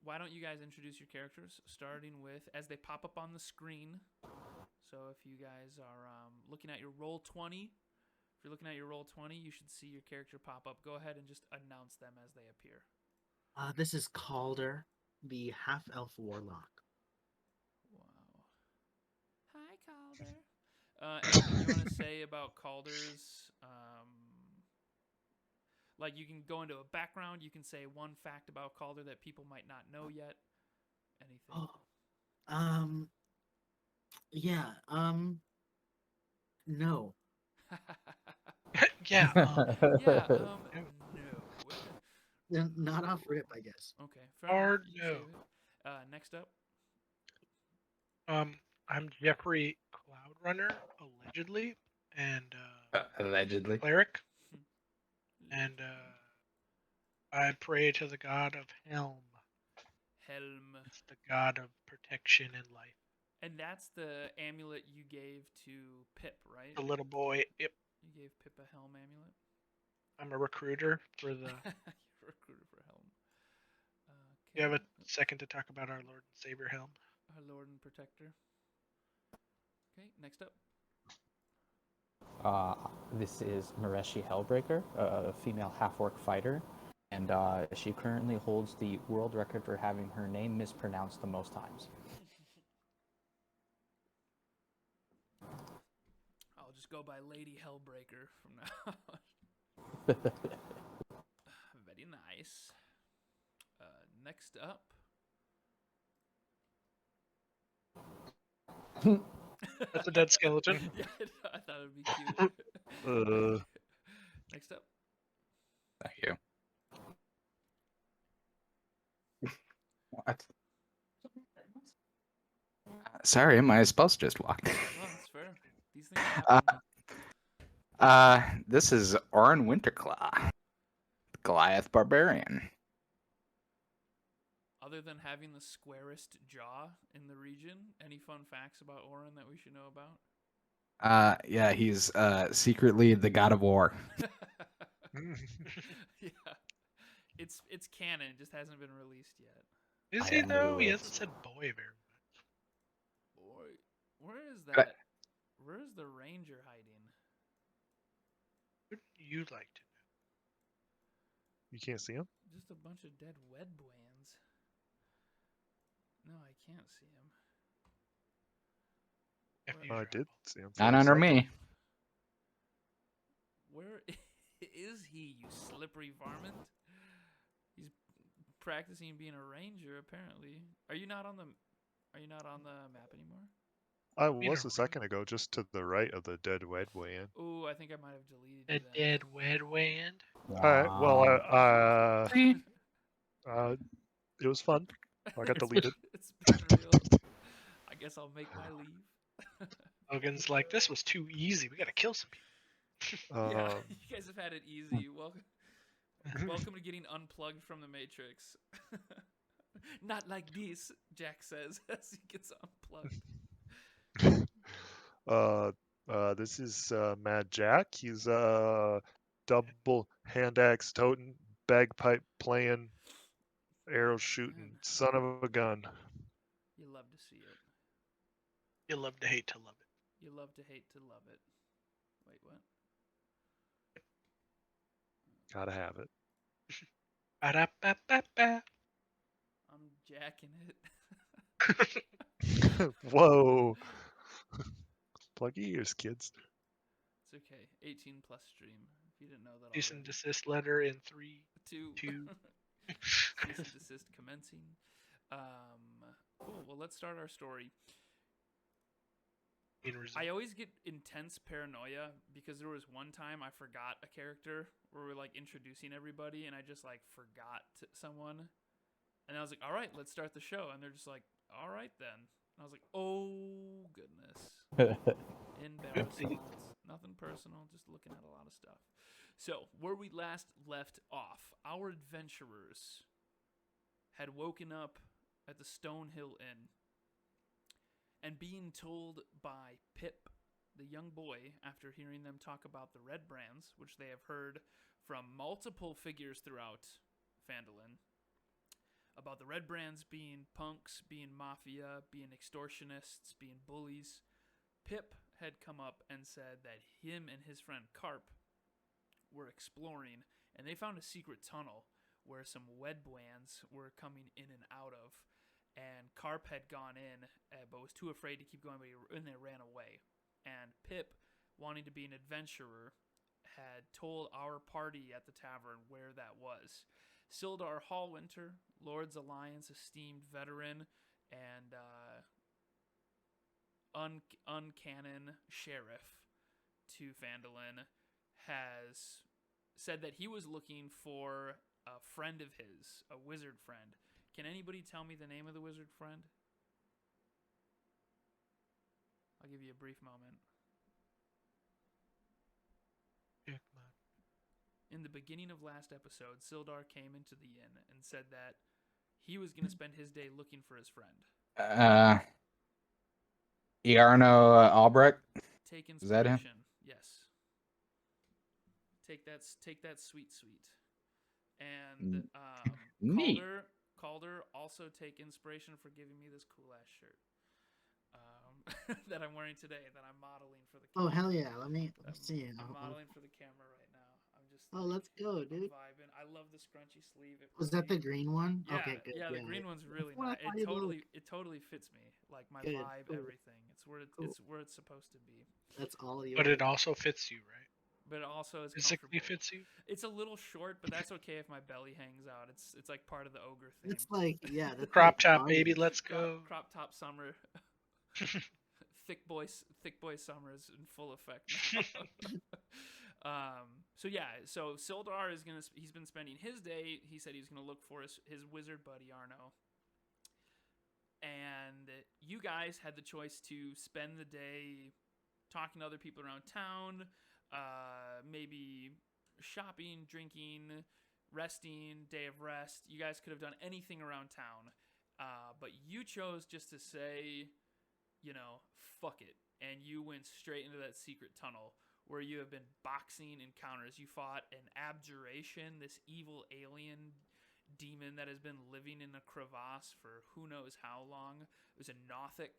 why don't you guys introduce your characters, starting with as they pop up on the screen. So if you guys are looking at your Roll20, if you're looking at your Roll20, you should see your character pop up. Go ahead and just announce them as they appear. This is Caulder, the half-elf warlock. Wow. Hi, Calder. Anything you want to say about Calder's? Like, you can go into a background. You can say one fact about Calder that people might not know yet. Anything? Oh, yeah, no. Yeah. Yeah. No. Not off rip, I guess. Okay. Fair Or enough. You can no. save it. Next up. I'm Jeffery Cloudrunner, allegedly, and Allegedly. Cleric, and I pray to the god of Helm. Helm. It's the god of protection and life. And that's the amulet you gave to Pip, right? The little boy. Yep. You gave Pip a Helm amulet? I'm a recruiter for the. You're a recruiter for Helm. You have a second to talk about our Lord and Savior Helm? Our Lord and Protector. Okay, next up. This is Mireshi Hellbreaker, a female half-orc fighter, and she currently holds the world record for having her name mispronounced the most times. I'll just go by Lady Hellbreaker from now on. Very nice. Next up. That's a dead skeleton. Yeah, I thought it would be cute. Next up. Thank you. What? Sorry, my spouse just walked. Well, that's fair. These things happen. This is Orin Winterclaw, Goliath Barbarian. Other than having the squarest jaw in the region, any fun facts about Orin that we should know about? Yeah, he's secretly the god of war. Yeah, it's canon. It just hasn't been released yet. Is he though? He hasn't said boy very much. Boy, where is that? Where is the ranger hiding? What would you like to know? You can't see him? Just a bunch of dead wedblands. No, I can't see him. I did see him. Not under me. Where is he, you slippery varmint? He's practicing being a ranger, apparently. Are you not on the map anymore? I was a second ago, just to the right of the dead wedway. Oh, I think I might have deleted The dead wedwand. Alright, well, it was fun. I got deleted. It's been real. I guess I'll make my leave. Logan's like, this was too easy. We gotta kill some people. Yeah, you guys have had it easy. Welcome to getting unplugged from the Matrix. Not like this, Jack says as he gets unplugged. This is Mad Jack. He's a double hand axe toting, bagpipe playing, arrow shooting son of a gun. You love to see it. You love to hate to love it. You love to hate to love it. Wait, what? Gotta have it. Ba-da-ba-ba-ba. I'm jacking it. Whoa. Plug your ears, kids. It's okay. 18 plus stream. If you didn't know that. Cease and desist letter in 3, 2. Cease and desist commencing. Cool. Well, let's start our story. I always get intense paranoia because there was one time I forgot a character where we're like introducing everybody and I just like forgot someone. And I was like, all right, let's start the show. And they're just like, all right then. And I was like, oh goodness. Embarrassing. Nothing personal, just looking at a lot of stuff. So, where we last left off, our adventurers had woken up at the Stonehill Inn and being told by Pip, the young boy, after hearing them talk about the red brands, which they have heard from multiple figures throughout Phandelver, about the Red Brands being punks, being mafia, being extortionists, being bullies. Pip had come up and said that him and his friend Carp were exploring, and they found a secret tunnel where some Wedbrands were coming in and out of. And Carp had gone in, but was too afraid to keep going, and they ran away. And Pip, wanting to be an adventurer, had told our party at the tavern where that was. Sildar Hallwinter, Lord's Alliance esteemed veteran, and uncanon sheriff to Phandelver, has said that he was looking for a friend of his, a wizard friend. Can anybody tell me the name of the wizard friend? I'll give you a brief moment. Yeah, come on. In the beginning of last episode, Sildar came into the inn and said that he was going to spend his day looking for his friend. Iarno Albrecht. Take Is that him? inspiration. Yes. Take that sweet. And Neat. Caulder also take inspiration for giving me this cool ass shirt that I'm wearing today, that I'm modeling for the camera. Oh hell yeah! Let me see. I'm modeling for the camera right now. I'm just. Oh, let's go, I'm dude. vibing. I love the scrunchy sleeve. Was that the green one? Yeah, Okay, good. yeah, the green one's really That's what nice. I thought It totally fits me. Like my Good, vibe, cool. everything. It's where Cool. it's supposed to be. That's all you. But it also fits you, right? But it also is Physically comfortable. fits you. It's a little short, but that's okay if my belly hangs out. It's like part of the ogre theme. It's like that's Crop like top, bondage. baby. Let's go. Crop top summer. thick boy summer is in full effect now. So Sildar he's been spending his day, he said he was gonna look for his wizard buddy Arno. And you guys had the choice to spend the day talking to other people around town, maybe shopping, drinking, resting, day of rest. You guys could have done anything around town, but you chose just to say, fuck it. And you went straight into that secret tunnel where you have been boxing encounters. You fought an abjuration, this evil alien demon that has been living in a crevasse for who knows how long. It was a Nothic,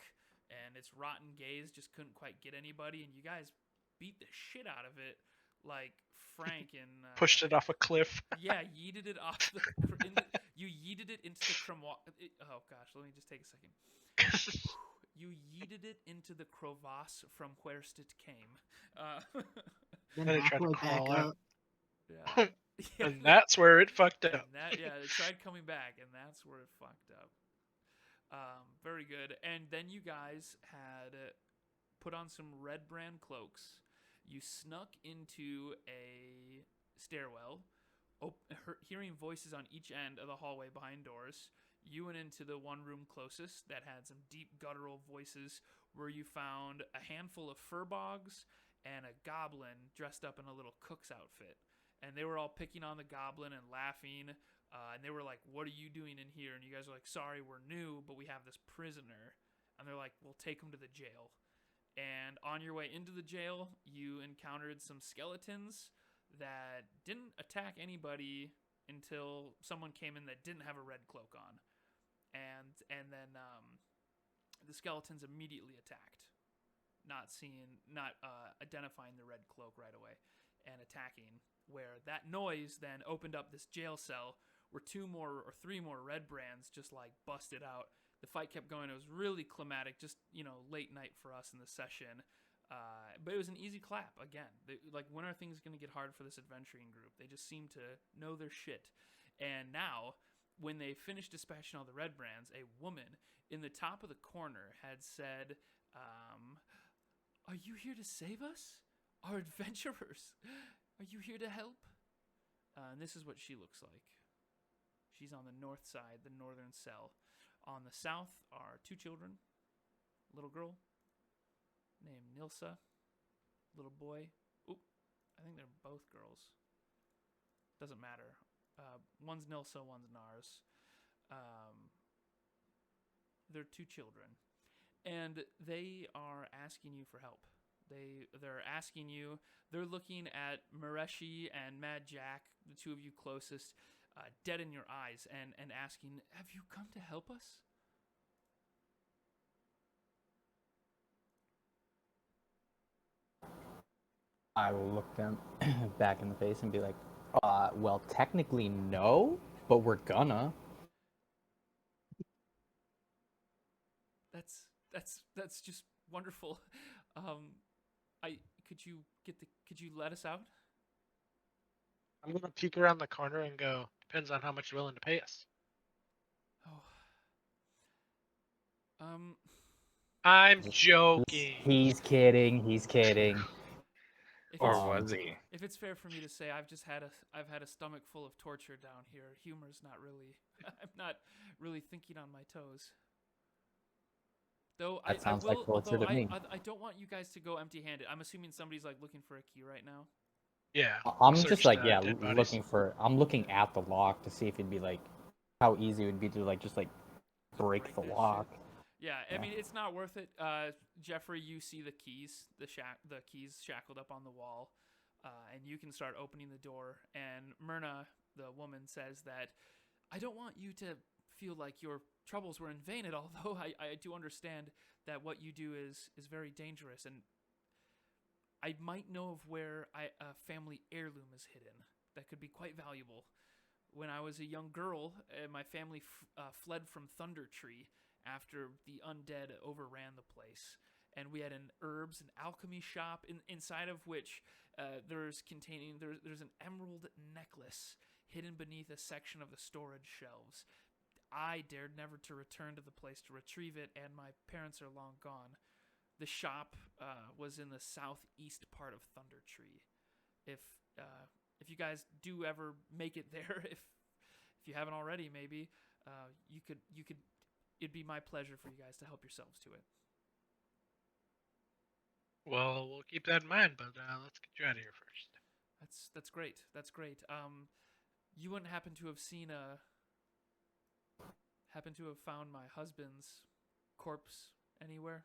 and its rotten gaze just couldn't quite get anybody, and you guys beat the shit out of it like Frank and... Pushed it off a cliff. Yeah, yeeted it off you yeeted it into the oh gosh, let me just take a second. You yeeted it into the crevasse from wherest it came. Then it tried to crawl out. Yeah. And that's where it fucked up. It tried coming back, and that's where it fucked up. Very good. And then you guys had put on some red brand cloaks. You snuck into a stairwell, hearing voices on each end of the hallway behind doors. You went into the one room closest that had some deep guttural voices, where you found a handful of furbogs and a goblin dressed up in a little cook's outfit. And they were all picking on the goblin and laughing. And they were like, "What are you doing in here?" And you guys are like, "Sorry, we're new, but we have this prisoner." And they're like, "We'll take him to the jail." And on your way into the jail, you encountered some skeletons that didn't attack anybody until someone came in that didn't have a red cloak on. And then the skeletons immediately attacked, not identifying the red cloak right away and attacking, where that noise then opened up this jail cell where 2 more or 3 more red brands just like busted out. The fight kept going. It was really climatic, just late night for us in the session, but it was an easy clap again. When are things going to get hard for this adventuring group? They just seem to know their shit. And now, when they finished dispatching all the red brands, a woman in the top of the corner had said, "Are you here to save us? Our adventurers? Are you here to help?" And this is what she looks like. She's on the north side, the northern cell. On the south are 2 children. Little girl named Nilsa. Little boy. Oop, I think they're both girls. Doesn't matter. One's Nilsa, one's Nars. They're 2 children. And they are asking you for help. They're asking you, they're looking at Mireshi and Mad Jack, the 2 of you closest. dead in your eyes, and asking, "Have you come to help us?" I will look them back in the face and be like, well, technically no, but we're gonna. That's just wonderful. Could you let us out? I'm gonna peek around the corner and go. Depends on how much you're willing to pay us. Oh. I'm joking. He's kidding. He's kidding. If Or it's, was he? if it's fair for me to say, I've had a stomach full of torture down here. Humor's not really. I'm not really thinking on my toes. Though That sounds like torture although to me. I don't want you guys to go empty-handed. I'm assuming somebody's like looking for a key right now. Yeah. I'm searched just like, the yeah, dead bodies. I'm looking at the lock to see if it'd be like, how easy it would be to like just like break the that lock. shit. Yeah, I Yeah. mean it's not worth it. Jeffrey, you see the keys, the keys shackled up on the wall, and you can start opening the door. And Myrna, the woman, says that I don't want you to feel like your troubles were in vain at all. Though I do understand that what you do is very dangerous, and I might know of where a family heirloom is hidden that could be quite valuable. When I was a young girl, my family fled from Thunder Tree after the undead overran the place. And we had an herbs and alchemy shop inside of which there's an emerald necklace hidden beneath a section of the storage shelves. I dared never to return to the place to retrieve it, and my parents are long gone. The shop was in the southeast part of Thunder Tree. If you guys do ever make it there, if you haven't already, maybe you could. It'd be my pleasure for you guys to help yourselves to it. Well, we'll keep that in mind, but let's get you out of here first. That's great. That's great. You wouldn't happen to have found my husband's corpse anywhere?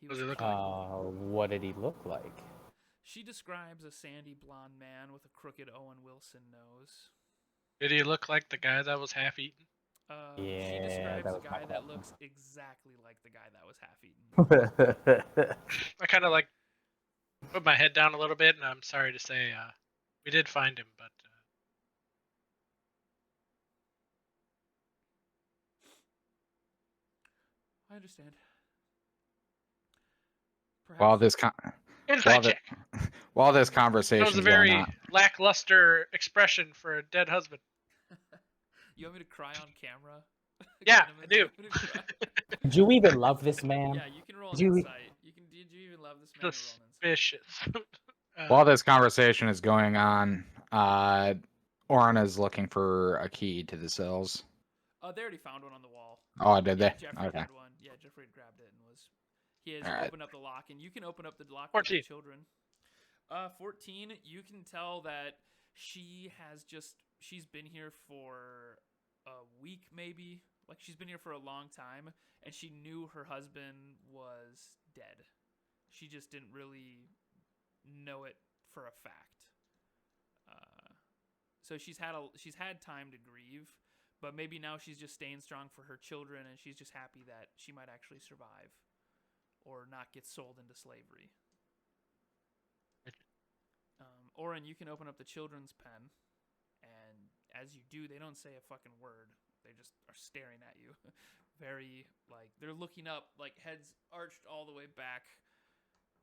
He What does he look like? What did he look like? She describes a sandy blonde man with a crooked Owen Wilson nose. Did he look like the guy that was half eaten? She Yeah, describes that a was my guy that question. looks exactly like the guy that was half eaten. I kind of like put my head down a little bit, and I'm sorry to say, we did find him, but I understand. While Perhaps this inside check. while this That conversation was a is going very on, lackluster expression for a dead husband. you want me to cry on camera? Yeah, Kind of I do. want me to cry? Did you even love this man? Yeah, you can roll an Did you- insight. Did you even love this man? Roll an insight. Suspicious. while this conversation is going on, Orin is looking for a key to the cells. They already found one on the wall. Oh, did Yeah, they? Jeffrey Okay. had one. Yeah, Jeffrey had grabbed it and he has Alright. opened up the lock, and you can open up the lock with 14. the children. 14. You can tell that she's been here for a week, maybe. Like she's been here for a long time, and she knew her husband was dead. She just didn't really know it for a fact. So she's had time to grieve. But maybe now she's just staying strong for her children, and she's just happy that she might actually survive or not get sold into slavery. Orin, you can open up the children's pen, and as you do, they don't say a fucking word. They just are staring at you. Very, like, they're looking up, like, heads arched all the way back,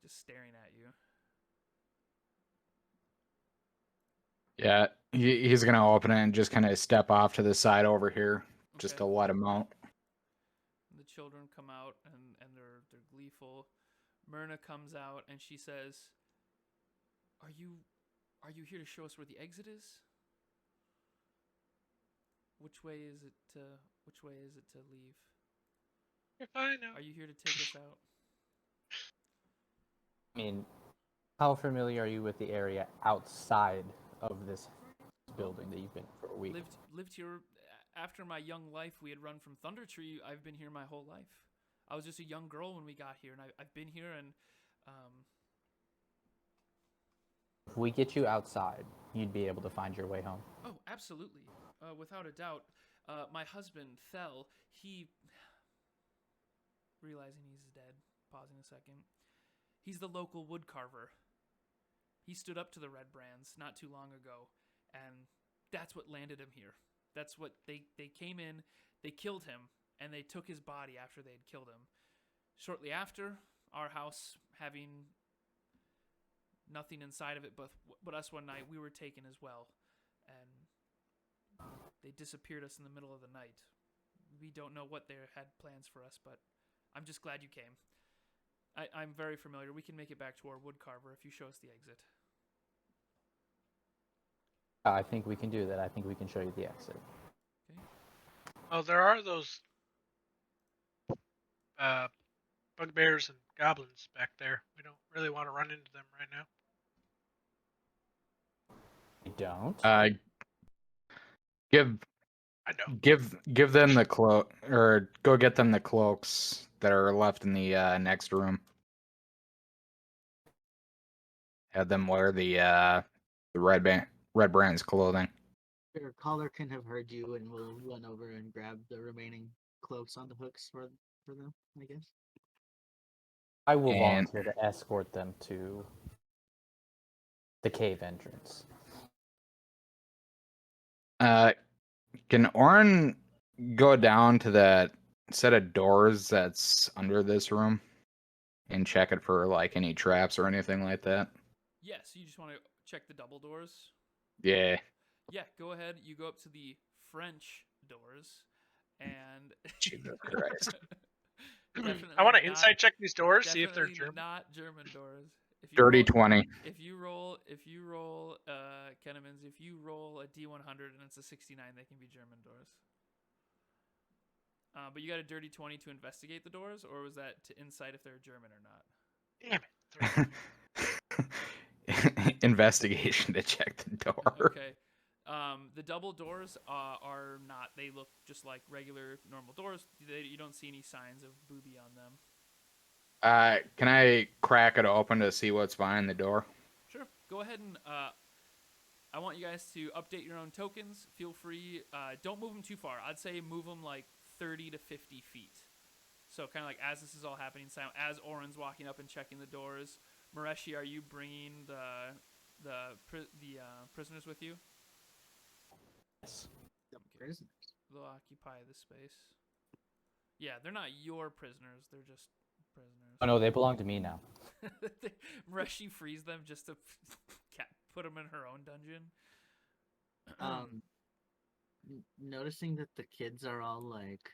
just staring at you. Yeah, he's gonna open it and just kind of step off to the side over here, just Okay. to let him out. The children come out, and they're gleeful. Myrna comes out, and she says, Are you here to show us where the exit is? Which way is it to leave? You're fine now. Are you here to take us out? I mean, how familiar are you with the area outside of this building that you've been for a week? Lived here after my young life. We had run from Thunder Tree. I've been here my whole life. I was just a young girl when we got here, and I've been here, and If we get you outside, you'd be able to find your way home. Oh, absolutely. Without a doubt. My husband, Thel, he... Realizing he's dead, pausing a second. He's the local wood carver. He stood up to the Red Brands not too long ago, and that's what landed him here. That's what they came in, they killed him, and they took his body after they had killed him. Shortly after, our house having nothing inside of it but us one night, we were taken as well, and they disappeared us in the middle of the night. We don't know what they had plans for us, but I'm just glad you came. I'm very familiar. We can make it back to our wood carver if you show us the exit. I think we can do that. I think we can show you the exit. Okay. Oh, there are those bugbears and goblins back there. We don't really want to run into them right now. You don't? Give I know. give them the cloak, or go get them the cloaks that are left in the next room. Have them wear the red brand's clothing. Your caller can have heard you, and we'll run over and grab the remaining cloaks on the hooks for them, I guess. I will And- volunteer to escort them to the cave entrance. Can Orin go down to that set of doors that's under this room and check it for like any traps or anything like that? Yes, you just want to check the double doors? Yeah. Yeah, go ahead. You go up to the French doors, and Jesus Christ. I want to not- insight check these doors, see if they're definitely German. not German doors. If you Dirty roll- 20. If you roll, Kennemans, if you roll a D100 and it's a 69, they can be German doors. But you got a dirty 20 to investigate the doors, or was that to insight if they're German or not? Damn it. Investigation to check the door. Okay. The double doors are not. They look just like regular, normal doors. You don't see any signs of booby on them. Can I crack it open to see what's behind the door? Sure. Go ahead and I want you guys to update your own tokens. Feel free. Don't move them too far. I'd say move them like 30 to 50 feet. So kind of like as this is all happening, as Orin's walking up and checking the doors. Mireshi, are you bringing the prisoners with you? Yes. The prisoners. They'll occupy the space. Yeah, they're not your prisoners. They're just prisoners. Oh no, they belong to me now. Mireshi frees them just to put them in her own dungeon. Noticing that the kids are all like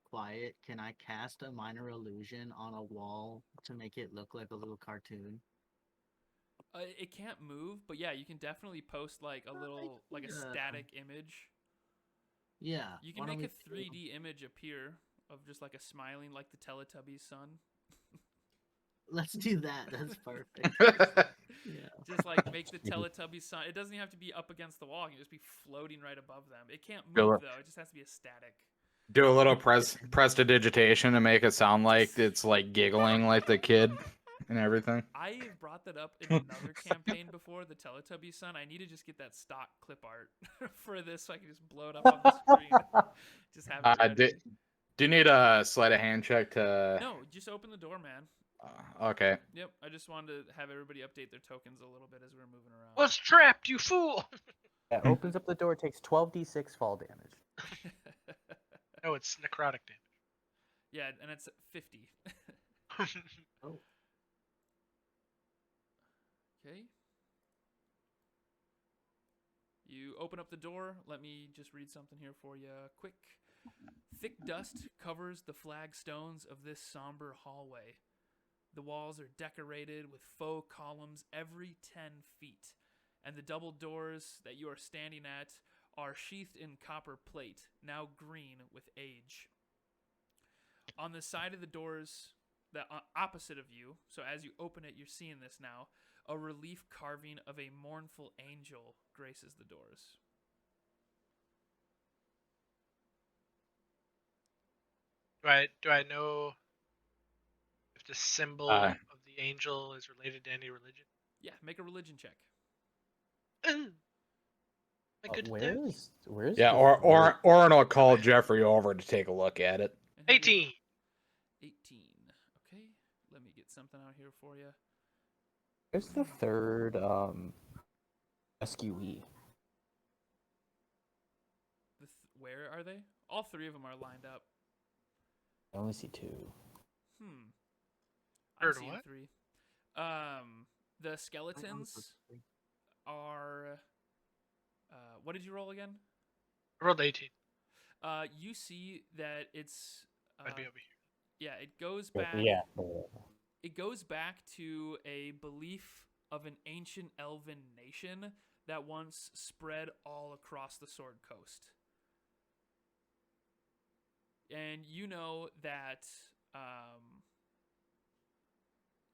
quiet, can I cast a minor illusion on a wall to make it look like a little cartoon? It can't move, but yeah, you can definitely post like a little, like a static image. Yeah. You can why don't make a we 3D image appear of just like a smiling, like the Teletubbies son. Let's do that. That's perfect. Yeah. Just like make the Teletubbies son. It doesn't even have to be up against the wall. It can just be floating right above them. It can't Do move it. though. It just has to be a static. Do a little prestidigitation to make it sound like it's like giggling like the kid and everything. I've brought that up in another campaign before, the Teletubbies son. I need to just get that stock clip art for this so I can just blow it up on the screen. Just have it ready. Do you need a sleight of hand check to... No, just open the door, man. Okay. Yep, I just wanted to have everybody update their tokens a little bit as we were moving around. Was trapped, you fool! Yeah, opens up the door, takes 12d6 fall damage. No, it's necrotic Yeah, and it's 50. damage. Oh. Okay. You open up the door. Let me just read something here for you quick. Thick dust covers the flagstones of this somber hallway. The walls are decorated with faux columns every 10 feet, and the double doors that you are standing at are sheathed in copper plate, now green with age. On the side of the doors, the opposite of you, so as you open it, you're seeing this now, a relief carving of a mournful angel graces the doors. Do I know if the symbol Uh. of the angel is related to any religion? Yeah, make a religion check. Ooh. I could Where's Yeah, the Orin will call Jeffrey over to take a look at it. And hit 18. 18. Okay, let me get something out here for you. where's the third SQE? Where are they? All three of them are lined up. I only see 2. I'm Third seeing what? 3. The skeletons are. What did you roll again? I rolled 18. You see that it's. I'd be over here. Yeah, it goes back. Yeah. It goes back to a belief of an ancient elven nation that once spread all across the Sword Coast. And you know that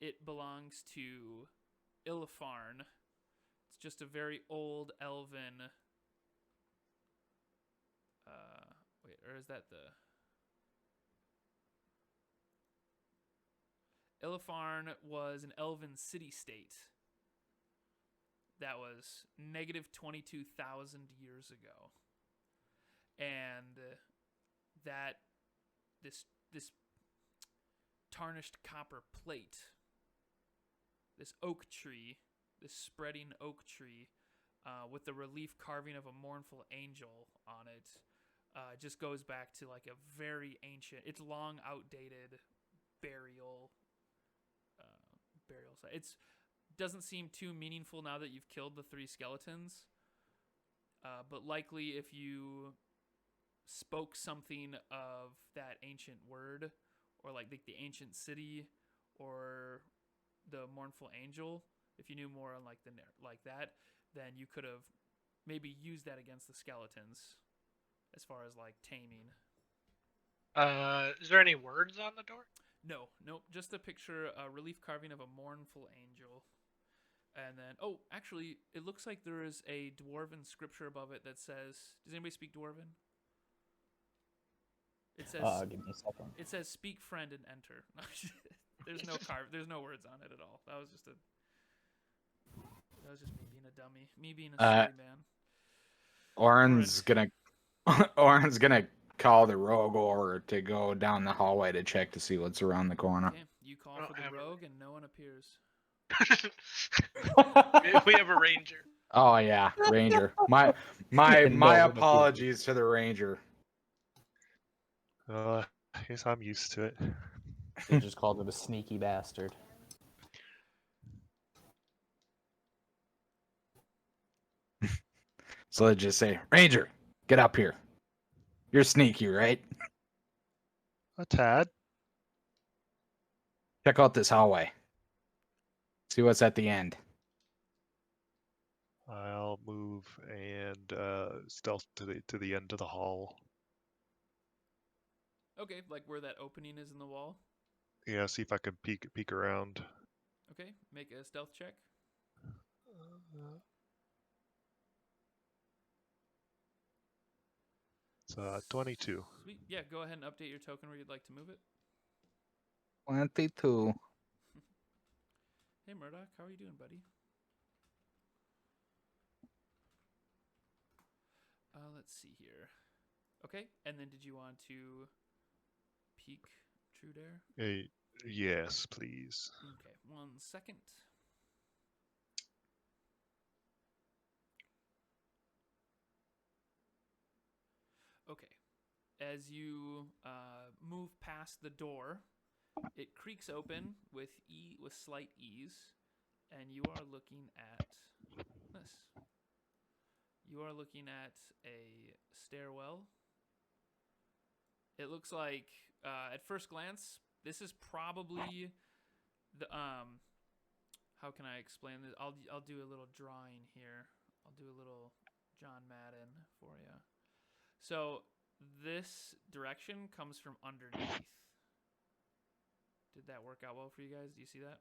it belongs to Illifarn. It's just a very old elven. Wait, or is that the? Illifarn was an elven city-state that was negative 22,000 years ago, and that this tarnished copper plate, this oak tree, this spreading oak tree, with the relief carving of a mournful angel on it, just goes back to like a very ancient. It's long outdated burial site. It doesn't seem too meaningful now that you've killed the 3 skeletons, but likely if you spoke something of that ancient word, or like the ancient city, or the mournful angel, if you knew more on like that, then you could have maybe used that against the skeletons, as far as like taming. Is there any words on the door? Nope. Just a picture, a relief carving of a mournful angel. And then, actually, it looks like there is a dwarven scripture above it that says, does anybody speak dwarven? It says, Give me a second. It says, speak friend and enter. There's no words on it at all. That was just me being a dummy. Me being a silly man. Orin's gonna call the rogue over to go down the hallway to check to see what's around the corner. Okay, you call for the rogue and no one appears. We have a ranger. Oh yeah, ranger. My apologies to the ranger. I guess I'm used to it. They just called him a sneaky bastard. So let's just say, Ranger, get up here. You're sneaky, right? A tad. Check out this hallway. See what's at the end. I'll move and stealth to the end of the hall. Okay, like where that opening is in the wall. Yeah, see if I can peek around. Okay, make a stealth check. It's 22. Sweet. Yeah, go ahead and update your token where you'd like to move it. 22. Hey, Murdoch, how are you doing, buddy? Let's see here. Okay, and then did you want to peek True Dare? Yes, please. Okay, 1 second. Okay, as you move past the door, it creaks open with slight ease, and you are looking at this. You are looking at a stairwell. It looks like, at first glance, this is probably the how can I explain this? I'll do a little drawing here. I'll do a little John Madden for you. So this direction comes from underneath. Did that work out well for you guys? Do you see that?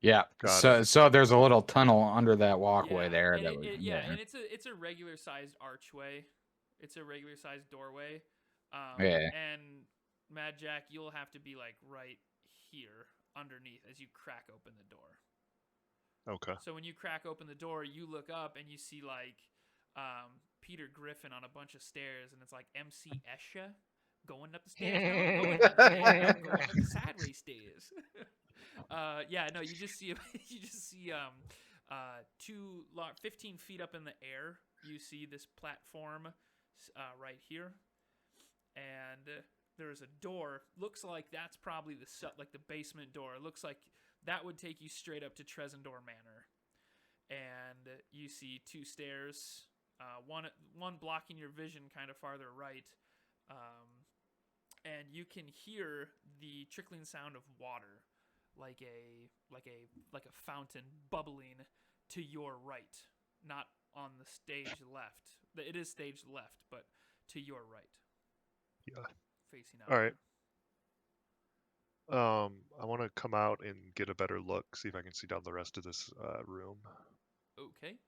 Yeah. Got So there's a little tunnel under that walkway Yeah, there. and That and it's a regular sized archway. It's a regular sized doorway. Yeah. And Mad Jack, you'll have to be like right here underneath as you crack open the door. Okay. So when you crack open the door, you look up and you see like Peter Griffin on a bunch of stairs, and it's like MC Esha going up the stairs. No, going down the stairs. No, going up the sideways stairs. Yeah, no, you just see 15 feet up in the air. You see this platform right here, and there's a door. Looks like that's probably the basement door. It looks like that would take you straight up to Trezendor Manor. And you see 2 stairs, one blocking your vision kind of farther right. And you can hear the trickling sound of water, like a fountain bubbling to your right, not on the stage left. It is stage left, but to your right. Yeah. Facing out. All right. I want to come out and get a better look, see if I can see down the rest of this room. Okay.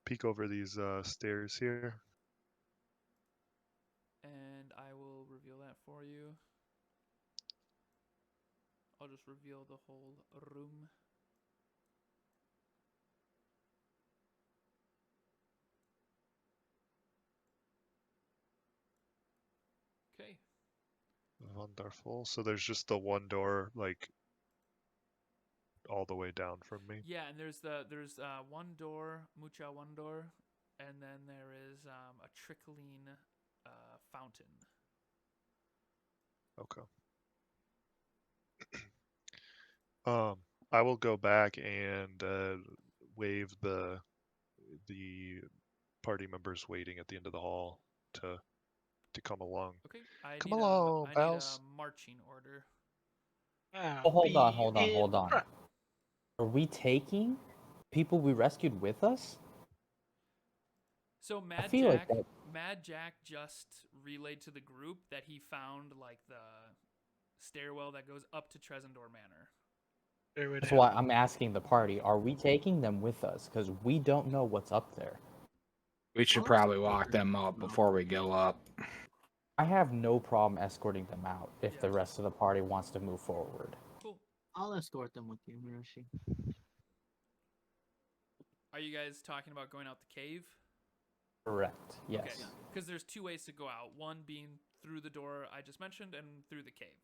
Peek over these stairs here. And I will reveal that for you. I'll just reveal the whole room. Okay. Wonderful. So there's just the one door, like, all the way down from me. Yeah, and there's one door, one door, and then there is a trickling fountain. Okay. I will go back and wave the party members waiting at the end of the hall to come along. Okay. Come along, I need a pals. marching order. Oh, hold on. Are we taking people we rescued with us? So Mad feel Jack, like that- Mad Jack just relayed to the group that he found like the stairwell that goes up to Trezendor Manor. That's why I'm asking the party, are we taking them with us? Because we don't know what's up there. We should probably walk them up before we go up. I have no problem escorting them out if Yeah. the rest of the party wants to move forward. Cool. I'll escort them with you, Mireshi. Are you guys talking about going out the cave? Correct. Yes. Okay. Because there's 2 ways to go out. One being through the door I just mentioned, and through the cave.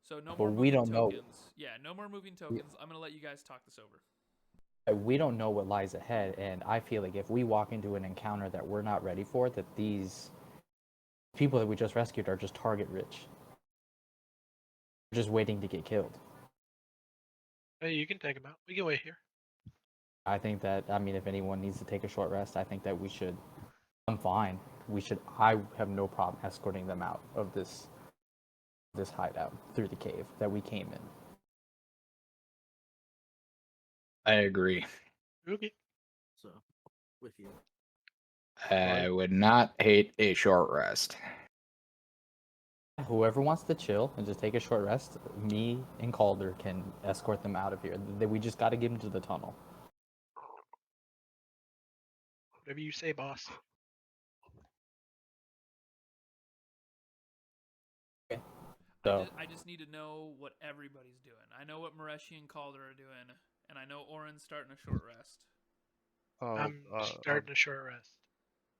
So no But more we moving don't know. tokens. Yeah, no more moving tokens. I'm gonna let you guys talk this over. We don't know what lies ahead, and I feel like if we walk into an encounter that we're not ready for, that these people that we just rescued are just target rich. They're just waiting to get killed. Hey, you can take them out. We can wait here. I think that, I mean, if anyone needs to take a short rest, I think that we should. I'm fine. I have no problem escorting them out of this hideout through the cave that we came in. I agree. Okay. So, with you. I would not hate a short rest. Whoever wants to chill and just take a short rest, me and Caulder can escort them out of here. We just got to get them to the tunnel. Whatever you say, boss. Okay. So, I just need to know what everybody's doing. I know what Mireshi and Caulder are doing, and I know Orin's starting a short rest. I'm starting a short rest.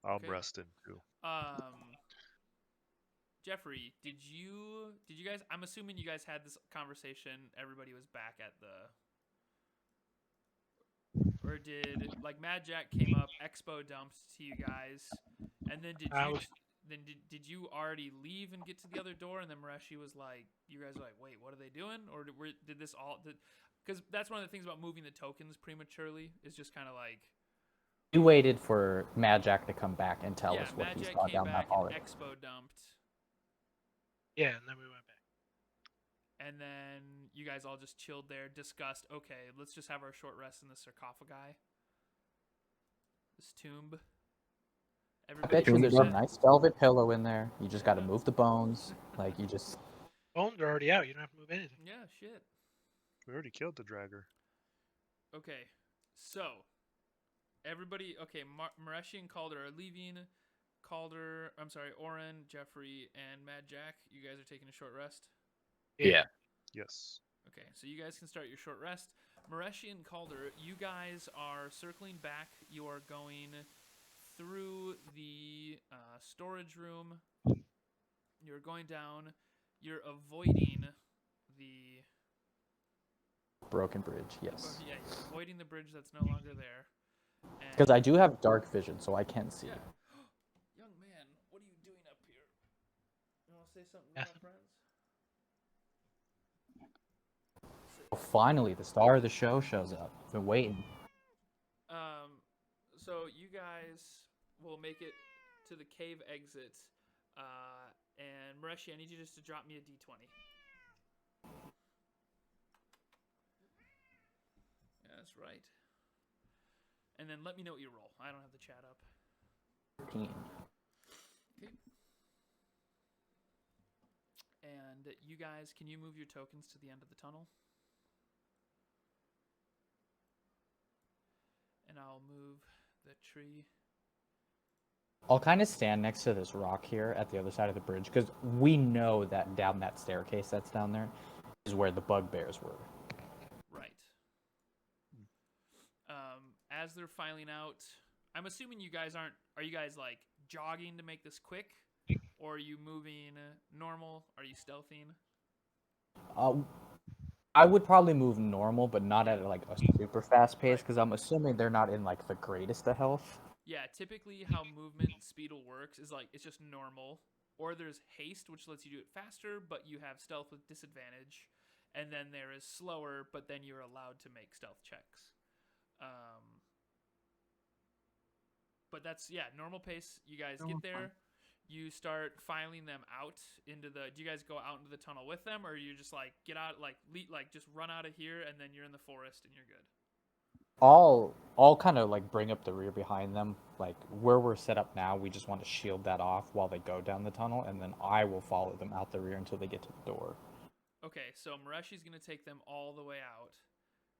I'm Okay. resting too. Jeffrey, did you guys? I'm assuming you guys had this conversation. Everybody was back at or did like Mad Jack came up, Expo dumped to you guys, and then did you already leave and get to the other door? And then Mireshi was like, you guys were like, wait, what are they doing? Or did this all? Because that's one of the things about moving the tokens prematurely is just kind of like. we waited for Mad Jack to come back and tell us what Mad he Jack saw came down back that hallway. and Expo dumped. Yeah, and then we went back. And then you guys all just chilled there, discussed, okay, let's just have our short rest in the sarcophagi. This tomb. I bet you there's a nice velvet pillow in there. You just got to move the bones. Like, you just... Bones are already out. You don't have to move anything. Yeah, shit. We already killed the dragger. Okay, so everybody, okay, Mireshi and Caulder are leaving. Calder, I'm sorry, Orin, Jeffrey, and Mad Jack, you guys are taking a short rest? Yeah. Yes. Okay, so you guys can start your short rest. Mireshi and Calder, you guys are circling back. You are going through the storage room. You're going down. You're avoiding the... Broken bridge, yes. Yeah, you're avoiding the bridge that's no longer there. Because I do have dark vision, so I can see. Yeah. Young man, what are you doing up here? You want to say something to Yeah. my friends? Oh, finally, the star of the show shows up. I've been waiting. So you guys will make it to the cave exit. And Mireshi, I need you just to drop me a d20. Yeah, that's right. And then let me know what you roll. I don't have the chat up. 13. Okay. And you guys, can you move your tokens to the end of the tunnel? And I'll move the tree. I'll kind of stand next to this rock here at the other side of the bridge, because we know that down that staircase that's down there is where the bugbears were. Right. As they're filing out, I'm assuming you guys aren't... Are you guys, like, jogging to make this quick? Or are you moving normal? Are you stealthing? I would probably move normal, but not at like a super fast pace, because I'm assuming they're not in like the greatest of health. Yeah, typically how movement speed works is like it's just normal. Or there's haste, which lets you do it faster, but you have stealth with disadvantage. And then there is slower, but then you're allowed to make stealth checks. But that's, yeah, normal pace. You guys get there. You start filing them out into the... Do you guys go out into the tunnel with them, or you just like get out, like just run out of here, and then you're in the forest and you're good? I'll kind of like bring up the rear behind them, like where we're set up now. We just want to shield that off while they go down the tunnel, and then I will follow them out the rear until they get to the door. Okay, so Mireshi's gonna take them all the way out.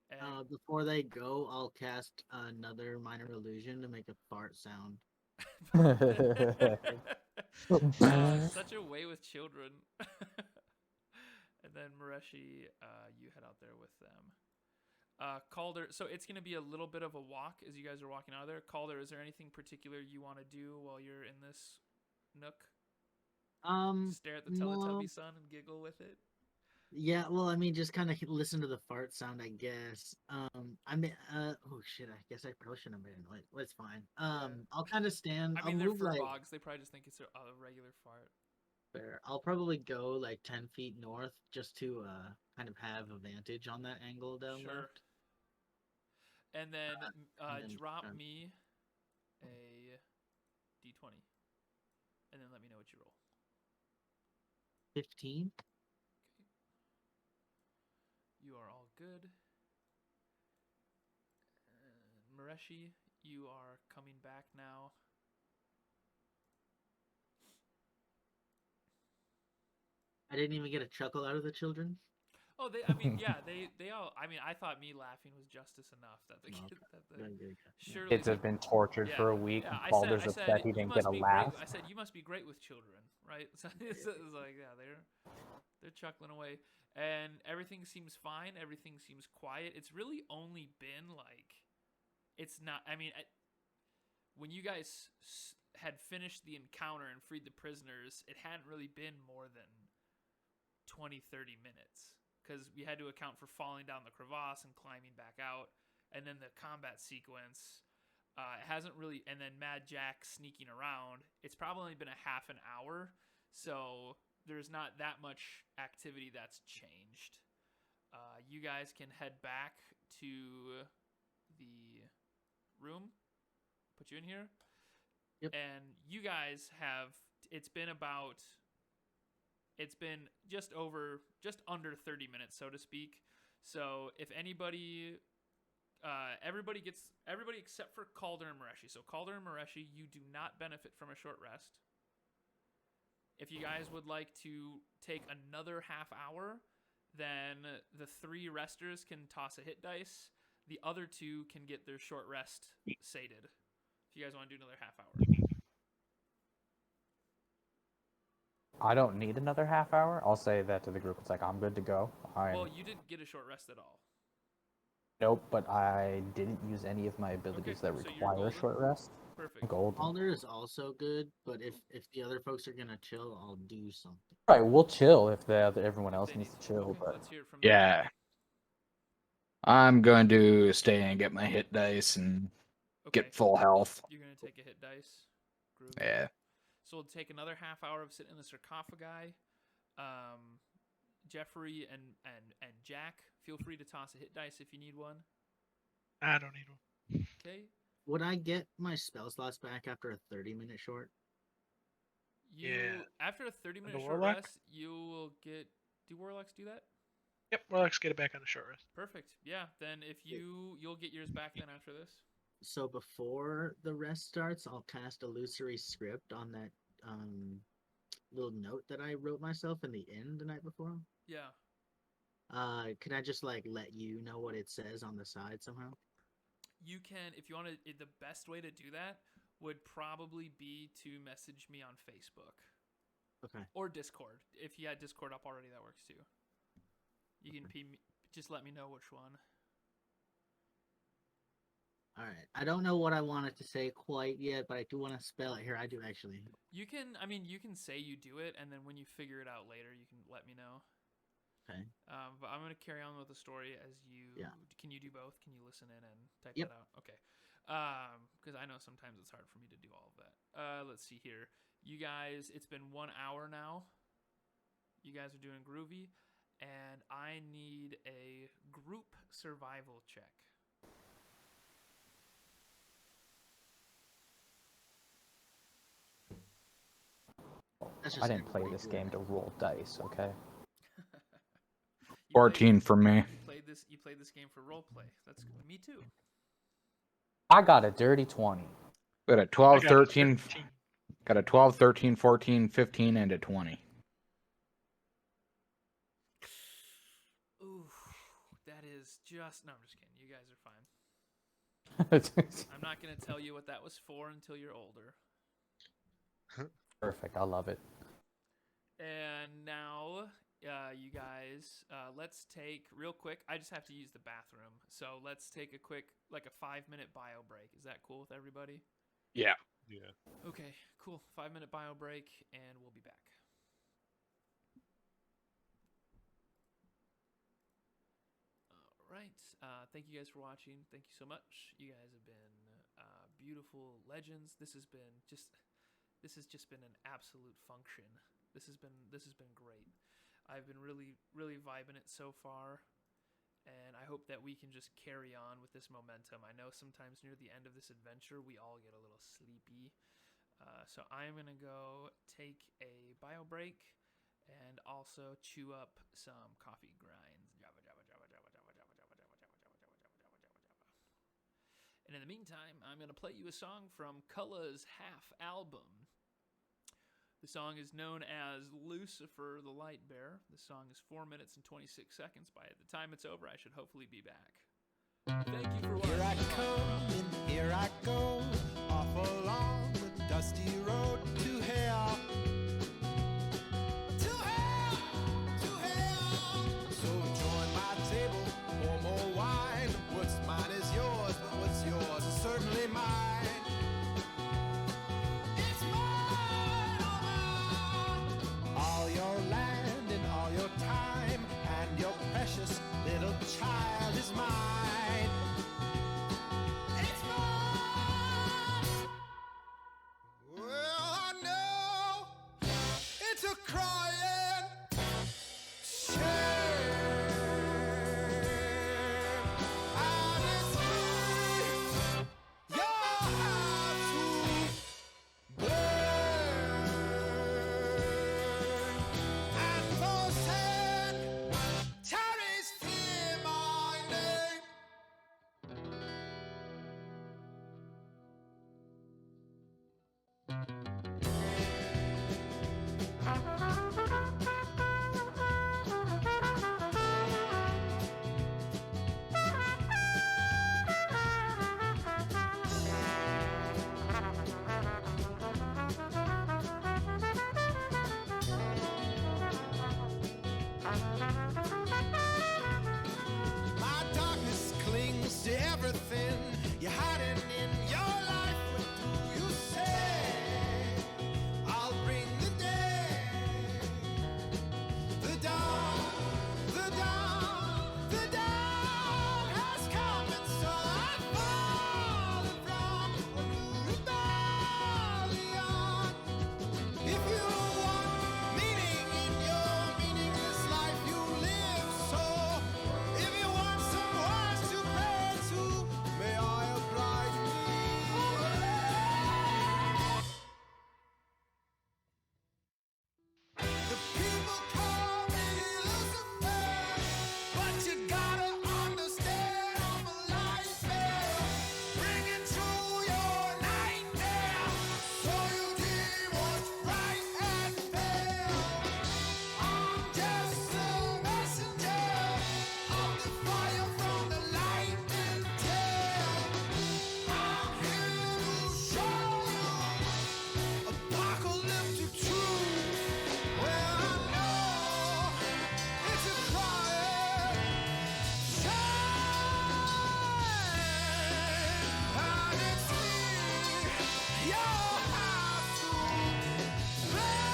And Before they go, I'll cast another minor illusion to make a fart sound. Such a way with children. And then Mireshi, you head out there with them. Calder, so it's going to be a little bit of a walk as you guys are walking out of there. Calder, is there anything particular you want to do while you're in this nook? Stare at the Teletubby sun and giggle with it? Yeah, well, I mean, just kind of listen to the fart sound, I guess. Oh shit, I guess I probably shouldn't have made it. Like, it's fine. I'll kind of stand. I mean, I'll they're move furbogs. They probably just think it's a regular fart. fair. I'll probably go like 10 feet north just to kind of have a vantage on that angle down left. And then then drop turn. me a d20. And then let me know what you roll. 15. You are all good. Mireshi, you are coming back now. I didn't even get a chuckle out of the children. Oh, they all. I mean, I thought me laughing was justice enough that the kids, surely Kids have been tortured for a week. Yeah, And Calder's upset he didn't get a laugh. I said you must be great with children, right? So it's like, yeah, they're chuckling away, and everything seems fine. Everything seems quiet. It's really only been like, it's not. I mean, when you guys had finished the encounter and freed the prisoners, it hadn't really been more than 20-30 minutes. Because we had to account for falling down the crevasse and climbing back out. And then the combat sequence, it hasn't really... And then Mad Jack sneaking around. It's probably been a half an hour. So there's not that much activity that's changed. You guys can head back to the room. Put you in here. Yep. And you guys have... It's been just under 30 minutes, so to speak. So if anybody, everybody except for Calder and Mireshi. So Calder and Mireshi, you do not benefit from a short rest. If you guys would like to take another half hour, then the 3 resters can toss a hit dice. The other 2 can get their short rest sated. If you guys want to do another half hour. I don't need another half hour. I'll say that to the group. It's like, I'm good to go. Well, you didn't get a short rest at all. Nope, but I didn't use any of my abilities that so you're require a golden? short rest. Perfect. Golden. Calder is also good, but if the other folks are gonna chill, I'll do something. Right, we'll chill if everyone else They needs need to chill. Okay, But let's hear it from Yeah. I'm going to stay and get my hit dice and Okay. get full health. You're gonna take a hit dice. Groovy. Yeah. So we'll take another half hour of sitting in the sarcophagi. Jeffrey and Jack, feel free to toss a hit dice if you need one. I don't need one. Okay. Would I get my spell slots back after a 30-minute short? Yeah. After a 30-minute the short Warlock? rest, you will get. Do Warlocks do that? Yep, Warlock's get it back on a short rest. Perfect. Yeah. Then if you'll get yours back then after this. So before the rest starts, I'll cast illusory script on that little note that I wrote myself in the inn the night before. Yeah. Can I just like let you know what it says on the side somehow? You can, if you want to. The best way to do that would probably be to message me on Facebook. Okay. Or Discord. If you had Discord up already, that works too. You can just let me know which one. All right. I don't know what I wanted to say quite yet, but I do want to spell it here. I do actually. You can say you do it, and then when you figure it out later, you can let me know. Okay. But I'm going to carry on with the story as you... Yeah. Can you do both? Can you listen in and type Yep. that out? Okay. Because I know sometimes it's hard for me to do all of that. Let's see here. You guys, it's been 1 hour now. You guys are doing groovy. And I need a group survival check. That's just I didn't play everybody this doing game it. to roll dice, okay? You 14 for me. You played this game for roleplay. That's good. Me too. I got a dirty 20. Got a I 12, got a 13, 13. got a 12, 13, 14, 15, and a 20. Ooh, that is just... No, I'm just kidding. You guys are fine. I'm not going to tell you what that was for until you're older. Perfect, I love it. And now, you guys, let's take, real quick, I just have to use the bathroom. So let's take a quick, like a 5-minute bio break. Is that cool with everybody? Yeah. Yeah. Okay, cool. 5-minute bio break, and we'll be back. All right. Thank you guys for watching. Thank you so much. You guys have been beautiful legends. This has just been an absolute function. This has been great. I've been really vibing it so far, and I hope that we can just carry on with this momentum. I know sometimes near the end of this adventure we all get a little sleepy, so I'm gonna go take a bio break and also chew up some coffee grinds. Java, java, java, java, java, java, java, java, java, java, java, java, java, java, java. And in the meantime, I'm gonna play you a song from Culla's Half album. The song is known as Lucifer the Light Bearer. The song is 4 minutes and 26 seconds. By the time it's over, I should hopefully be back. Thank you for watching. Here I come and here I go, off along the dusty road to hell. To hell, to hell. So join my table, pour more wine. What's mine is yours, but what's yours is certainly mine. It's mine, all your land and all your time, and your precious little child is mine. It's mine. everything you're hiding in your life. What do you say? I'll bring the day, the dawn, the dawn, the dawn has come, and so I've fallen from a new rebellion. If you want meaning in your meaningless life you live, so if you want some words to pray to, may I oblige me? The people call me Lucifer, but you gotta understand I'm a light bearer, bringing to your nightmare, so you deem what's right and fair. I'm just a messenger of the fire from the lightning tail. I'm here to show you apocalyptic truth, where I know it's a crying shame, and it's me you'll have to blame,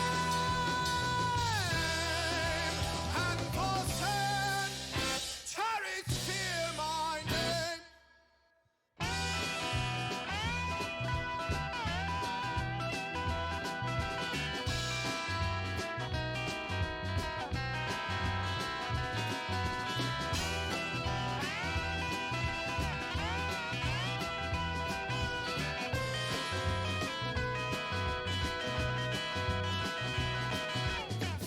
and for centuries fear my name.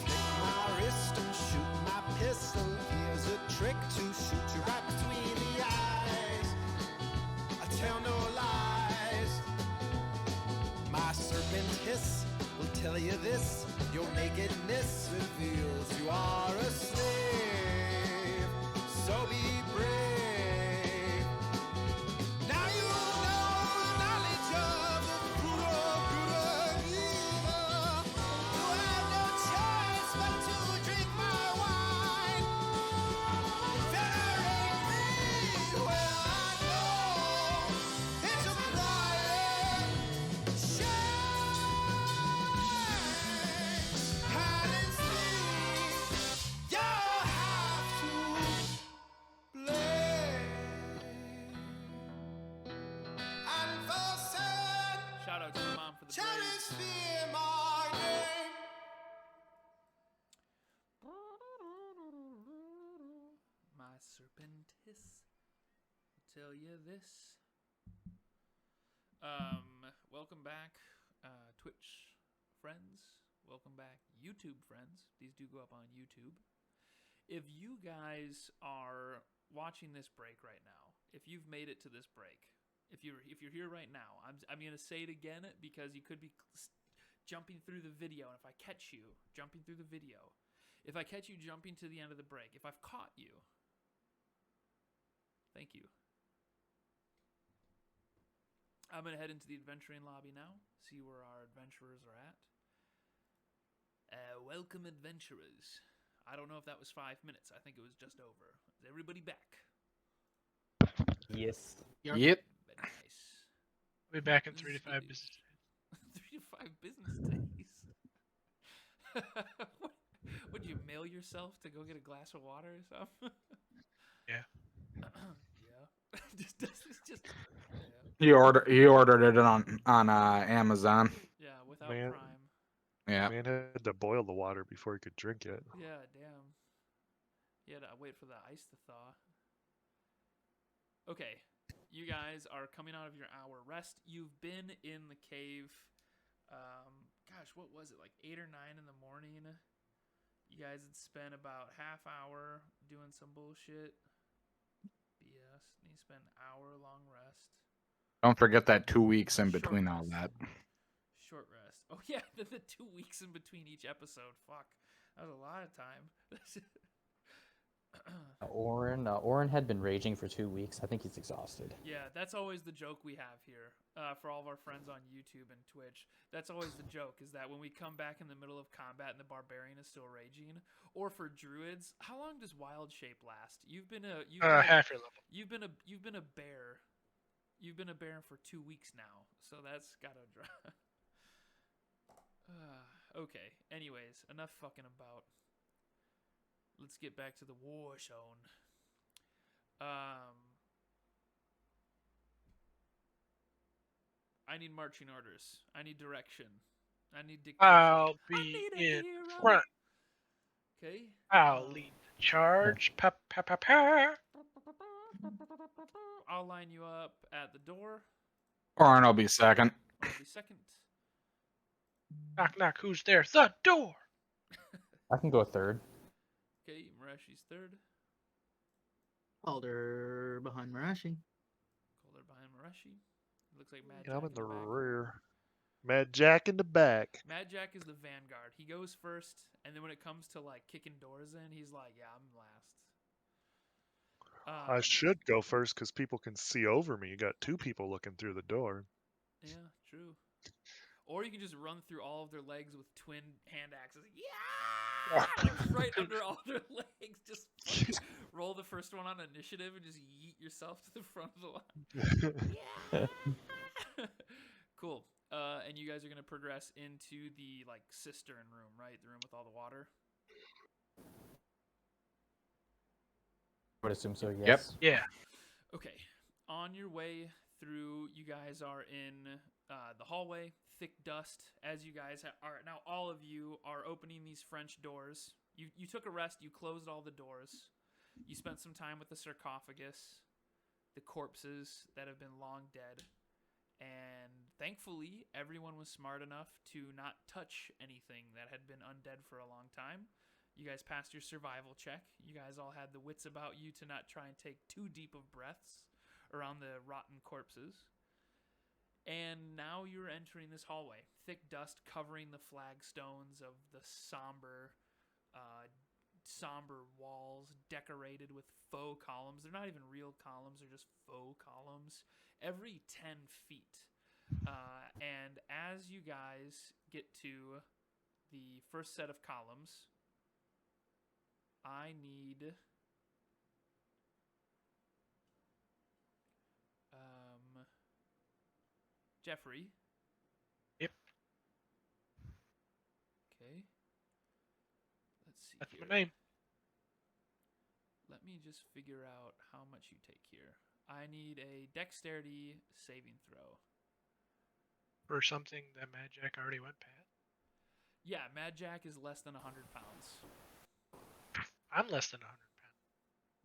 Flick my wrist and shoot my pistol. Here's a trick to shoot you right between the eyes. I tell no lies. My serpent hiss will tell you this: your nakedness reveals you are a slave. So be brave. Now you know knowledge of the fruit of good and evil. You have no choice but to drink my wine. Venerate me where I know it's a crying shame, and it's me you'll have to blame. And for Shout out to my mom for the centuries praise. fear my name. My serpent hiss will tell you this. Welcome back, Twitch friends. Welcome back, YouTube friends. These do go up on YouTube. If you guys are watching this break right now, if you've made it to this break, if you're here right now, I'm gonna say it again because you could be jumping through the video, and if I catch you jumping through the video, if I catch you jumping to the end of the break, if I've caught you, thank you. I'm gonna head into the adventuring lobby now, see where our adventurers are at. Welcome, adventurers. I don't know if that was 5 minutes. I think it was just over. Is everybody back? Yes. Yep. Very nice. We'll be back in This 3 to is 5 good. business days. 3 to 5 business days. Would you mail yourself to go get a glass of water or something? Yeah. Yeah. just yeah. He ordered it on Amazon. Yeah, without Man. Prime. Yeah. Man had to boil the water before he could drink it. Yeah, damn. You had to wait for the ice to thaw. Okay, you guys are coming out of your hour rest. You've been in the cave. Gosh, what was it, like 8 or 9 in the morning? You guys had spent about half hour doing some bullshit. BS. And you spent an hour-long rest. Don't forget that 2 weeks in Short between all rest. that. Short rest. Oh yeah, the 2 weeks in between each episode. Fuck, that was a lot of time. Orin had been raging for 2 weeks. I think he's exhausted. Yeah, that's always the joke we have here for all of our friends on YouTube and Twitch. That's always the joke, is that when we come back in the middle of combat and the Barbarian is still raging, or for Druids, how long does Wild Shape last? You've been a half your level. You've been a bear. You've been a bear for 2 weeks now, so that's gotta dry. Okay. Anyways, enough fucking about. Let's get back to the war zone. I need marching orders. I need direction. I need dictation. I'll I be need a in hero. front. Okay. I'll lead the charge. Pa pa pa pa. I'll line you up at the door. Orin will be second. I'll be second. Knock knock. Who's there? The door. I can go third. Okay, Mireshi's third. Caulder behind Mireshi. Caulder behind Mireshi. Looks like Mad Yeah, Jack I'm in the back. rear. Mad Jack in the back. Mad Jack is the vanguard. He goes first, and then when it comes to like kicking doors in, he's like, "Yeah, I'm last." I should go first because people can see over me. You got two people looking through the door. Yeah, true. Or you can just run through all of their legs with twin hand axes. Yeah! Like right under all their legs. Just fucking roll the first one on initiative and just yeet yourself to the front of the line. Yeah! Cool. And you guys are going to progress into the like cistern room, right? The room with all the water? I would assume so, yes. Yep. Yeah. Okay. On your way through, you guys are in the hallway, thick dust. As you guys are now, all of you are opening these French doors. You took a rest. You closed all the doors. You spent some time with the sarcophagus, the corpses that have been long dead, and thankfully, everyone was smart enough to not touch anything that had been undead for a long time. You guys passed your survival check. You guys all had the wits about you to not try and take too deep of breaths around the rotten corpses. And now you're entering this hallway. Thick dust covering the flagstones of the somber walls decorated with faux columns. They're not even real columns, they're just faux columns. Every 10 feet. And as you guys get to the first set of columns, I need Jeffery. Yep. Okay. Let's see. That's here. my name. Let me just figure out how much you take here. I need a dexterity saving throw. For something that Mad Jack already went past. Yeah, Mad Jack is less than 100 pounds. I'm less than 100 pounds.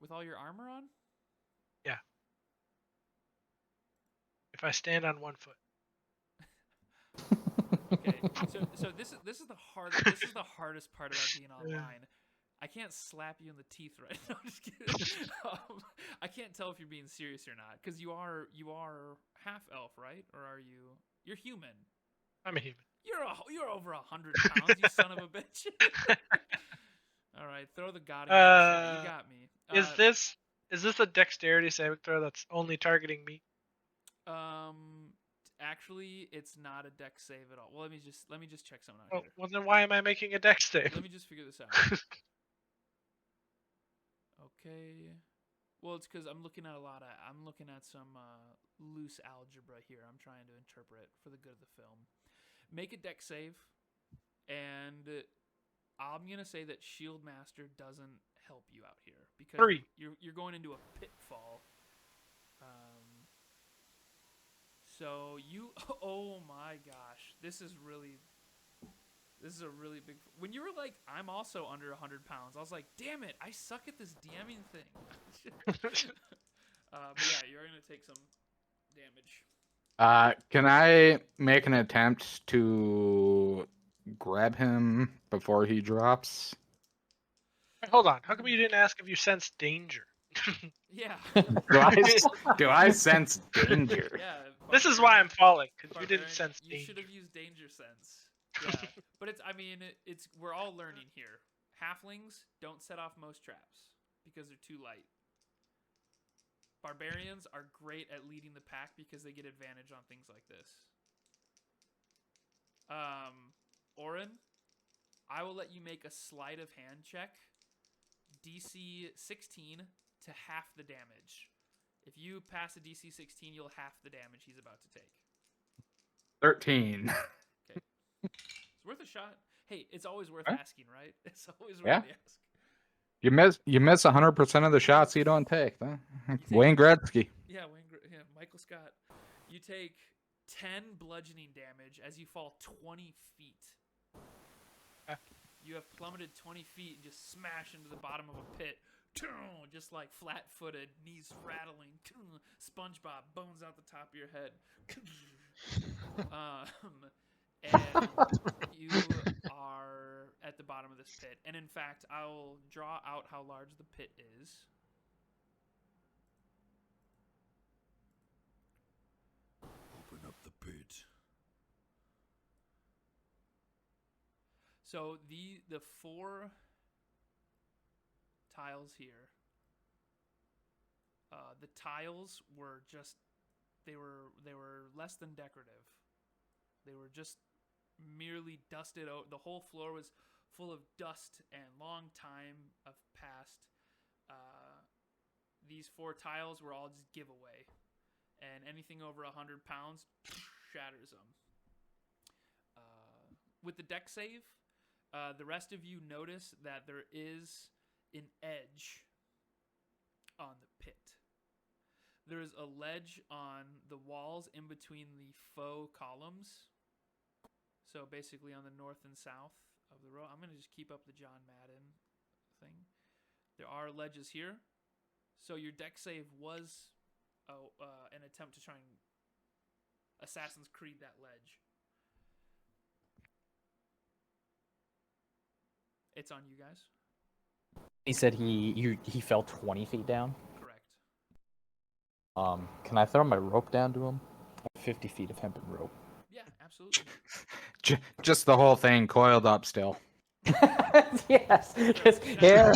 With all your armor on? Yeah. If I stand on one foot. Okay. So this is the hardest part about being online. I can't slap you in the teeth right now. I'm just kidding. I can't tell if you're being serious or not, because you are half elf, right? Or are you? You're human. I'm a human. You're over 100 pounds, you son of a bitch. All right, throw the god against you. You got me. Is this a dexterity saving throw that's only targeting me? Actually, it's not a dex save at all. Well, let me just check something out here. Well, then why am I making a dex save? Let me just figure this out. Okay. Well, it's because I'm looking at some loose algebra here. I'm trying to interpret for the good of the film. Make a dex save, and I'm gonna say that Shield Master doesn't help you out here because 3. you're going into a pitfall. So you, oh my gosh, this is a really big. When you were like, I'm also under 100 pounds, I was like, damn it, I suck at this DMing thing. But yeah, you're gonna take some damage. Can I make an attempt to grab him before he drops? Hold on. How come you didn't ask if you sense danger? Yeah. Do I sense danger? Yeah. This is why I'm falling, because you Barbarian, didn't sense you danger. should have used danger sense. Yeah. But we're all learning here. Halflings don't set off most traps because they're too light. Barbarians are great at leading the pack because they get advantage on things like this. Orin, I will let you make a sleight of hand check. DC 16 to half the damage. If you pass a DC 16, you'll half the damage he's about to take. 13. Okay. It's worth a shot. Hey, it's always worth Huh? asking, right? It's always worth Yeah. the ask. You miss 100% of the shots you don't take. Huh? Wayne Gretzky. Yeah, Michael Scott. You take 10 bludgeoning damage as you fall 20 feet. You have plummeted 20 feet and just smash into the bottom of a pit. Just like flat-footed, knees rattling. SpongeBob, bones out the top of your head. And you are at the bottom of this pit. And in fact, I'll draw out how large the pit is. Open up the pit. So the 4 tiles here, the tiles were just they were less than decorative. They were just merely dusted out. The whole floor was full of dust and long time have passed. These 4 tiles were all just giveaway, and anything over 100 pounds shatters them. With the deck save, the rest of you notice that there is an edge on the pit. There is a ledge on the walls in between the faux columns. So basically on the north and south of the row. I'm going to just keep up the John Madden thing. There are ledges here. So your deck save was an attempt to try and Assassin's Creed that ledge. It's on you guys. He said he fell 20 feet down. Correct. Can I throw my rope down to him? 50 feet of hempen rope. Yeah, absolutely. Just the whole thing coiled up still. Yes. Just here.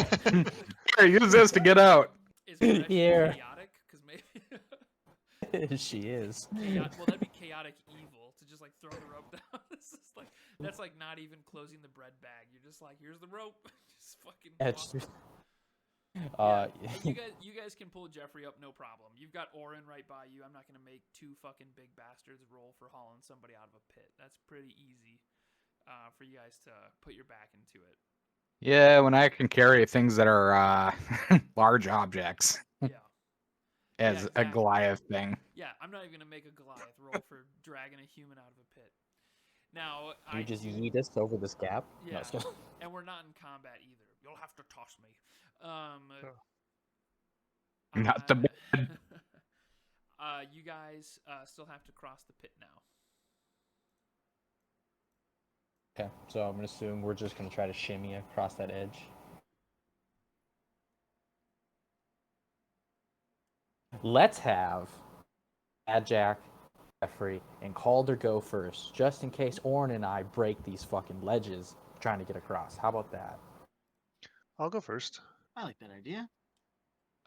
Here, use this to get out. Is Mireshi Here. chaotic? Because maybe She is. well, that'd be chaotic evil to just like throw the rope down. It's just like that's like not even closing the bread bag. You're just like, here's the rope. Just fucking. Yeah, You guys can pull Jeffrey up, no problem. You've got Orin right by you. I'm not gonna make 2 fucking big bastards roll for hauling somebody out of a pit. That's pretty easy for you guys to put your back into it. Yeah, when I can carry things that are large objects Yeah. as Yeah, a exactly. Goliath thing. Yeah, I'm not even gonna make a Goliath roll for dragging a human out of a pit. Now you just yeet us over this gap. Yeah, No, and we're not in combat either. You'll have to toss me. Not the bed. You guys still have to cross the pit now. Okay, so I'm gonna assume we're just gonna try to shimmy across that edge. Let's have Mad Jack, Jeffrey, and Caulder go first, just in case Orin and I break these fucking ledges trying to get across. How about that? I'll go first. I like that idea.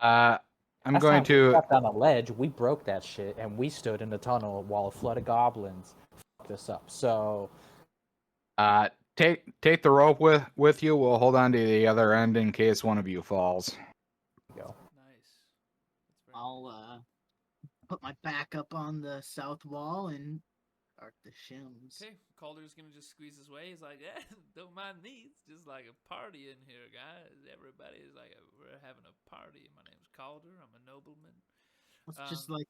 I'm Last going time we to. stepped on a ledge, we broke that shit, and we stood in the tunnel while a flood of goblins fucked us up. So, Take the rope with you. We'll hold on to the other end in case one of you falls. go. Nice. That's very I'll put my back up on the south wall and start the shims. Okay, Calder's gonna just squeeze his way. He's like, yeah, don't mind me. It's just like a party in here, guys. Everybody's like, we're having a party. My name's Calder. I'm a nobleman. It's just like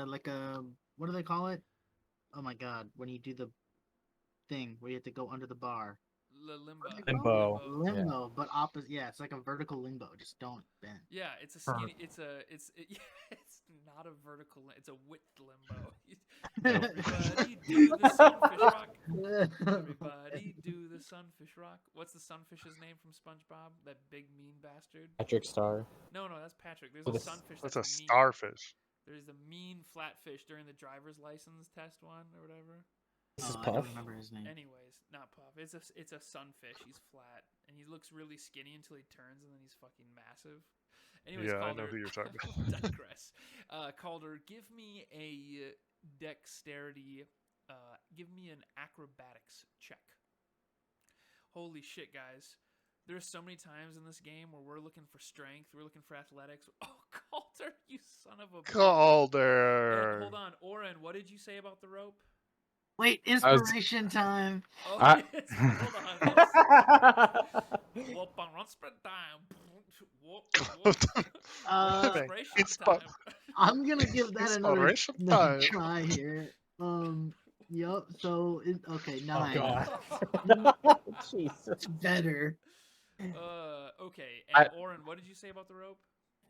like a what do they call it? Oh my god, when you do the thing where you have to go under the bar. Limbo. Limbo. Limbo, but opposite. Yeah, it's like a vertical limbo. Just don't bend. Yeah, it's a skinny. It's not a vertical. It's a width limbo. Everybody do the sunfish rock. Everybody do the sunfish rock. What's the sunfish's name from SpongeBob? That big mean bastard. Patrick Star. No, that's Patrick. There's Oh, a this- sunfish. That's a mean. starfish. There's the mean flatfish during the driver's license test one or whatever. This is I don't Puff. remember his name. Anyways, not Puff. It's a sunfish. He's flat and he looks really skinny until he turns and then he's fucking massive. Anyways, Yeah, I Calder, know who you're talking about. we'll digress. Calder, give me a dexterity. Give me an acrobatics check. Holy shit, guys! There's so many times in this game where we're looking for strength, we're looking for athletics. Oh, Calder, you son of a bitch. Calder. Hold on, Orin, what did you say about the rope? Wait, was- inspiration time. Oh, I- yes. Hold on. Whoop on run spread time. Whoop, whoop. Inspiration Inspo- time. I'm gonna give that another Inspiration time. try here. Yup. So okay, Oh 9. God. Jesus. It's better. Okay. And I- Orin, what did you say about the rope?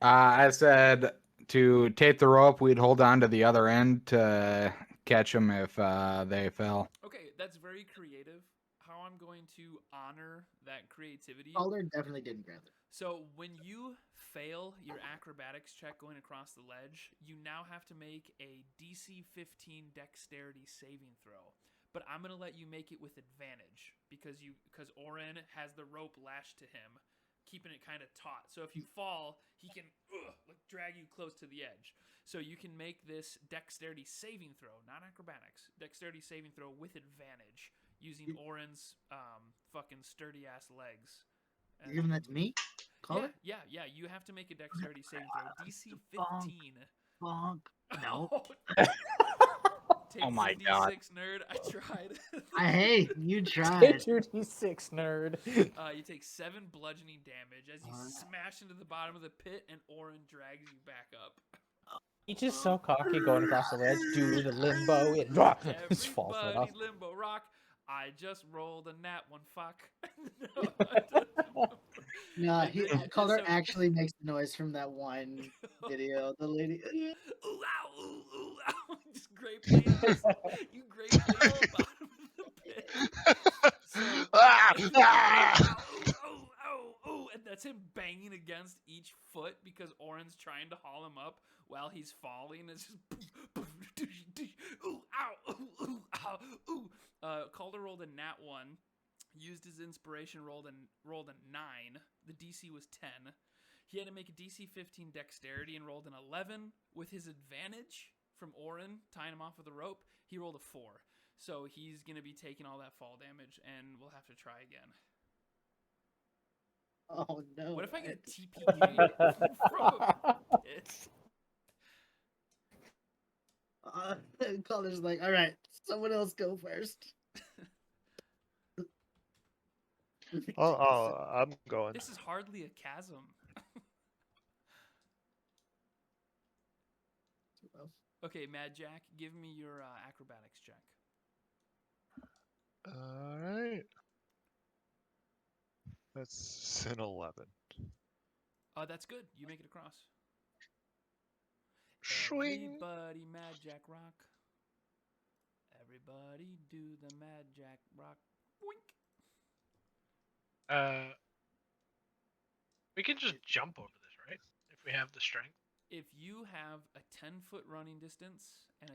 I said to tape the rope, we'd hold on to the other end to catch them if they fell. Okay, that's very creative. How I'm going to honor that creativity. Calder definitely didn't grab it. So when you fail your acrobatics check going across the ledge, you now have to make a DC 15 dexterity saving throw. But I'm gonna let you make it with advantage because Orin has the rope lashed to him, keeping it kind of taut. So if you fall, he can drag you close to the edge. So you can make this dexterity saving throw, not acrobatics, dexterity saving throw with advantage using Orin's fucking sturdy ass legs. You're giving that to me? Calder? Yeah. You have to make a dexterity saving throw. DC 15. Bonk. No. Take Oh my 2d6, God. nerd. I tried. Hey, you Take tried. 2d6, nerd. You take 7 bludgeoning damage as you smash into the bottom of the pit, and Orin drags you back up. He's just so cocky going across the ledge, do the limbo, and just falls right off. Everybody limbo rock. I just rolled a nat one. Fuck. No, Calder So- actually makes the noise from that one video. The lady. Ooh, ow, ooh, ooh, ow. Just grape leaves. You grape leaves at the bottom of the pit. So, oh, and that's him banging against each foot because Orin's trying to haul him up while he's falling. It's just ooh, ow, ooh, ow, ooh. Calder rolled a nat 1, used his inspiration, rolled a 9. The DC was 10. He had to make a DC 15 dexterity and rolled an 11 with his advantage from Orin tying him off with a rope. He rolled a 4. So he's going to be taking all that fall damage, and we'll have to try again. Oh no! What if I get a TPK from a pit? Calder's like, all right, someone else go first. I'm going. This is hardly a chasm. Okay, Mad Jack, give me your acrobatics check. All right. That's an 11. That's good. You make it across. Swing. Everybody Mad Jack rock. Everybody do the Mad Jack rock. Boink. We can just jump over this, right? If we have the strength. If you have a 10-foot running distance and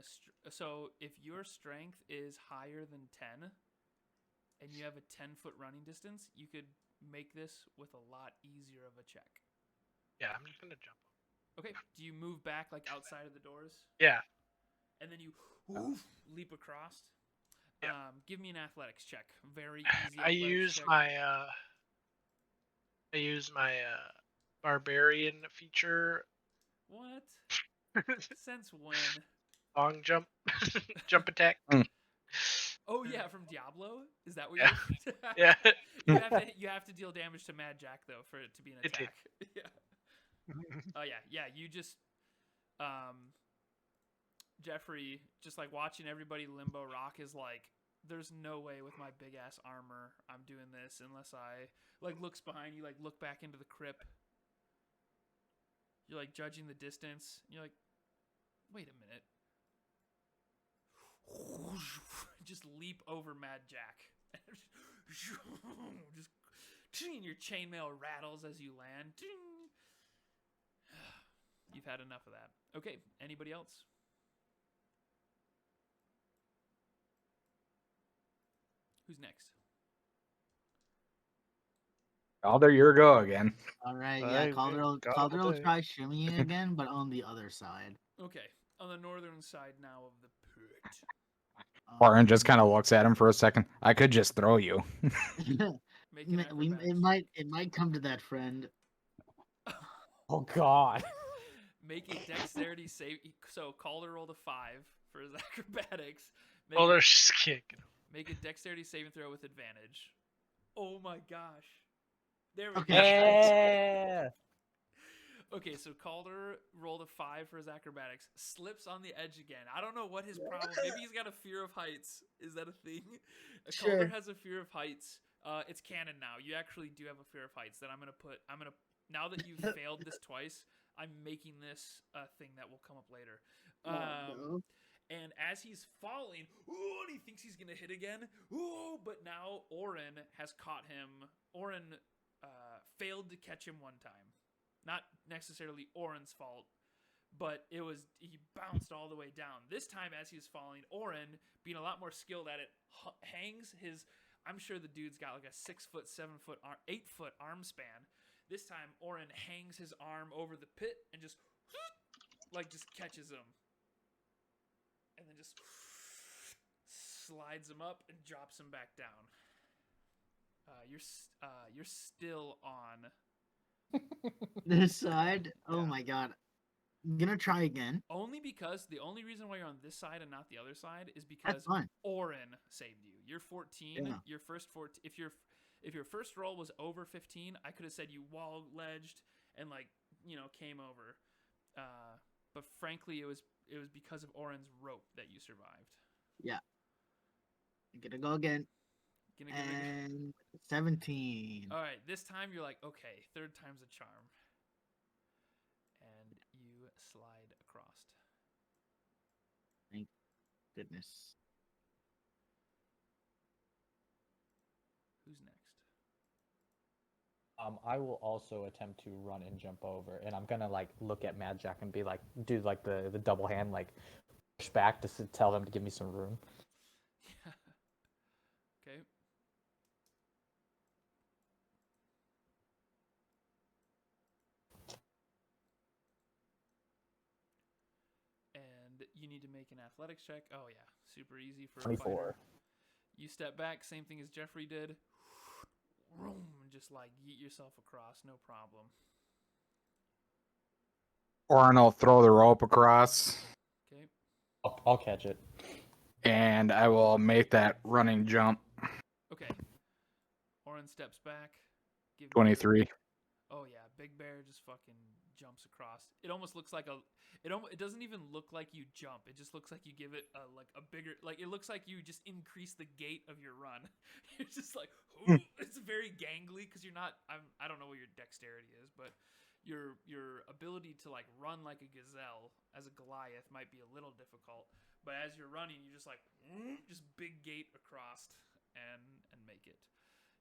so if your strength is higher than 10 and you have a 10-foot running distance, you could make this with a lot easier of a check. Yeah, I'm just gonna jump over. Okay, do you move back like outside of the doors? Yeah. And then you leap across? Yeah. Give me an athletics check. Very easy. I use my Barbarian feature. What? Since when? Long jump. Jump attack. Oh yeah, from Diablo? Is that what Yeah. you're Yeah. you have to deal damage to Mad Jack though for it to be an It did. attack. Yeah. Oh yeah. You just Jeffrey, just like watching everybody limbo rock is like, there's no way with my big ass armor I'm doing this unless I like looks behind you, like look back into the crypt. You're like judging the distance. You're like, wait a minute. Just leap over Mad Jack. Just your chainmail rattles as you land. You've had enough of that. Okay, anybody else? Who's next? Calder, your go again. All right, I yeah, ain't Calder will got all day. try shimmying again, but on the other side. Okay, on the northern side now of the pit. Orin just kind of looks at him for a second. I could just throw you. Make an it might come to that, friend. Oh God. Make a dexterity save. So Calder rolled a 5 for his acrobatics. Make, Oh, they're just kicking. make a dexterity saving throw with advantage. Oh my gosh. There we Okay. go. Yeah. Okay, so Calder rolled a 5 for his acrobatics, slips on the edge again. I don't know what his problem. Maybe he's got a fear of heights. Is that a thing? Calder Sure. has a fear of heights. It's canon now. You actually do have a fear of heights that I'm gonna now that you've failed this twice, I'm making this a thing that will come up later. No. And as he's falling, and he thinks he's gonna hit again. But now Orin has caught him. Orin failed to catch him one time. Not necessarily Orin's fault, but he bounced all the way down. This time, as he was falling, Orin, being a lot more skilled at it, hangs his. I'm sure the dude's got like a 6 foot, 7 foot, 8 foot arm span. This time, Orin hangs his arm over the pit and just catches him, and then just slides him up and drops him back down. You're still on. This side? Oh Yeah. my god. I'm gonna try again. Only because the only reason why you're on this side and not the other side is That's because fine. Orin saved you. You're 14. Yeah. Your first 14. If your first roll was over 15, I could have said you wall ledged and came over. But frankly, it was because of Orin's rope that you survived. Yeah. I'm gonna go again. Gonna give it. And 17. All right, this time you're like, okay, third time's a charm. And you slide across. Thank goodness. Who's next? I will also attempt to run and jump over, and I'm gonna look at Mad Jack and be like, do the double hand push back to tell them to give me some room. Yeah. Okay. And you need to make an athletics check. Oh yeah, super easy for a 24. fighter. You step back, same thing as Jeffrey did. And just yeet yourself across, no problem. Orin will throw the rope across, Okay. I'll catch it. and I will make that running jump. Okay. Orin steps back. Give me 23. Oh yeah, Big Bear just fucking jumps across. It almost looks like it doesn't even look like you jump. It just looks like you give it a bigger, it looks like you just increase the gait of your run. You're just ooh, it's very gangly because you're not. I don't know what your dexterity is, but your ability to run like a gazelle as a Goliath might be a little difficult. But as you're running, you just just big gait across and make it.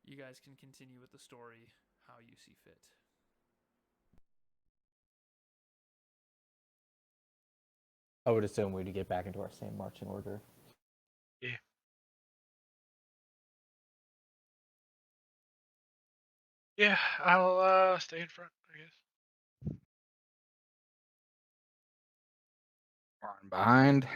You guys can continue with the story how you see fit. I would assume we'd get back into our same marching order. Yeah. Yeah, I'll stay in front, I guess. Orin behind.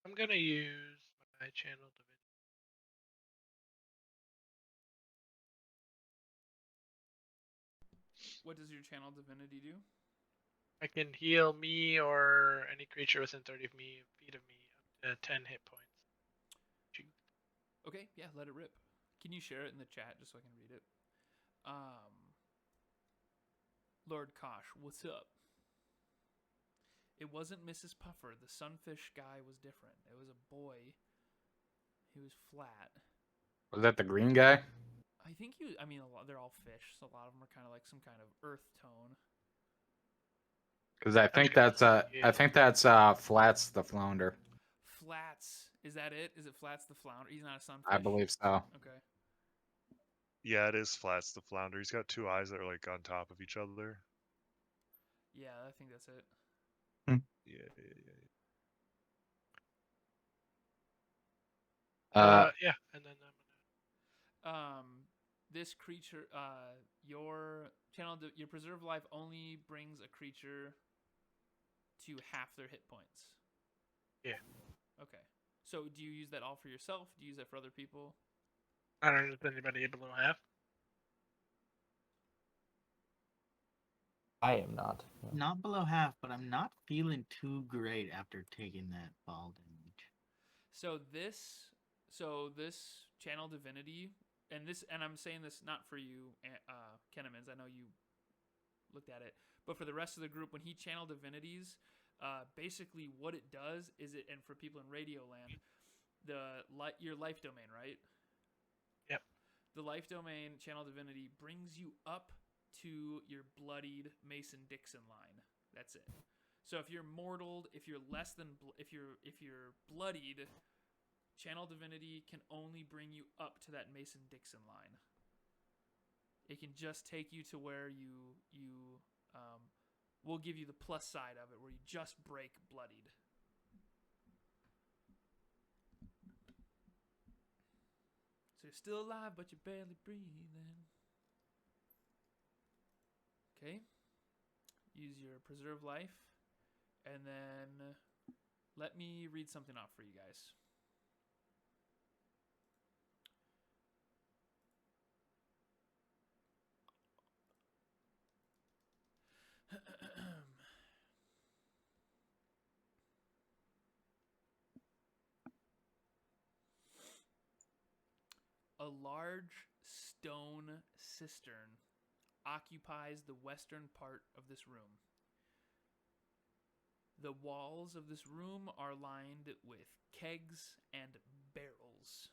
I'm gonna use my channel divinity. What does your channel divinity do? I can heal me or any creature within 30 feet of me up to 10 hit points. Okay, yeah, let it rip. Can you share it in the chat just so I can read it? Lord Kosh, what's up? It wasn't Mrs. Puffer. The sunfish guy was different. It was a boy. He was flat. Was that the green guy? I think they're all fish, so a lot of them are kind of like some kind of earth tone. Because I think that's Flats the flounder. Flats, is that it? Is it Flats the flounder? He's not a sunfish. I believe so. Okay. Yeah, it is Flats the flounder. He's got two eyes that are on top of each other. Yeah, I think that's it. Yeah. Yeah, and then This creature, your your preserve life only brings a creature to half their hit points. Yeah. Okay. So do you use that all for yourself? Do you use that for other people? I don't know if anybody below half. I am not. No. Not below half, but I'm not feeling too great after taking that fall damage. So this channel divinity, and I'm saying this not for you, Kenemans. I know you looked at it, but for the rest of the group, when he channel divinities, basically what it does is and for people in Radio Land, your life domain, right? Yep. The life domain channel divinity brings you up to your bloodied Mason-Dixon line. That's it. So if you're mortaled, if you're less than, if you're bloodied, channel divinity can only bring you up to that Mason-Dixon line. It can just take you to where we'll give you the plus side of it, where you just break bloodied. So you're still alive, but you're barely breathing. Okay. Use your preserve life. And then let me read something off for you guys. A large stone cistern occupies the western part of this room. The walls of this room are lined with kegs and barrels.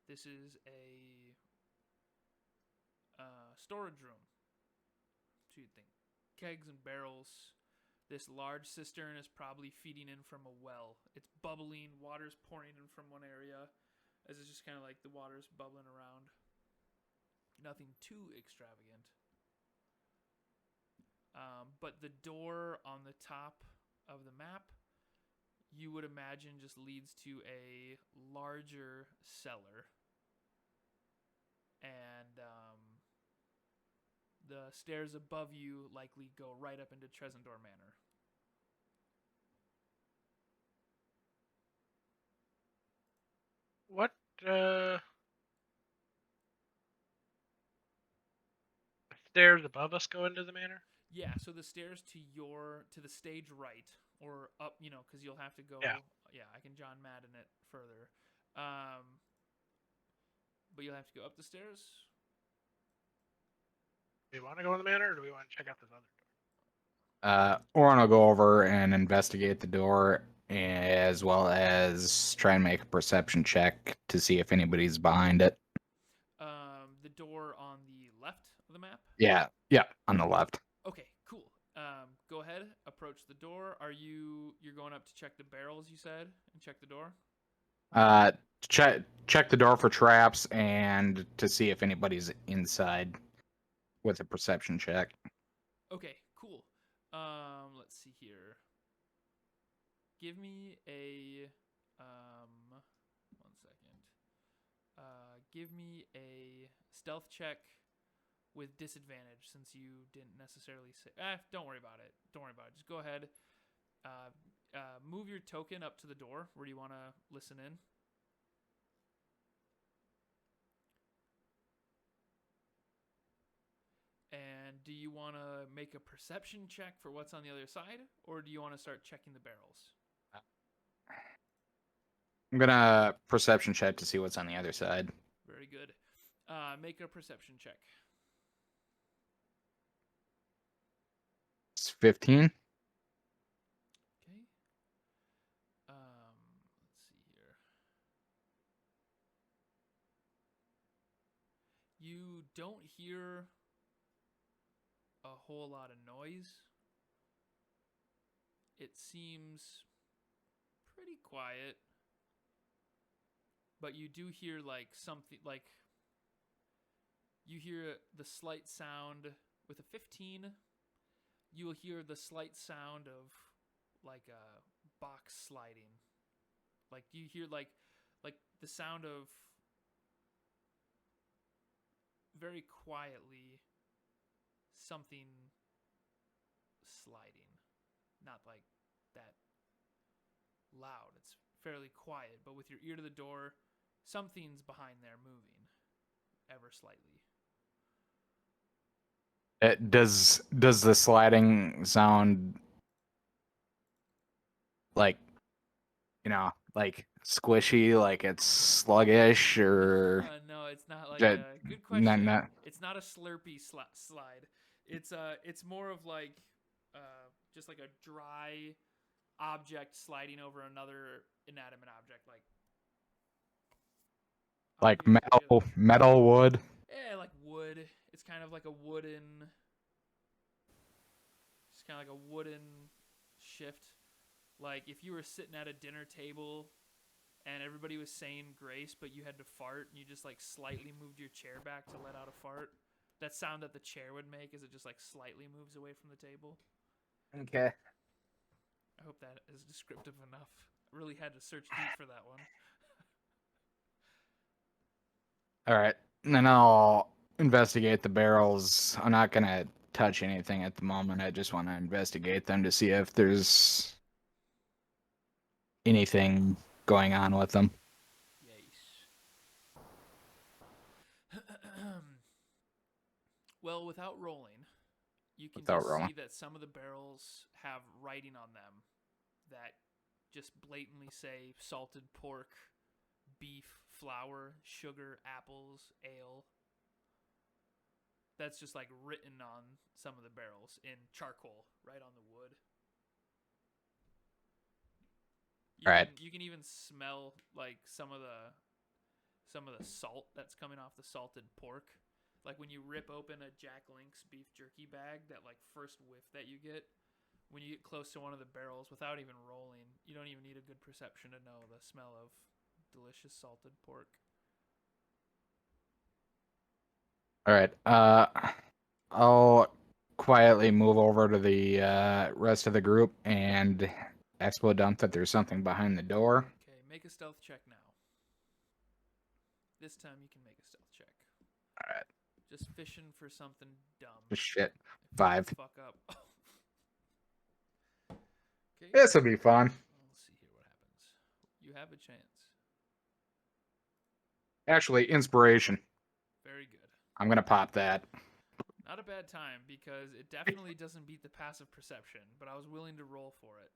This is a storage room. So you'd think kegs and barrels. This large cistern is probably feeding in from a well. It's bubbling, water's pouring in from one area, as it's just kind of like the water's bubbling around. Nothing too extravagant. But the door on the top of the map, you would imagine, just leads to a larger cellar. And the stairs above you likely go right up into Trezendor Manor. What? Stairs above us go into the manor? Yeah, so the stairs to the stage right, or up, because you'll have to go. Yeah. I can John Madden it further. But you'll have to go up the stairs. Do we want to go in the manor, or do we want to check out this other door? Orin will go over and investigate the door, as well as try and make a perception check to see if anybody's behind it. The door on the left of the map? Yeah, on the left. Okay, cool. Go ahead, approach the door. You're going up to check the barrels, you said, and check the door? Check the door for traps and to see if anybody's inside with a perception check. Okay, cool. Let's see here. Give me a 1 second. Give me a stealth check with disadvantage, since you didn't necessarily say. Don't worry about it. Just go ahead. Move your token up to the door. Where do you want to listen in? And do you want to make a perception check for what's on the other side, or do you want to start checking the barrels? I'm gonna perception check to see what's on the other side. Very good. Make a perception check. It's 15. Okay. Let's see here. You don't hear a whole lot of noise. It seems pretty quiet. But you do hear something you hear the slight sound with a 15. You will hear the slight sound of like box sliding. Like you hear like the sound of very quietly something sliding. Not like that loud. It's fairly quiet, but with your ear to the door, something's behind there moving ever slightly. Does the sliding sound like, like squishy, like it's sluggish, or No, it's not like Ju- a good not, question. not It's not a slurpy slide. It's more of like just like a dry object sliding over another inanimate object, like like I'll give you- metal wood? yeah, like wood. It's kind of like a wooden. It's kind of like a wooden shift. Like if you were sitting at a dinner table and everybody was saying grace, but you had to fart, and you just like slightly moved your chair back to let out a fart. That sound that the chair would make as it just like slightly moves away from the table. Okay. I hope that is descriptive enough. I really had to search deep for that one. All right. And then I'll investigate the barrels. I'm not gonna touch anything at the moment. I just want to investigate them to see if there's anything going on with them. Yes. Well, without rolling, you can Without just rolling. see that some of the barrels have writing on them that just blatantly say salted pork, beef, flour, sugar, apples, ale. That's just like written on some of the barrels in charcoal, right on the wood. Right. You can even smell like some of the salt that's coming off the salted pork. Like when you rip open a Jack Link's beef jerky bag, that like first whiff that you get when you get close to one of the barrels without even rolling, you don't even need a good perception to know the smell of delicious salted pork. All right. I'll quietly move over to the rest of the group and expo dump that there's something behind the door. Okay, make a stealth check now. This time you can make a stealth check. All right. Just fishing for something dumb. Shit. If you 5. fuck up. Okay. This will be fun. Let's see here what happens. You have a chance. Actually, inspiration. Very good. I'm gonna pop that. Not a bad time because it definitely doesn't beat the passive perception, but I was willing to roll for it.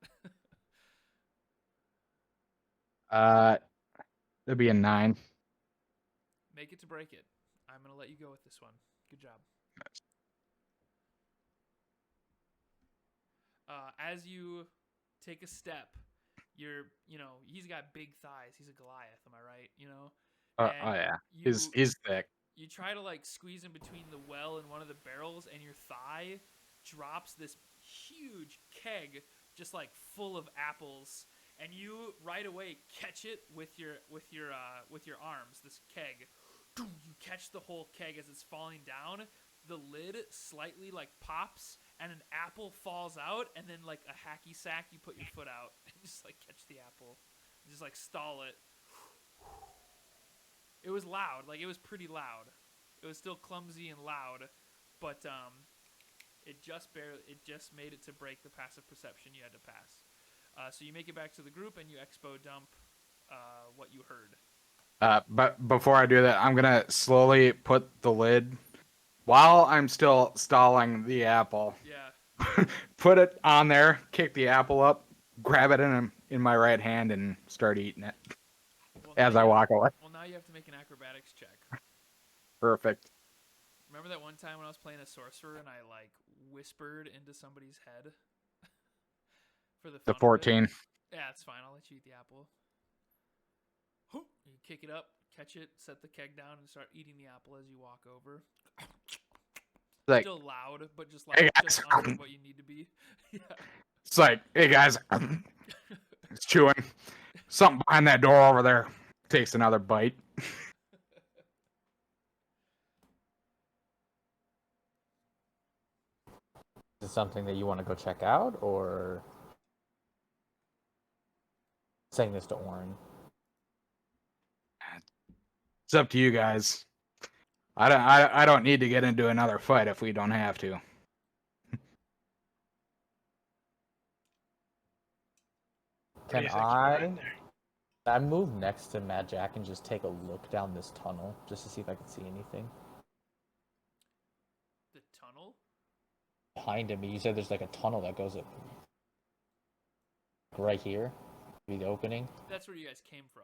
It'll be a 9. Make it to break it. I'm going to let you go with this one. Good job. As you take a step, he's got big thighs. He's a Goliath, am I right? Oh yeah. He's thick. You try to like squeeze in between the well and one of the barrels, and your thigh drops this huge keg just like full of apples, and you right away catch it with your arms. This keg, you catch the whole keg as it's falling down. The lid slightly like pops, and an apple falls out, and then like a hacky sack, you put your foot out and just like catch the apple, and just like stall it. It was loud, like it was pretty loud. It was still clumsy and loud, but it just made it to break the passive perception you had to pass. So you make it back to the group and you expo dump what you heard. But before I do that, I'm gonna slowly put the lid while I'm still stalling the apple. Yeah. Put it on there, kick the apple up, grab it in my right hand, and start eating it as I walk away. Well, now you have to make an acrobatics check. Perfect. Remember that one time when I was playing a sorcerer and I like whispered into somebody's head for the fun The 14. Yeah, it's fine. I'll let you eat the apple. You kick it up, catch it, set the keg down, and start eating the apple as you walk over. Like, still loud, but just like hey just guys. under what you need to be. Yeah. It's like, hey guys, it's chewing. Something behind that door over there. Takes another bite. Is it something that you want to go check out, or? saying this to Orin. It's up to you guys. I don't need to get into another fight if we don't have to. What do Can you think you find there? I move next to Mad Jack and just take a look down this tunnel just to see if I can see anything The tunnel? behind him? You said there's like a tunnel that goes up right here. Be the opening. That's where you guys came from.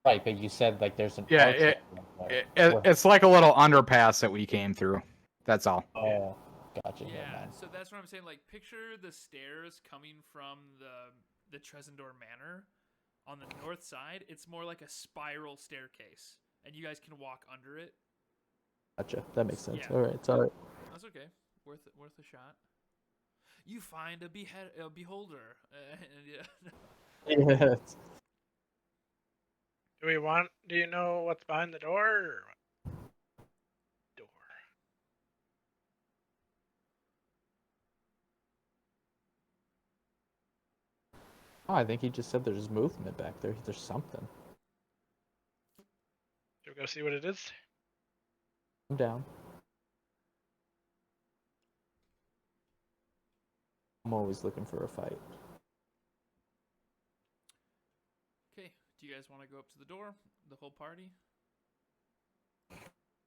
Right, but you said like there's an Yeah, arch there. it's like a little underpass that we came through. That's all. Oh, gotcha. never Yeah, mind. so that's what I'm saying. Like, picture the stairs coming from the Trezendor Manor on the north side. It's more like a spiral staircase, and you guys can walk under it. Gotcha. That makes sense. Yeah. All right, it's all right. That's okay. Worth a shot. You find a beholder. Yeah. Yeah. Do you know what's behind the door? Or what? Door. Oh, I think he just said there's movement back there. There's something. Should we go see what it is? I'm down. I'm always looking for a fight. Okay. Do you guys want to go up to the door? The whole party?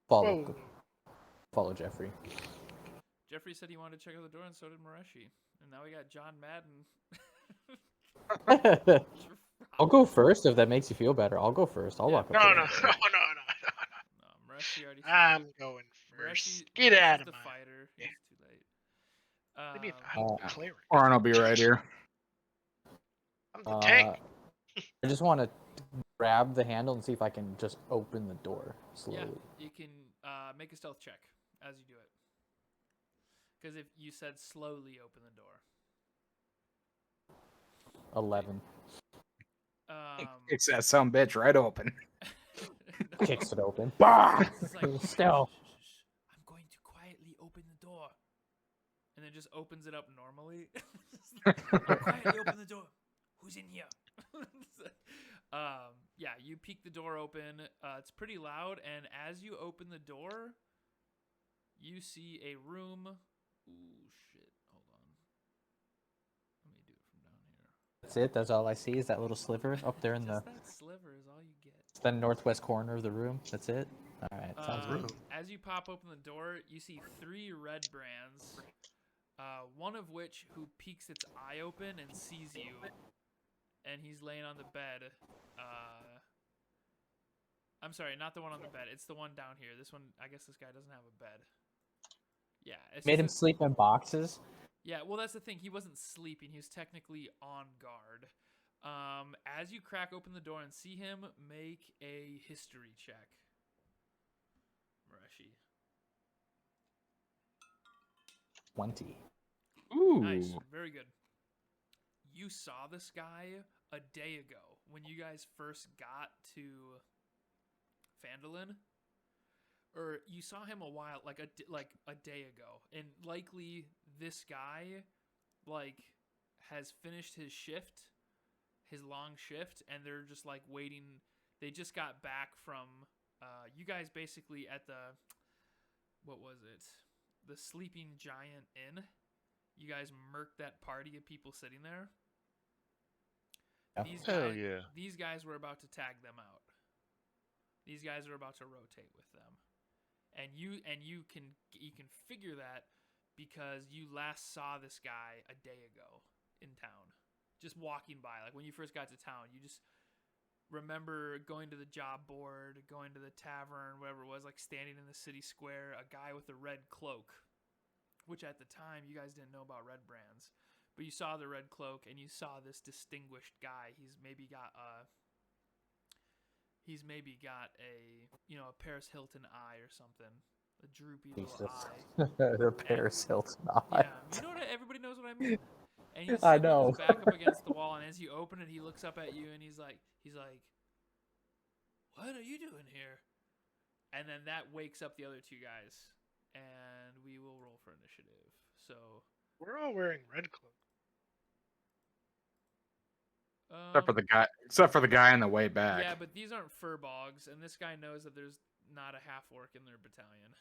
Whoa. Follow Jeffrey. Jeffrey said he wanted to check out the door, and so did Mireshi. And now we got John Madden. I'll go first if that makes you feel better. I'll go first. I'll walk up. No, there. no, no. No, Mireshi already. I'm going first. Mireshi, Get Mireshi's out of the my. fighter. Yeah. It's too late. Maybe Uh, I'm Cleric. Orin will be right here. I'm the tank. I just want to grab the handle and see if I can just open the door slowly. Yeah, you can make a stealth check as you do it. Because if you said slowly open the door. 11. Kicks that some bitch right open. Kicks it open. It's like, Stealth. I'm going to quietly open the door. And then just opens it up normally. Quietly open the door. Who's in here? Yeah, you peek the door open. It's pretty loud, and as you open the door, you see a room. Ooh, shit. Hold on. Let me do it from down here. That's it. That's all I see is that little sliver up there in the, Just that sliver is all you get. the northwest corner of the room. That's it. All right. Sounds good. As you pop open the door, you see 3 red brands. One of which who peeks its eye open and sees you, and he's laying on the bed. I'm sorry, not the one on the bed. It's the one down here. This one, I guess this guy doesn't have a bed. Yeah, it's Made just him sleep in boxes. Yeah, well, that's the thing. He wasn't sleeping. He was technically on guard. As you crack open the door and see him, make a history check. Mireshi. 20. Ooh. Nice. Very good. You saw this guy a day ago when you guys first got to Phandelver. Or you saw him a while, like a day ago. And likely this guy, has finished his shift, his long shift, and they're just, waiting. They just got back from, you guys basically at the, what was it? The Sleeping Giant Inn. You guys murked that party of people sitting there. Yeah. Hell yeah. These guys were about to tag them out. These guys are about to rotate with them. And you can figure that because you last saw this guy a day ago in town. Just walking by. Like when you first got to town, you just remember going to the job board, going to the tavern, whatever it was, standing in the city square, a guy with a red cloak, which at the time you guys didn't know about red brands. But you saw the red cloak and you saw this distinguished guy. He's maybe got a a Paris Hilton eye or something. A droopy little eye. The Paris Hilton eye. Yeah, you know what? Everybody knows what I mean. And he's I sitting know. with his back up against the wall, and as you open it, he looks up at you and he's like, "What are you doing here?" And then that wakes up the other 2 guys, and we will roll for initiative. So, We're all wearing red clothes. Except for the guy on the way back. Yeah, but these aren't fur bogs, and this guy knows that there's not a half-orc in their battalion.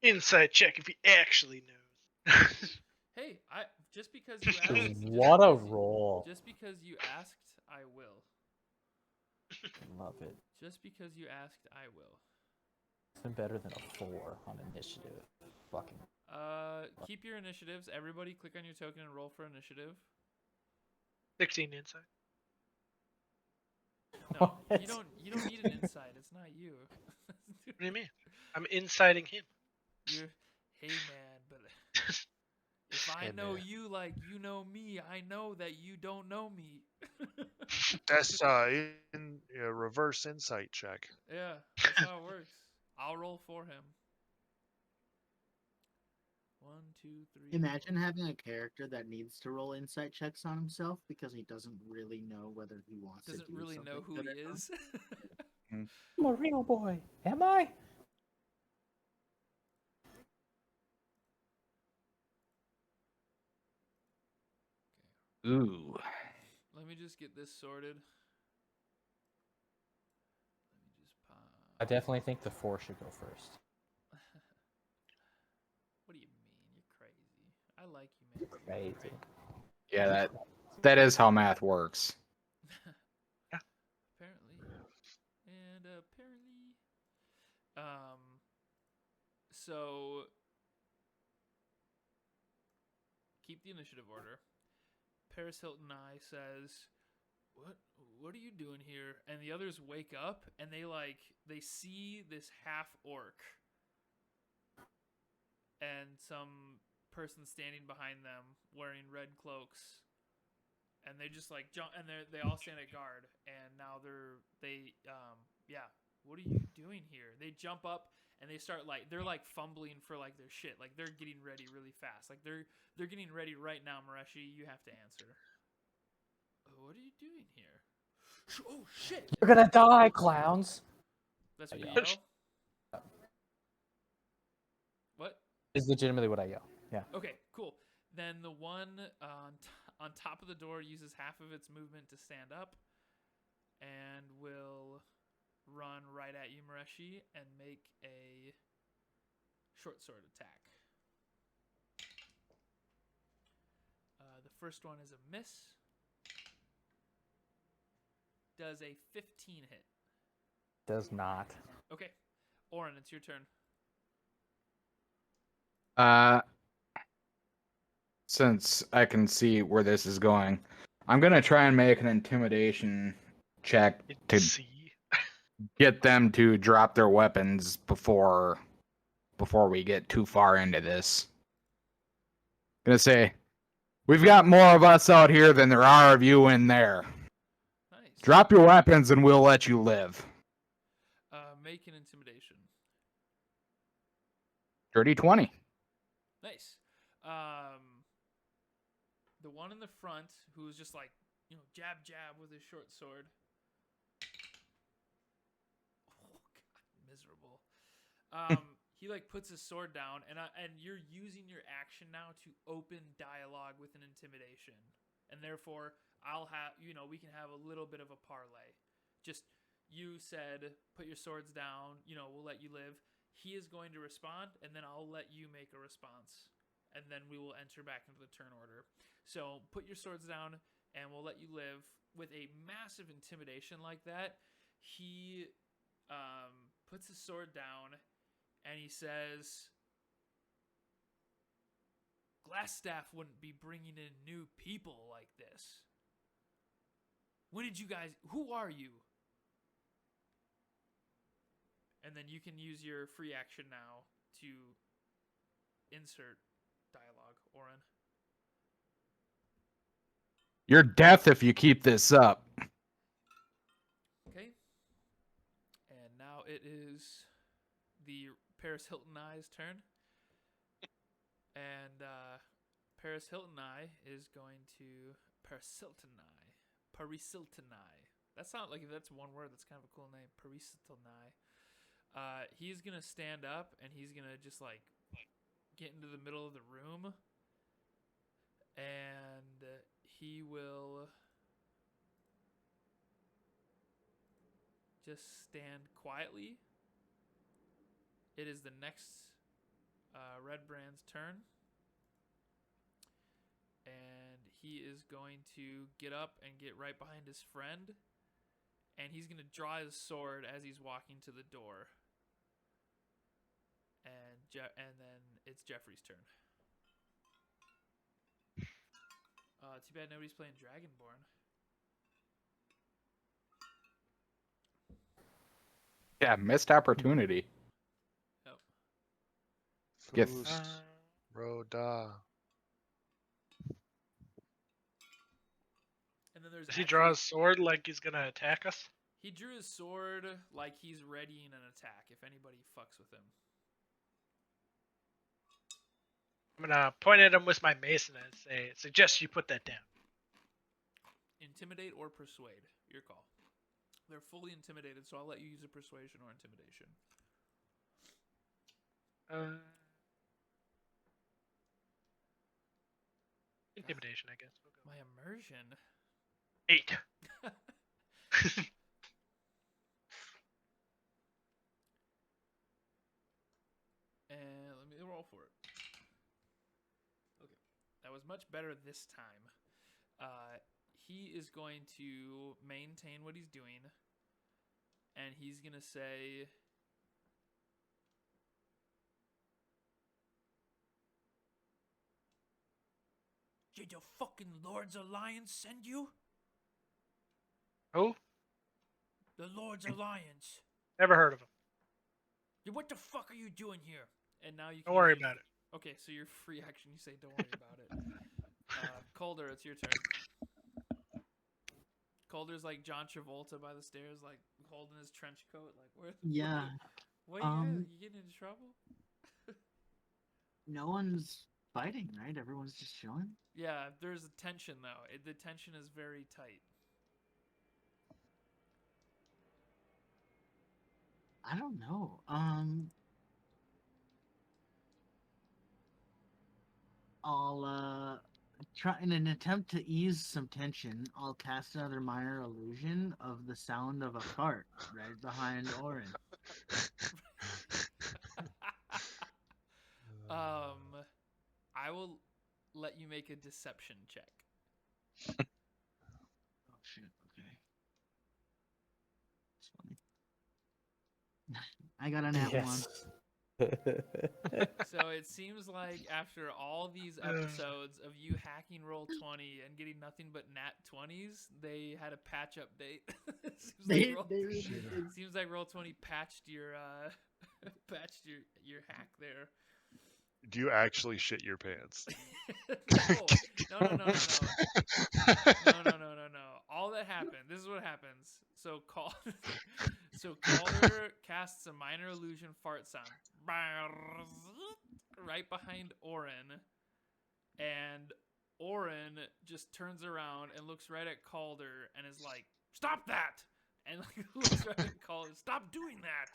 Inside check if he actually knows. Hey, just because you asked. What a roll. Just because you asked, I will. Love it. Just because you asked, I will. It's better than a 4 on initiative. Fucking. Keep your initiatives. Everybody, click on your token and roll for initiative. 16 inside. No, you don't need an insight. It's not you. What do you mean? I'm inciting him. Hey man, but if I know you like you know me, I know that you don't know me. That's in reverse insight check. Yeah, that's how it works. I'll roll for him. 1, 2, 3. Imagine having a character that needs to roll insight checks on himself because he doesn't really know whether he wants to do Doesn't really know who something he good or is. I'm a real boy. Am I? Ooh. Let me just get this sorted. Let me just pop. I definitely think the 4 should go first. What do you mean? You're crazy. I like you, man. Crazy. Yeah, that is how math works. Apparently. And apparently. So keep the initiative order. Paris Hilton I says, What are you doing here? And the others wake up and they see this half-orc and some person standing behind them wearing red cloaks, and they just jump, and they all stand at guard, and now what are you doing here? They jump up and they start they're fumbling for their shit, they're getting ready really fast, they're getting ready right now. Mireshi, you have to answer. What are you doing here? Oh shit! You're gonna die, clowns. That's what you Yeah. yell. What? Is legitimately what I yell. Yeah. Okay, cool. Then the one on top of the door uses half of its movement to stand up and will run right at you, Mireshi, and make a short sword attack. The first one is a miss. Does a 15 hit? Does not. Okay. Orin, it's your turn. Since I can see where this is going, I'm gonna try and make an intimidation check to get them to drop their weapons before we get too far into this. I'm gonna say, we've got more of us out here than there are of you in there. Nice. Drop your weapons and we'll let you live. Make an intimidation. Dirty 20. Nice. The one in the front who's just jab jab with his short sword. Oh god, miserable. He puts his sword down, and you're using your action now to open dialogue with an intimidation, and therefore we can have a little bit of a parlay. Just you said put your swords down. We'll let you live. He is going to respond, and then I'll let you make a response, and then we will enter back into the turn order. So put your swords down, and we'll let you live. With a massive intimidation like that, he puts his sword down, and he says, Glassstaff wouldn't be bringing in new people like this. Who are you? And then you can use your free action now to insert dialogue, Orin. You're deaf if you keep this up. Okay. And now it is the Paris Hilton Eye's turn. And Paris Hilton Eye is going to Parisiltonai. That sounds like if that's one word, that's kind of a cool name. Parisiltonai. He's gonna stand up and he's gonna just get into the middle of the room, and he will just stand quietly. It is the next Red Brand's turn. And he is going to get up and get right behind his friend. And he's going to draw his sword as he's walking to the door. And then it's Jeffrey's turn. Too bad nobody's playing Dragonborn. Yeah, missed opportunity. Yep. Get- Foost, Roda. And then there's Does he draw actually- his sword like he's gonna attack us? He drew his sword like he's readying an attack if anybody fucks with him. I'm gonna point at him with my mace and suggest you put that down. Intimidate or persuade. Your call. They're fully intimidated, so I'll let you use a persuasion or intimidation. Intimidation, I guess. We'll go. My immersion. 8. And let me roll for it. Okay. That was much better this time. He is going to maintain what he's doing. And he's going to say... Did the fucking Lord's Alliance send you? Who? The Lord's Alliance. Never heard of him. What the fuck are you doing here? And now you can Don't worry use- about it. Okay, so your free action, you say don't worry about it. Caulder, it's your turn. Caulder's like John Travolta by the stairs, like holding his trench coat, like where? Yeah. What you getting into trouble? No one's fighting, right? Everyone's just chilling. Yeah, there's a tension though. The tension is very tight. I don't know. I'll try in an attempt to ease some tension. I'll cast another minor illusion of the sound of a cart right behind Orin. I will let you make a deception check. Oh shit! Okay. It's funny. I got a nat one. So it seems like after all these episodes of you hacking Roll20 and getting nothing but nat 20s, they had a patch update. Seems like Roll20 patched your your hack there. Do you actually shit your pants? No. All that happened. This is what happens. So Calder casts a minor illusion fart sound right behind Orin, and Orin just turns around and looks right at Calder and is like, "Stop that!" And like looks right at Calder, "Stop doing that!"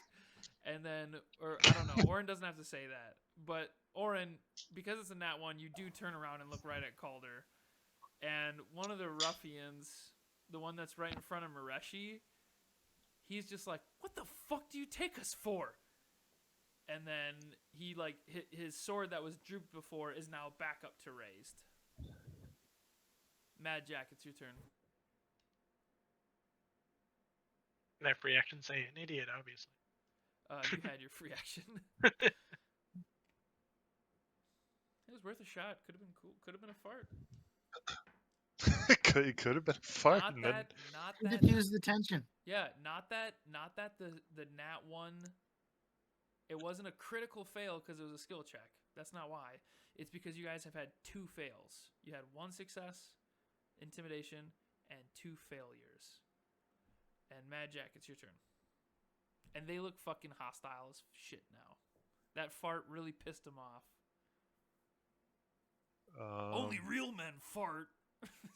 And then, or I don't know, Orin doesn't have to say that, but Orin, because it's a nat 1, you do turn around and look right at Calder, and one of the ruffians, the one that's right in front of Mireshi, he's just like, "What the fuck do you take us for?" And then he like his sword that was drooped before is now back up to raised. Mad Jack, it's your turn. Can I free action say an idiot, obviously. You had your free action. It was worth a shot. Could have been cool. Could have been a fart. It could have been fun. Not that. Diffuse the tension. Yeah, not that the nat 1. It wasn't a critical fail because it was a skill check. That's not why. It's because you guys have had 2 fails. You had 1 success, intimidation, and 2 failures. And Mad Jack, it's your turn. And they look fucking hostile as shit now. That fart really pissed them off. Only real men fart.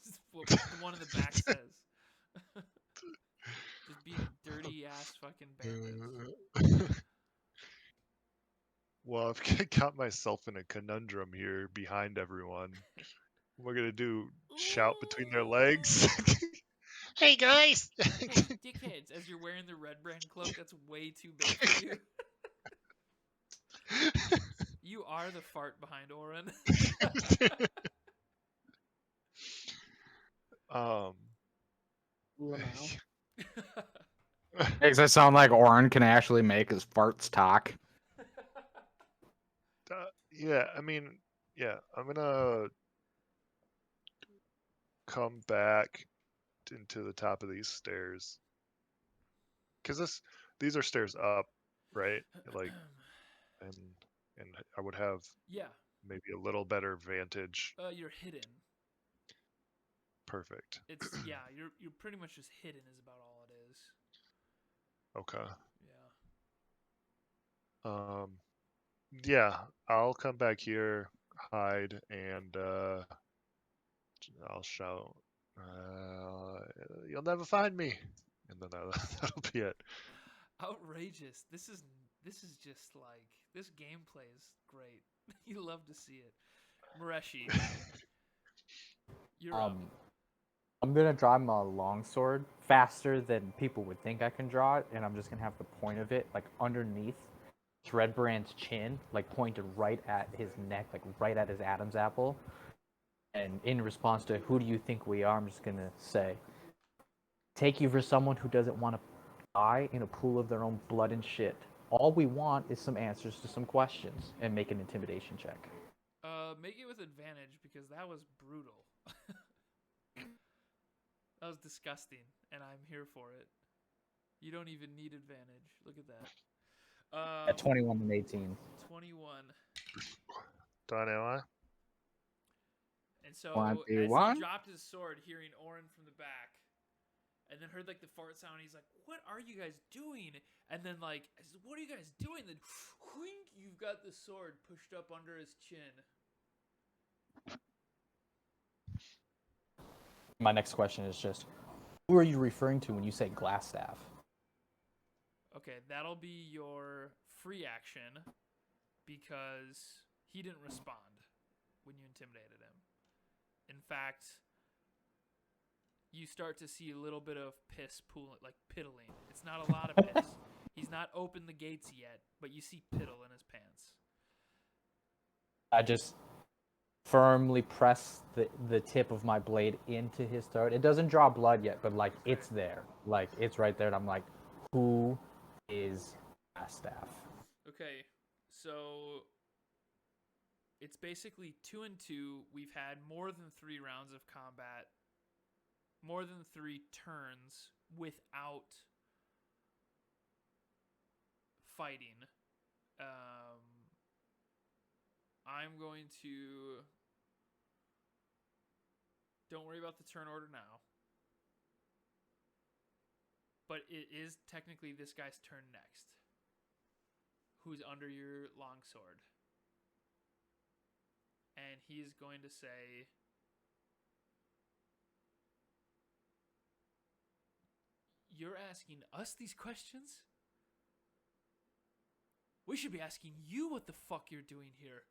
Is what the one in the back says. Just being dirty ass fucking bandits. Well, I've got myself in a conundrum here behind everyone. What am I gonna do? shout between their legs. Hey guys! Hey, dickheads! As you're wearing the red brand cloak, that's way too big for you. You are the fart behind Orin. Cool now. Makes it sound like Orin can actually make his farts talk. Yeah, I mean, yeah, I'm gonna come back into the top of these stairs because these are stairs up, right? Like, and I would have Yeah, maybe a little better vantage. you're hidden. Perfect. It's yeah, you're pretty much just hidden is about all it is. Okay. Yeah. Yeah, I'll come back here, hide, and I'll shout, "You'll never find me," and then that'll be it. Outrageous. This is just like this gameplay is great. You love to see it. Mireshi, you're up. I'm gonna draw my longsword faster than people would think I can draw it, and I'm just gonna have the point of it like underneath Threadbrand's chin, like pointed right at his neck, like right at his Adam's apple. And in response to "Who do you think we are?" I'm just gonna say, "Take you for someone who doesn't want to die in a pool of their own blood and shit. All we want is some answers to some questions," and make an intimidation check. Make it with advantage because that was brutal. That was disgusting, and I'm here for it. You don't even need advantage. Look at that. At 21 and 18. 21. Done, am I? And so 1v1? as he dropped his sword, hearing Orin from the back, and then heard like the fart sound, he's like, "What are you guys doing?" And then like, I said, "What are you guys doing?" Then, whink, you've got the sword pushed up under his chin. My next question is just, who are you referring to when you say Glassstaff? Okay, that'll be your free action because he didn't respond when you intimidated him. In fact, you start to see a little bit of piss pooling, like piddling. It's not a lot of piss. He's not opened the gates yet, but you see piddle in his pants. I just firmly press the tip of my blade into his throat. It doesn't draw blood yet, but like it's there. Like it's right there, and I'm like, who is Glassstaff? Okay, so it's basically 2 and 2. We've had more than 3 rounds of combat, more than 3 turns without fighting. I'm going to... Don't worry about the turn order now. But it is technically this guy's turn next. Who's under your longsword. And he's going to say... You're asking us these questions? We should be asking you what the fuck you're doing here.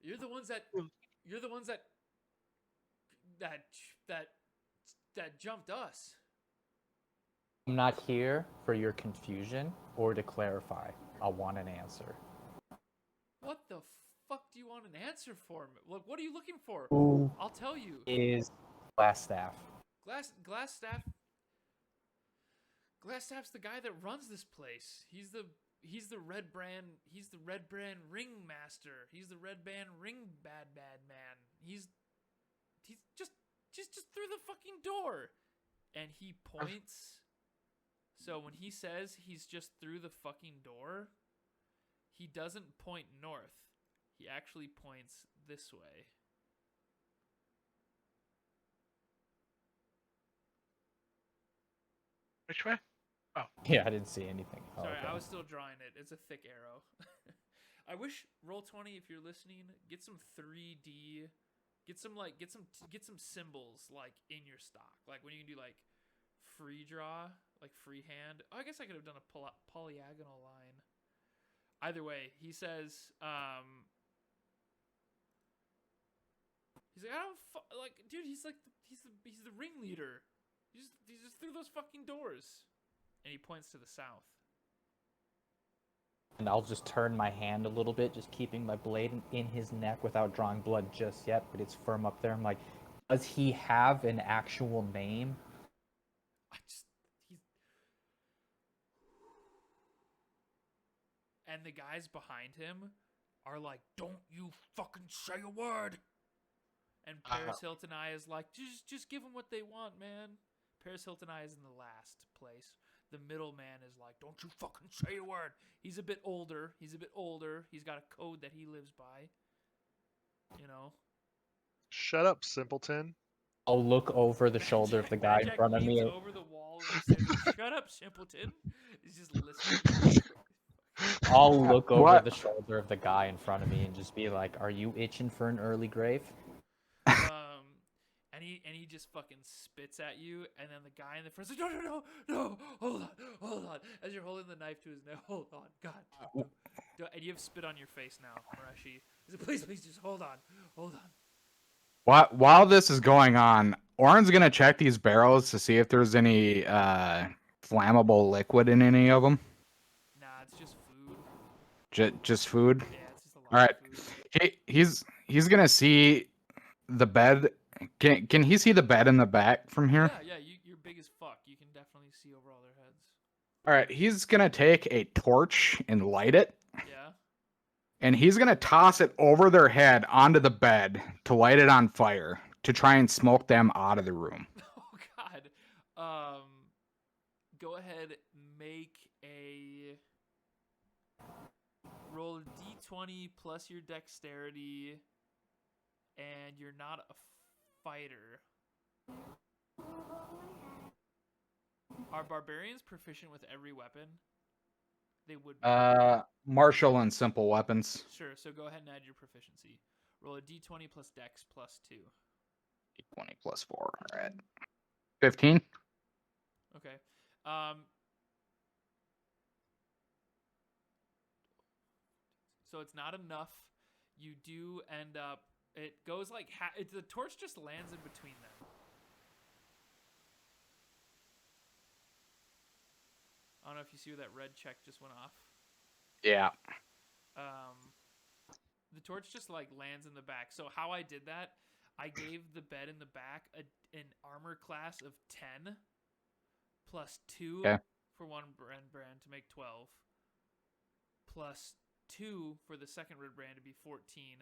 You're the ones that jumped us. I'm not here for your confusion or to clarify. I want an answer. What the fuck do you want an answer for? What are you looking for? Who I'll tell you. is Glassstaff? Glassstaff's the guy that runs this place. He's the red brand ringmaster. He's the red band ring bad man. He's just through the fucking door. And he points. So when he says he's just through the fucking door, he doesn't point north. He actually points this way. Which way? Oh. Yeah, I didn't see anything. Sorry, okay. I was still drawing it. It's a thick arrow. I wish Roll20, if you're listening, get some 3D, get some symbols like in your stock. Like when you can do like free draw, like freehand. Oh, I guess I could have done a polyagonal line. Either way, he says, He's like, I don't like, dude. He's like, he's the ringleader. He's just through those fucking doors, and he points to the south. And I'll just turn my hand a little bit, just keeping my blade in his neck without drawing blood just yet, but it's firm up there. I'm like, does he have an actual name? And the guys behind him are like, don't you fucking say a word. And Paris Hilton I is like, just give them what they want, man. Paris Hilton I is in the last place. The middleman is like, don't you fucking say a word. He's a bit older. He's got a code that he lives by. You know? Shut up, simpleton. I'll look over the shoulder of the guy in front of me. Over the wall and says, shut up, simpleton. He's just listening. I'll look over the shoulder of the guy in front of me and just be like, are you itching for an early grave? And he just fucking spits at you, and then the guy in the front is like, no, hold on, as you're holding the knife to his neck, hold on, God, and you have spit on your face now, Mireshi. He's like, please, just hold on. While this is going on, Orin's gonna check these barrels to see if there's any flammable liquid in any of them. Nah, it's just food. Just food. Yeah, it's just a lot All right. of food. He's gonna see the bed. Can he see the bed in the back from here? Yeah, you're big as fuck. You can definitely see over all their heads. All right, he's gonna take a torch and light it. Yeah. And he's gonna toss it over their head onto the bed to light it on fire to try and smoke them out of the room. Oh God. Go ahead, make a roll a d20 plus your dexterity, and you're not a fighter. Are barbarians proficient with every weapon? They would be. Martial and simple weapons. Sure, so go ahead and add your proficiency. Roll a d20 plus dex plus 2. D20 plus 4. All right. 15. Okay. So it's not enough. You do end up. It goes like the torch just lands in between them. I don't know if you see where that red check just went off. Yeah. The torch just like lands in the back. So how I did that, I gave the bed in the back an armor class of 10 plus 2 for one brand to make 12, plus 2 for the second red brand to be 14,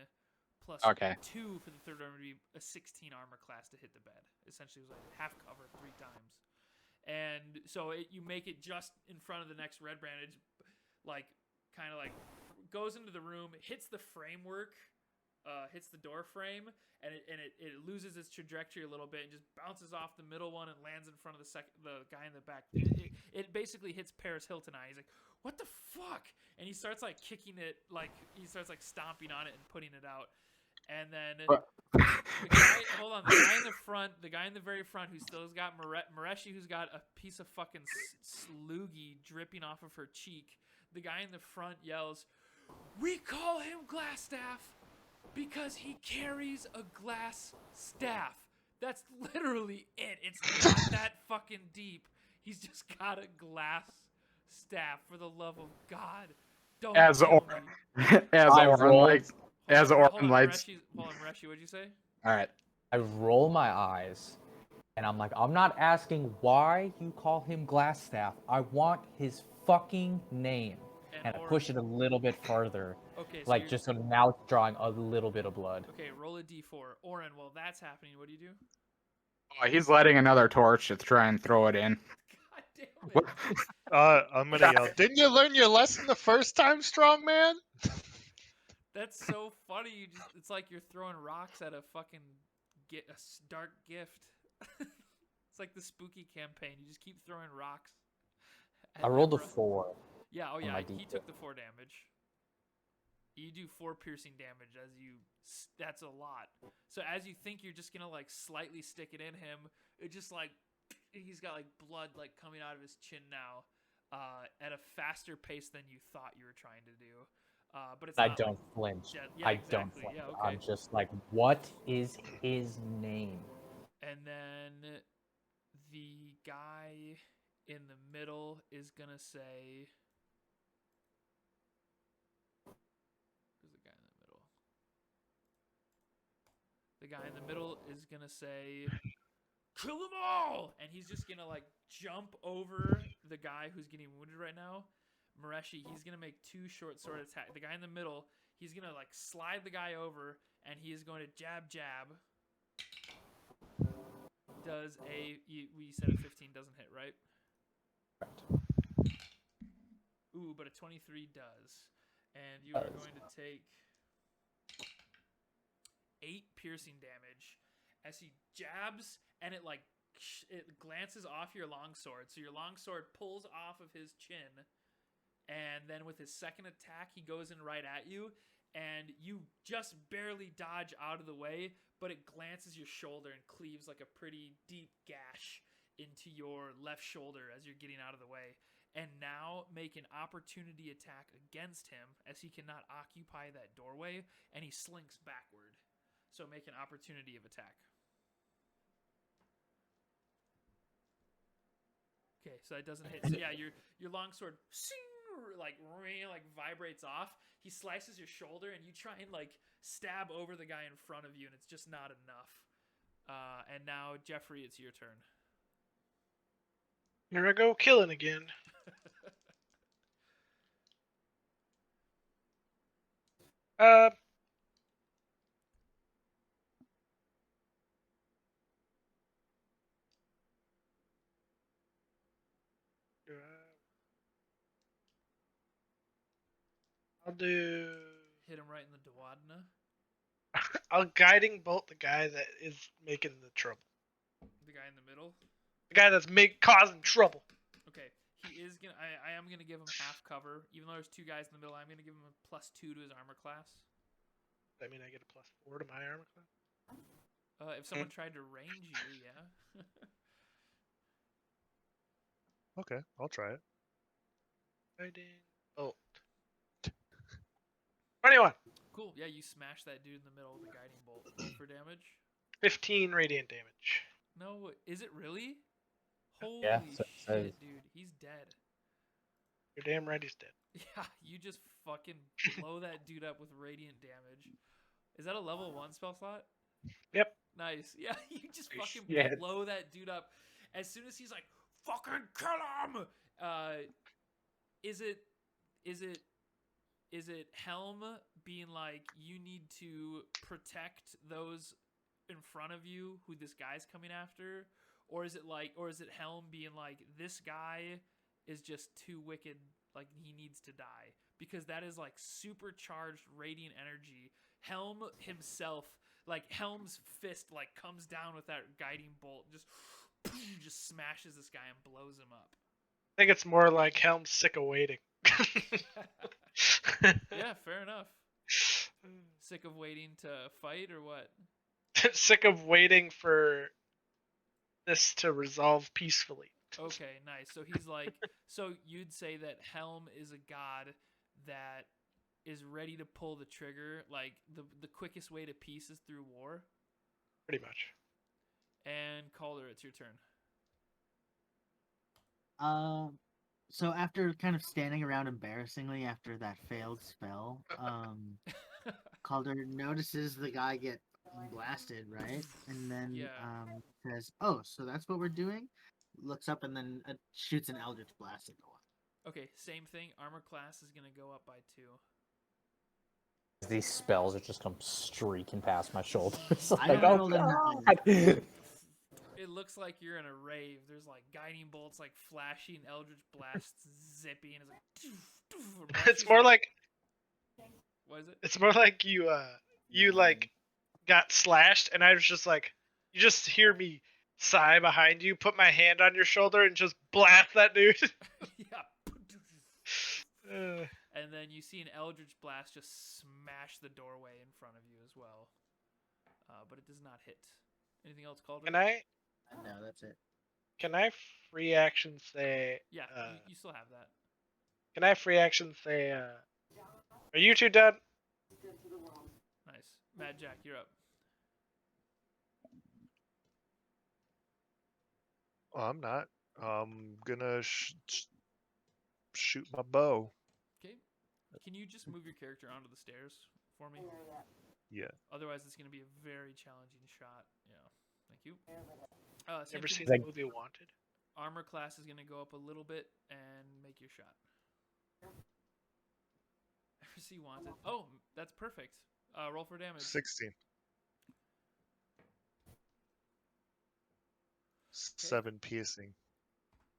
plus 2 for the third armor to be a 16 armor class to hit the bed. Essentially, it was like half cover 3 times. And so you make it just in front of the next red brand. It like kind of like goes into the room, hits the framework, hits the door frame, and it loses its trajectory a little bit and just bounces off the middle one and lands in front of the guy in the back. It basically hits Paris Hilton. He's like, what the fuck? And he starts like kicking it, like he starts like stomping on it and putting it out. And then the guy in the front, the guy in the very front who still's got Mireshi, who's got a piece of fucking loogie dripping off of her cheek. The guy in the front yells, "We call him Glassstaff because he carries a glass staff." That's literally it. It's not that fucking deep. He's just got a glass staff. For the love of God, don't. As Orin lights. Hold on, Mireshi, what'd you say? All right. I roll my eyes, and I'm like, I'm not asking why you call him Glassstaff. I want his fucking name. And I push it a little bit further. Okay. So just so now it's drawing a little bit of blood. Okay, roll a d4. Orin, while that's happening, what do you do? Oh, he's lighting another torch to try and throw it in. God damn it. I'm gonna yell. Didn't you learn your lesson the first time, strong man? That's so funny. It's like you're throwing rocks at a fucking dark gift. It's like the spooky campaign. You just keep throwing rocks. I rolled a 4. Yeah, he took the 4 damage. You do 4 piercing damage that's a lot. So as you think you're just gonna like slightly stick it in him, it just like, he's got like blood like coming out of his chin now, at a faster pace than you thought you were trying to do. But it's I not don't like, flinch. yeah, I exactly. don't flinch. Yeah, okay. I'm just like, what is his name? And then the guy in the middle is gonna say. Who's the guy in the middle? The guy in the middle is gonna say, "Kill them all!" And he's just gonna like jump over the guy who's getting wounded right now. Mireshi, he's gonna make 2 short sword attacks. The guy in the middle, he's gonna like slide the guy over, and he is going to jab. Does we said a 15 doesn't hit, right? Ooh, but a 23 does. And you are going to take 8 piercing damage as he jabs, and it like it glances off your longsword. So your longsword pulls off of his chin, and then with his second attack, he goes in right at you, and you just barely dodge out of the way, but it glances your shoulder and cleaves like a pretty deep gash into your left shoulder as you're getting out of the way. And now make an opportunity attack against him as he cannot occupy that doorway, and he slinks backward. So make an opportunity of attack. Okay, so that doesn't hit. So yeah, your longsword like vibrates off. He slices your shoulder, and you try and like stab over the guy in front of you, and it's just not enough. And now Jeffrey, it's your turn. Here I go killing again. I'll do. Hit him right in the duodenum. I'll guiding bolt the guy that is making the trouble. The guy in the middle. The guy that's causing trouble. Okay, he is gonna. I am gonna give him half cover, even though there's 2 guys in the middle. I'm gonna give him a +2 to his armor class. Does that mean I get a +4 to my armor class? If someone tried to range you, yeah. Okay, I'll try it. Guiding bolt. 21. Cool. Yeah, you smash that dude in the middle with a guiding bolt. Roll for damage. 15 radiant damage. No, is it really? Holy Yeah, so it says. shit, dude. He's dead. You're damn right he's dead. Yeah, you just fucking blow that dude up with radiant damage. Is that a level 1 spell slot? Yep. Nice. Yeah, you just fucking Shit. blow that dude up. As soon as he's like, fucking kill him! Is it Helm being like, you need to protect those in front of you who this guy's coming after? Or is it Helm being like, this guy is just too wicked, like he needs to die? Because that is like supercharged radiant energy. Helm himself, like Helm's fist like comes down with that guiding bolt, just smashes this guy and blows him up. I think it's more like Helm's sick of waiting. Yeah, fair enough. Sick of waiting to fight or what? Sick of waiting for this to resolve peacefully. Okay, nice. So he's like, so you'd say that Helm is a god that is ready to pull the trigger, like the quickest way to peace is through war? Pretty much. And Caulder, it's your turn. So after kind of standing around embarrassingly after that failed spell, Caulder notices the guy get blasted, right? And then says, "Oh, so that's what we're doing?" Looks up and then shoots an Eldritch Blast at the one. Okay, same thing. Armor class is gonna go up by 2. These spells are just come streaking past my shoulders. I Like, don't oh know god! It looks like you're in a rave. There's like guiding bolts like flashing, Eldritch Blasts zipping. It's like doof, doof. It's more like. What is it? It's more like you like got slashed, and I was just like, you just hear me sigh behind you, put my hand on your shoulder, and just blast that dude. Yeah. And then you see an Eldritch Blast just smash the doorway in front of you as well. But it does not hit. Anything else, Calder? Can I? No, that's it. Can I free action say? Yeah, you still have that. Can I free action say? Are you two done? Nice. Mad Jack, you're up. Oh, I'm not. I'm gonna shoot my bow. Okay. Can you just move your character onto the stairs for me? Yeah. Otherwise, it's going to be a very challenging shot. Yeah. Thank you. Same Never thing seen with the movie Wanted. armor class is going to go up a little bit and make your shot. Ever see Wanted? Oh, that's perfect. Roll for damage. 16. 7 piercing.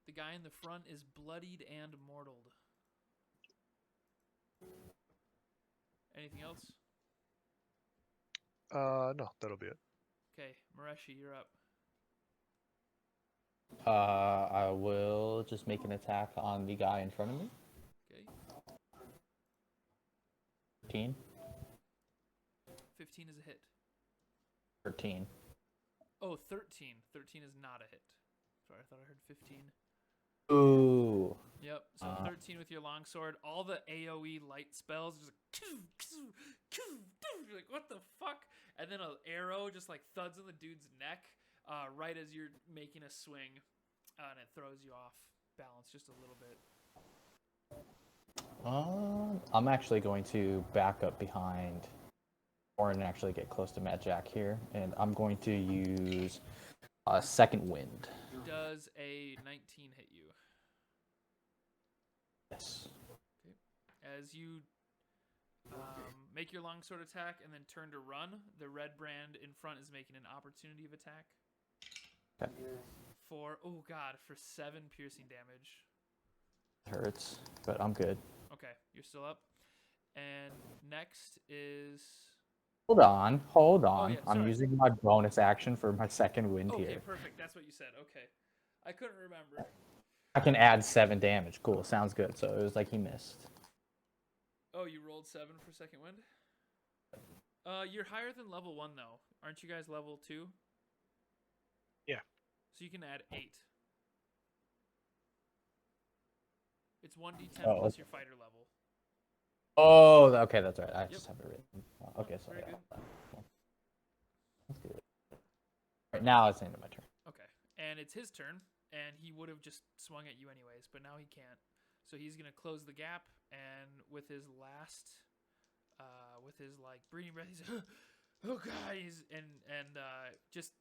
The guy in the front is bloodied and mortaled. Anything else? No, that'll be it. Okay, Mireshi, you're up. I will just make an attack on the guy in front of me. Okay. 13. 15 is a hit. 13. Oh, 13. 13 is not a hit. Sorry, I thought I heard 15. Ooh. Yep. So 13 with your longsword. All the AoE light spells just like, you're like, what the fuck? And then an arrow just like thuds on the dude's neck right as you're making a swing, and it throws you off balance just a little bit. I'm actually going to back up behind Orin and actually get close to Mad Jack here, and I'm going to use Second Wind. Does a 19 hit you? Yes. Okay. As you make your longsword attack and then turn to run, the red brand in front is making an opportunity of attack. Okay. For 7 piercing damage. It hurts, but I'm good. Okay, you're still up. And next is... Hold on. Oh, yeah, I'm sorry. using my bonus action for my Second Wind Okay, here. perfect. That's what you said. Okay. I couldn't remember. I can add 7 damage. Cool, sounds good. So it was like he missed. Oh, you rolled 7 for Second Wind? You're higher than level 1, though. Aren't you guys level 2? Yeah. So you can add 8. It's 1d10 Oh, plus okay. your fighter level. Oh, okay, that's right. I just have it written. Okay, sorry. Very good. That's good. Right now it's the end of my turn. Okay. And it's his turn, and he would have just swung at you anyways, but now he can't. So he's going to close the gap, and with his last, with his, like, breathing breath, he's oh god, he's, and just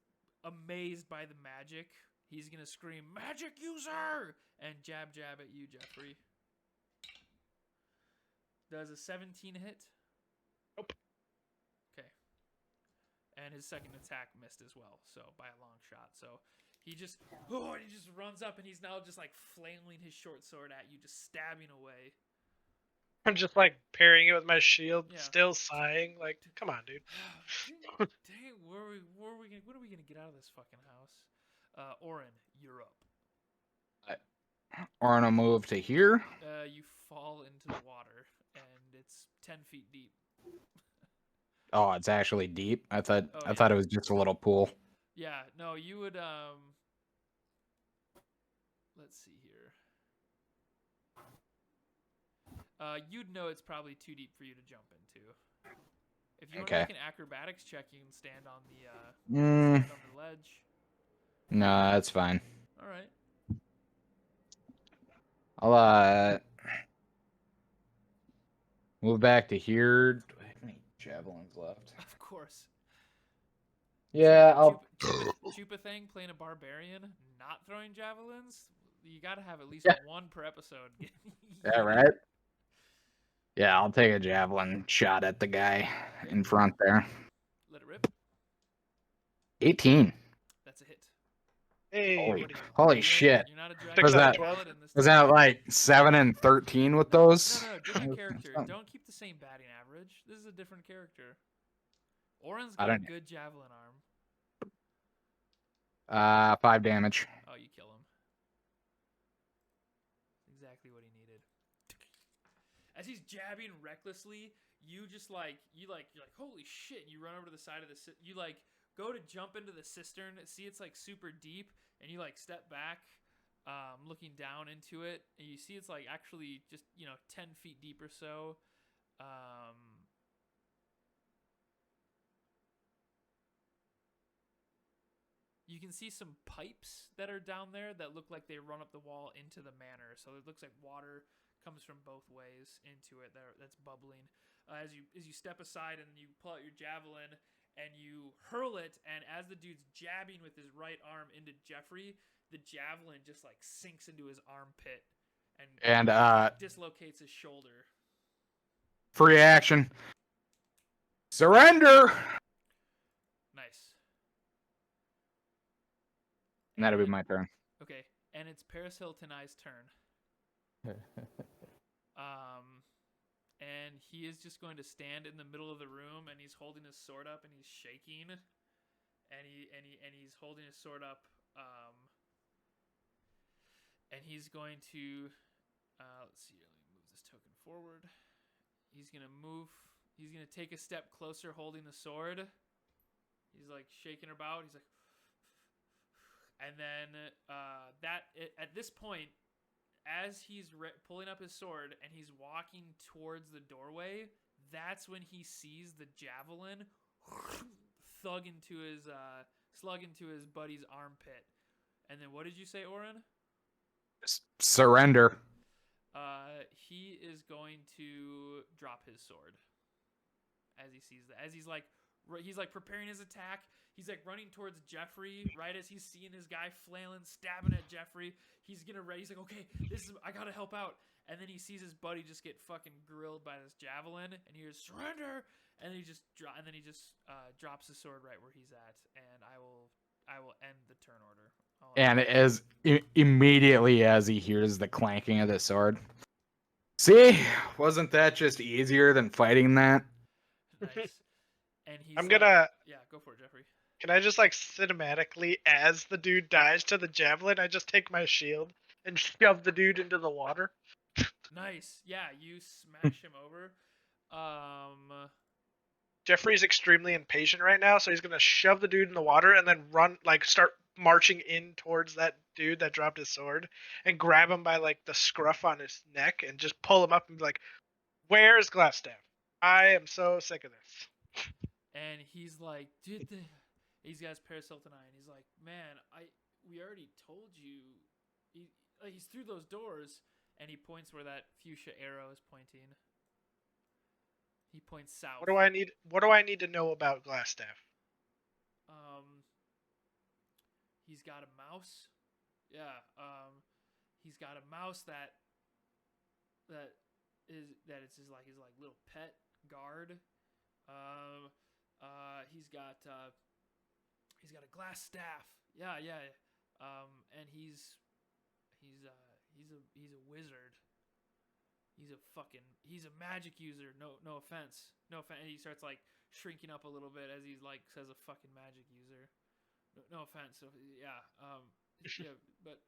amazed by the magic, he's going to scream, magic user, and jab at you, Jeffrey. Does a 17 hit? Nope. Okay. And his second attack missed as well, so by a long shot. So he just runs up, and he's now just like flailing his short sword at you, just stabbing away. I'm just like parrying it with my shield, Yeah. still sighing. Like, come on, dude. Dang, when are we gonna get out of this fucking house? Orin, you're up. Orin will move to here. You fall into the water, and it's 10 feet deep. Oh, it's actually deep. I thought Oh, I yeah. thought it was just a little pool. Yeah, no, you would let's see here. You'd know it's probably too deep for you to jump into. If you want to Okay. make an acrobatics check, you can stand on the ledge. No, that's fine. All right. I'll move back to here. Do I have any javelins left? Of course. Yeah, I'll. Chupa thing playing a barbarian, not throwing javelins. You got to have at least one per episode. Yeah, right. Yeah, I'll take a javelin shot at the guy in front there. Let it rip. 18. That's a hit. Hey, Holy shit. You're not a Was dragon that- paladin this Was time. that like 7 and 13 with those? No, different character. Don't keep the same batting average. This is a different character. Orin's I got a don't- good javelin arm. 5 damage. Oh, you kill him. Exactly what he needed. As he's jabbing recklessly, you're like, holy shit! And you run over to the side of the you like go to jump into the cistern, see it's like super deep, and you like step back, looking down into it, and you see it's like actually just 10 feet deep or so. You can see some pipes that are down there that look like they run up the wall into the manor. So it looks like water comes from both ways into it that's bubbling. As you step aside and you pull out your javelin and you hurl it, and as the dude's jabbing with his right arm into Jeffrey, the javelin just like sinks into his armpit and dislocates his shoulder. Free action. Surrender. Nice. And that'll be my turn. Okay, and it's Paris Hilton I's turn. And he is just going to stand in the middle of the room, and he's holding his sword up, and he's shaking, and he's holding his sword up, and he's going to, let's see, let me move this token forward. He's gonna take a step closer, holding the sword. He's like shaking about. He's like, and then at this point, as he's pulling up his sword and he's walking towards the doorway, that's when he sees the javelin slug into his buddy's armpit. And then what did you say, Orin? Surrender. He is going to drop his sword as he sees that. As he's like preparing his attack. He's like running towards Jeffrey right as he's seeing his guy flailing, stabbing at Jeffrey. He's like, okay, I gotta help out. And then he sees his buddy just get fucking grilled by this javelin, and he hears surrender. And then he just drops his sword right where he's at, and I will end the turn order. And as immediately as he hears the clanking of the sword, see, wasn't that just easier than fighting that? Nice. And he's go for it, Jeffrey. Can I just like cinematically, as the dude dies to the javelin, I just take my shield and shove the dude into the water? Nice. Yeah, you smash him over. Jeffrey's extremely impatient right now, so he's gonna shove the dude in the water and then start marching in towards that dude that dropped his sword and grab him by like the scruff on his neck and just pull him up and be like, "Where's Glassstaff? I am so sick of this." And he's like, he's got his Paris Hilton eye, and he's like, man, we already told you. He's through those doors, and he points where that fuchsia arrow is pointing. He points south. What do I need to know about Glassstaff? He's got a mouse. Yeah. He's got a mouse that is his little pet guard. He's got a glass staff. Yeah. And he's a wizard. He's a magic user. No offense. And he starts like shrinking up a little bit as he like says a fucking magic user. No offense. So yeah. Yeah, but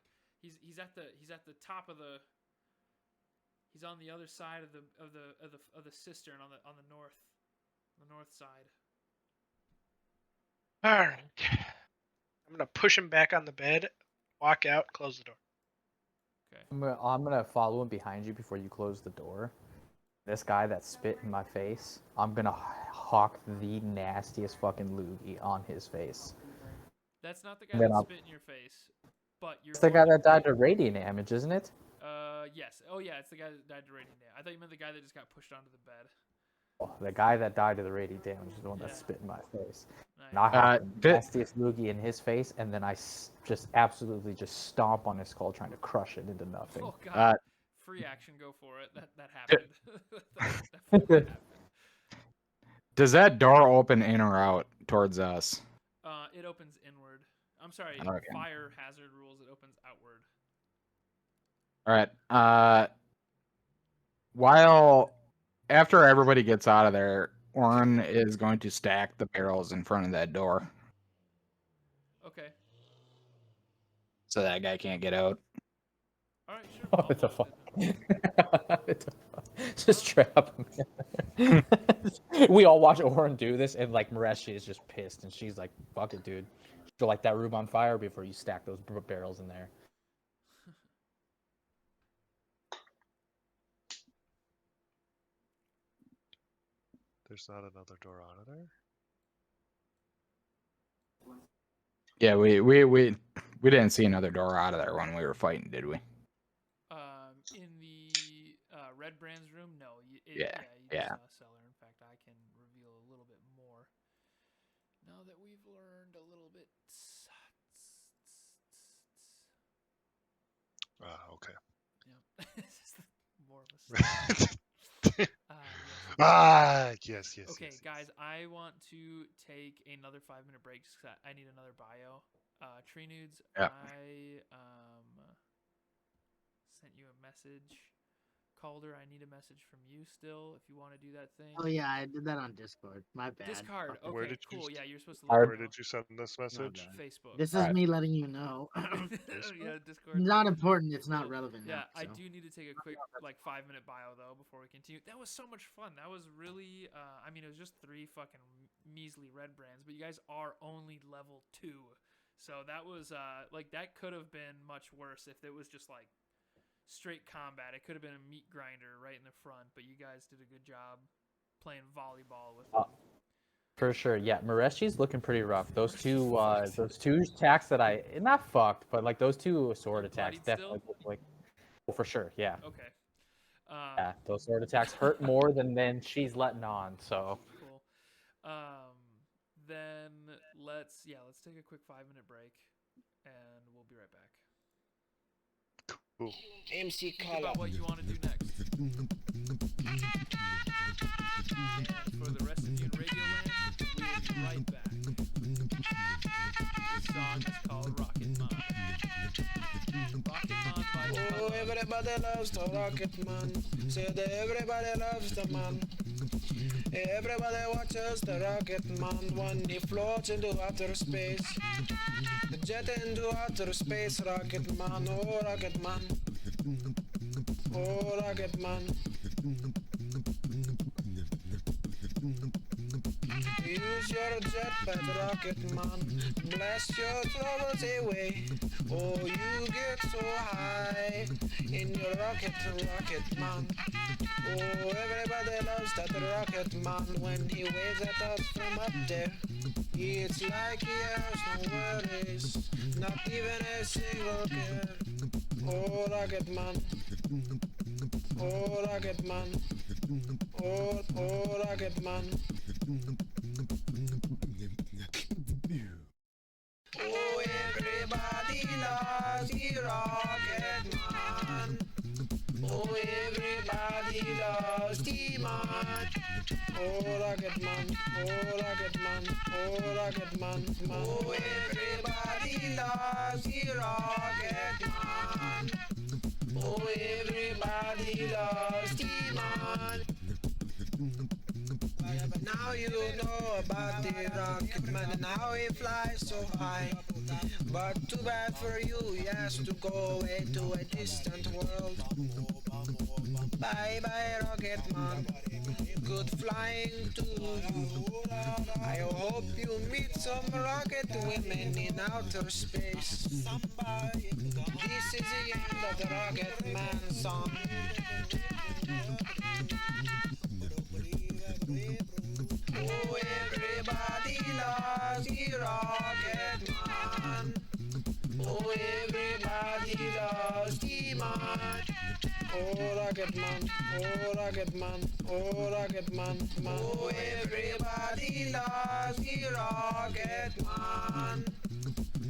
he's at the top of the. He's on the other side of the cistern on the north side. All right. I'm gonna push him back on the bed, walk out, close the door. Okay. I'm gonna follow him behind you before you close the door. This guy that spit in my face, I'm gonna hawk the nastiest fucking loogie on his face. That's not the guy that spit in your face, but you're. It's the guy that died to radiant damage, isn't it? Yes. Oh yeah, it's the guy that died to radiant damage. I thought you meant the guy that just got pushed onto the bed. Oh, the guy that died to the radiant damage is the one that spit in my face. Nice. And I have the nastiest loogie in his face, and then I just absolutely just stomp on his skull, trying to crush it into nothing. Oh god. Free action, go for it. That happened. That definitely happened. Does that door open in or out towards us? It opens inward. I'm sorry. Okay. Fire hazard rules. It opens outward. All right. After everybody gets out of there, Orin is going to stack the barrels in front of that door Okay. so that guy can't get out. All right. Sure. What the fuck? Just trap him. We all watch Orin do this, and like Mireshi is just pissed, and she's like, "Fuck it, dude. You'll light that room on fire before you stack those barrels in there." There's not another door out of there. Yeah, we didn't see another door out of there when we were fighting, did we? In the Red Brand's room, no. You Yeah. just saw a cellar. In fact, I can reveal a little bit more now that we've learned a little bit. Okay. Yep. It's just more of a Yes. Okay, yes. guys, I want to take another 5-minute break just 'cause I need another bio. Tree Nudes, Yeah. I sent you a message. Calder, I need a message from you still if you want to do that thing. Oh yeah, I did that on Discord. My bad. Discard. Fucker. Where Okay, did you cool. s- Yeah, you're supposed to Where let Where me know. did you send this message? bad. Facebook. This is Alright. me letting you know. Yeah, Discord. It's not important. It's not Cool. relevant. Yeah, now, I so. do need to take a quick 5-minute bio though before we continue. That was so much fun. That was really I mean it was just 3 fucking measly red brands, but you guys are only level 2. So that was like that could have been much worse if it was just like straight combat. It could have been a meat grinder right in the front, but you guys did a good job playing volleyball with them. For sure, yeah. Mireshi's looking pretty rough. Those two attacks that not fucked, but like those 2 sword attacks Bloodied still? definitely look like. Oh, for sure, yeah. Okay. Yeah, those sword attacks hurt more than she's letting on. So. Cool. Then let's take a quick 5-minute break, and we'll be right back. Cool. MC Think Caulder. about what you want to do next. And for the rest of you in Radioland, we will be right back. This song is called Rocket Man. Rocket Man by Oh, everybody loves the Rocket Man. Say that everybody loves the man. Everybody watches the Rocket Man when he floats into outer space. The jet into outer space, Rocket Man. Oh, Rocket Man. Oh, Rocket Man. Use your jetpack, Rocket Man. Blast your troubles away. Oh, you get so high in your rocket, Rocket Man. Oh, everybody loves that Rocket Man when he waves at us from up there. It's like he has no worries, not even a single care. Oh, Rocket Man. Oh, Rocket Man. Oh, Rocket Man. Oh, everybody loves the Rocket Man. Oh, everybody loves the man. Oh, Rocket Man. Oh, Rocket Man. Oh, Rocket Man. Oh, everybody loves the Rocket Man. Oh, everybody loves the man. But now you know about the Rocket Man and how he flies so high. But too bad for you, he has to go away to a distant world. Bye bye, Rocket Man. Good flying to you. I hope you meet some rocket women in outer space. This is the end of the Rocket Man song. Oh, everybody loves the Rocket Man. Oh, everybody loves the man. Oh, Rocket Man. Oh, Rocket Man. Oh, Rocket Man. Oh, everybody loves the Rocket Man.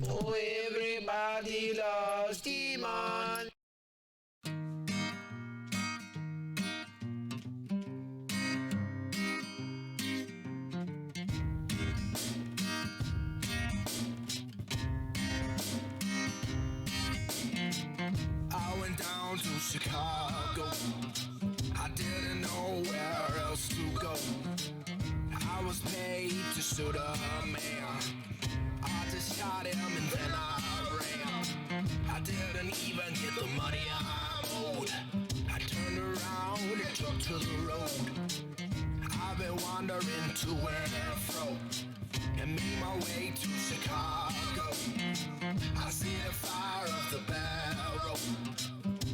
Oh, everybody loves the man. I went down to Chicago. I didn't know where else to go. I was paid to shoot a man. I just shot him and then I ran. I didn't even get the money I owed. I turned around and took to the road. I've been wandering to and fro and made my way to Chicago. I see the fire of the barrel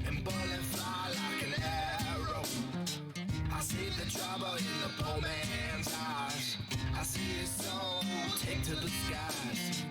and bullets fly like an arrow. I see the trouble in the poor man's eyes. I see your soul take to the skies.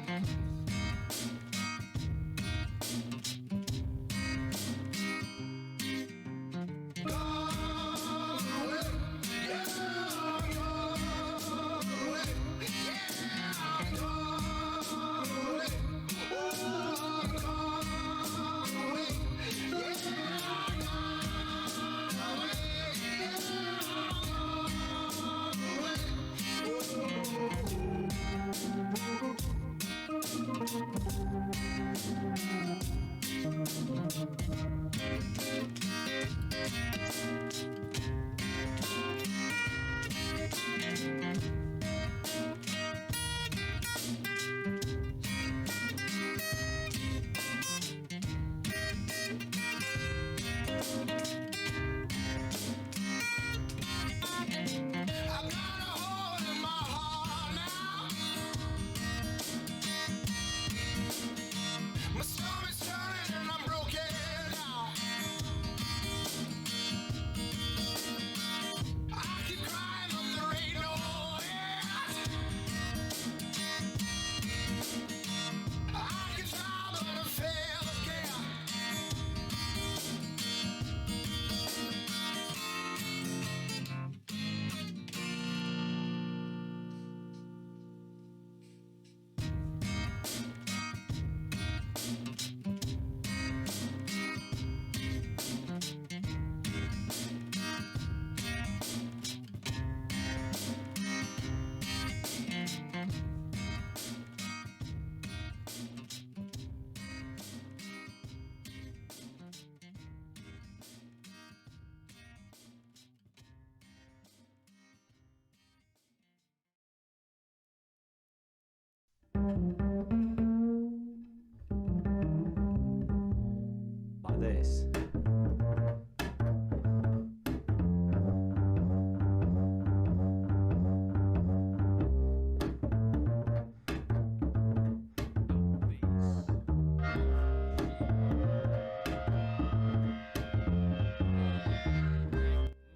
Like this.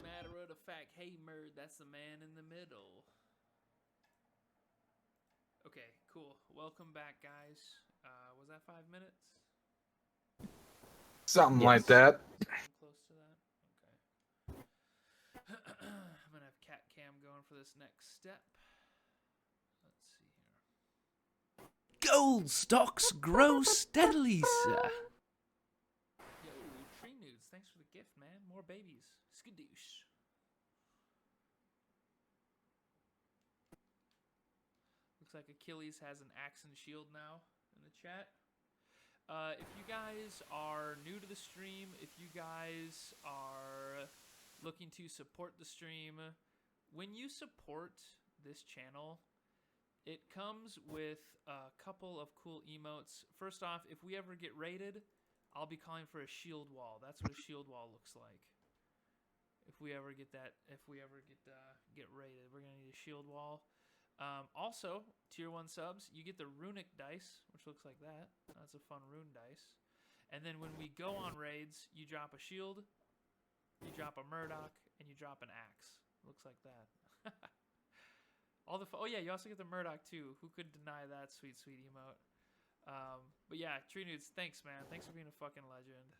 Matter of the fact, hey Murd, that's the man in the middle. Okay, cool. Welcome back, guys. Was that 5 minutes? Something Yes. like that. Something close to that? Okay. I'm gonna have cat cam going for this next step. Let's see here. Gold stocks grow steadily, sir. Yo, Tree Nudes, thanks for the gift, man. More babies. Skadoosh. Looks like Achilles has an axe and shield now in the chat. If you guys are new to the stream, if you guys are looking to support the stream, when you support this channel, it comes with a couple of cool emotes. First off, if we ever get raided, I'll be calling for a shield wall. That's what a shield wall looks like. If we ever get that, get raided, we're gonna need a shield wall. Also, tier 1 subs, you get the runic dice, which looks like that. That's a fun rune dice. And then when we go on raids, you drop a shield, you drop a Murdoch, and you drop an axe. Looks like that. Oh yeah, you also get the Murdoch too. Who could deny that sweet, sweet emote? But yeah, Tree Nudes, thanks, man. Thanks for being a fucking legend.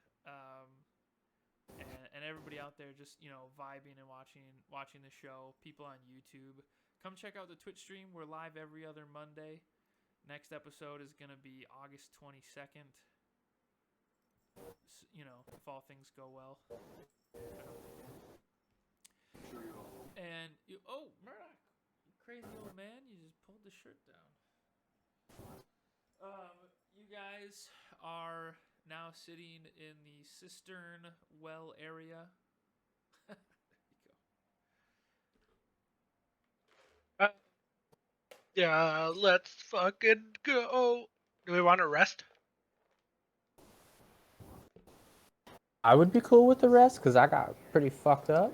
And everybody out there just, vibing and watching the show. People on YouTube. Come check out the Twitch stream. We're live every other Monday. Next episode is going to be August 22nd. If all things go well. And, Murdoch, you crazy old man, you just pulled the shirt down. You guys are now sitting in the cistern well area. Yeah, let's fucking go. Do we want to rest? I would be cool with the rest because I got pretty fucked up.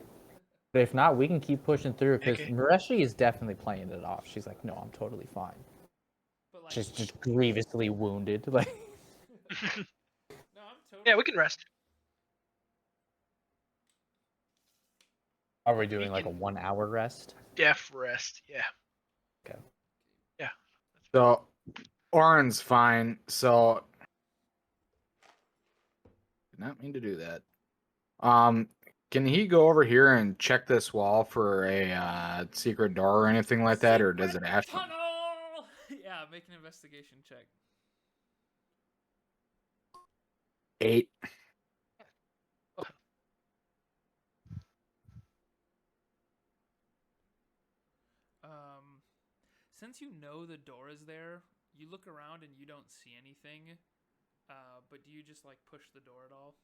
But if not, we can keep pushing through because Okay. Mireshi is definitely playing it off. She's like, no, I'm totally fine. But like, She's just grievously wounded. Like, no, I'm totally. Yeah, we can rest. Are we doing like a 1 hour rest? Def rest. Yeah. Okay. Yeah. So Orin's fine. So did not mean to do that. Can he go over here and check this wall for a secret door or anything like that, or does it Secret have to? tunnel? Yeah, make an investigation check. 8. Since you know the door is there, you look around and you don't see anything. But do you just like push the door at all?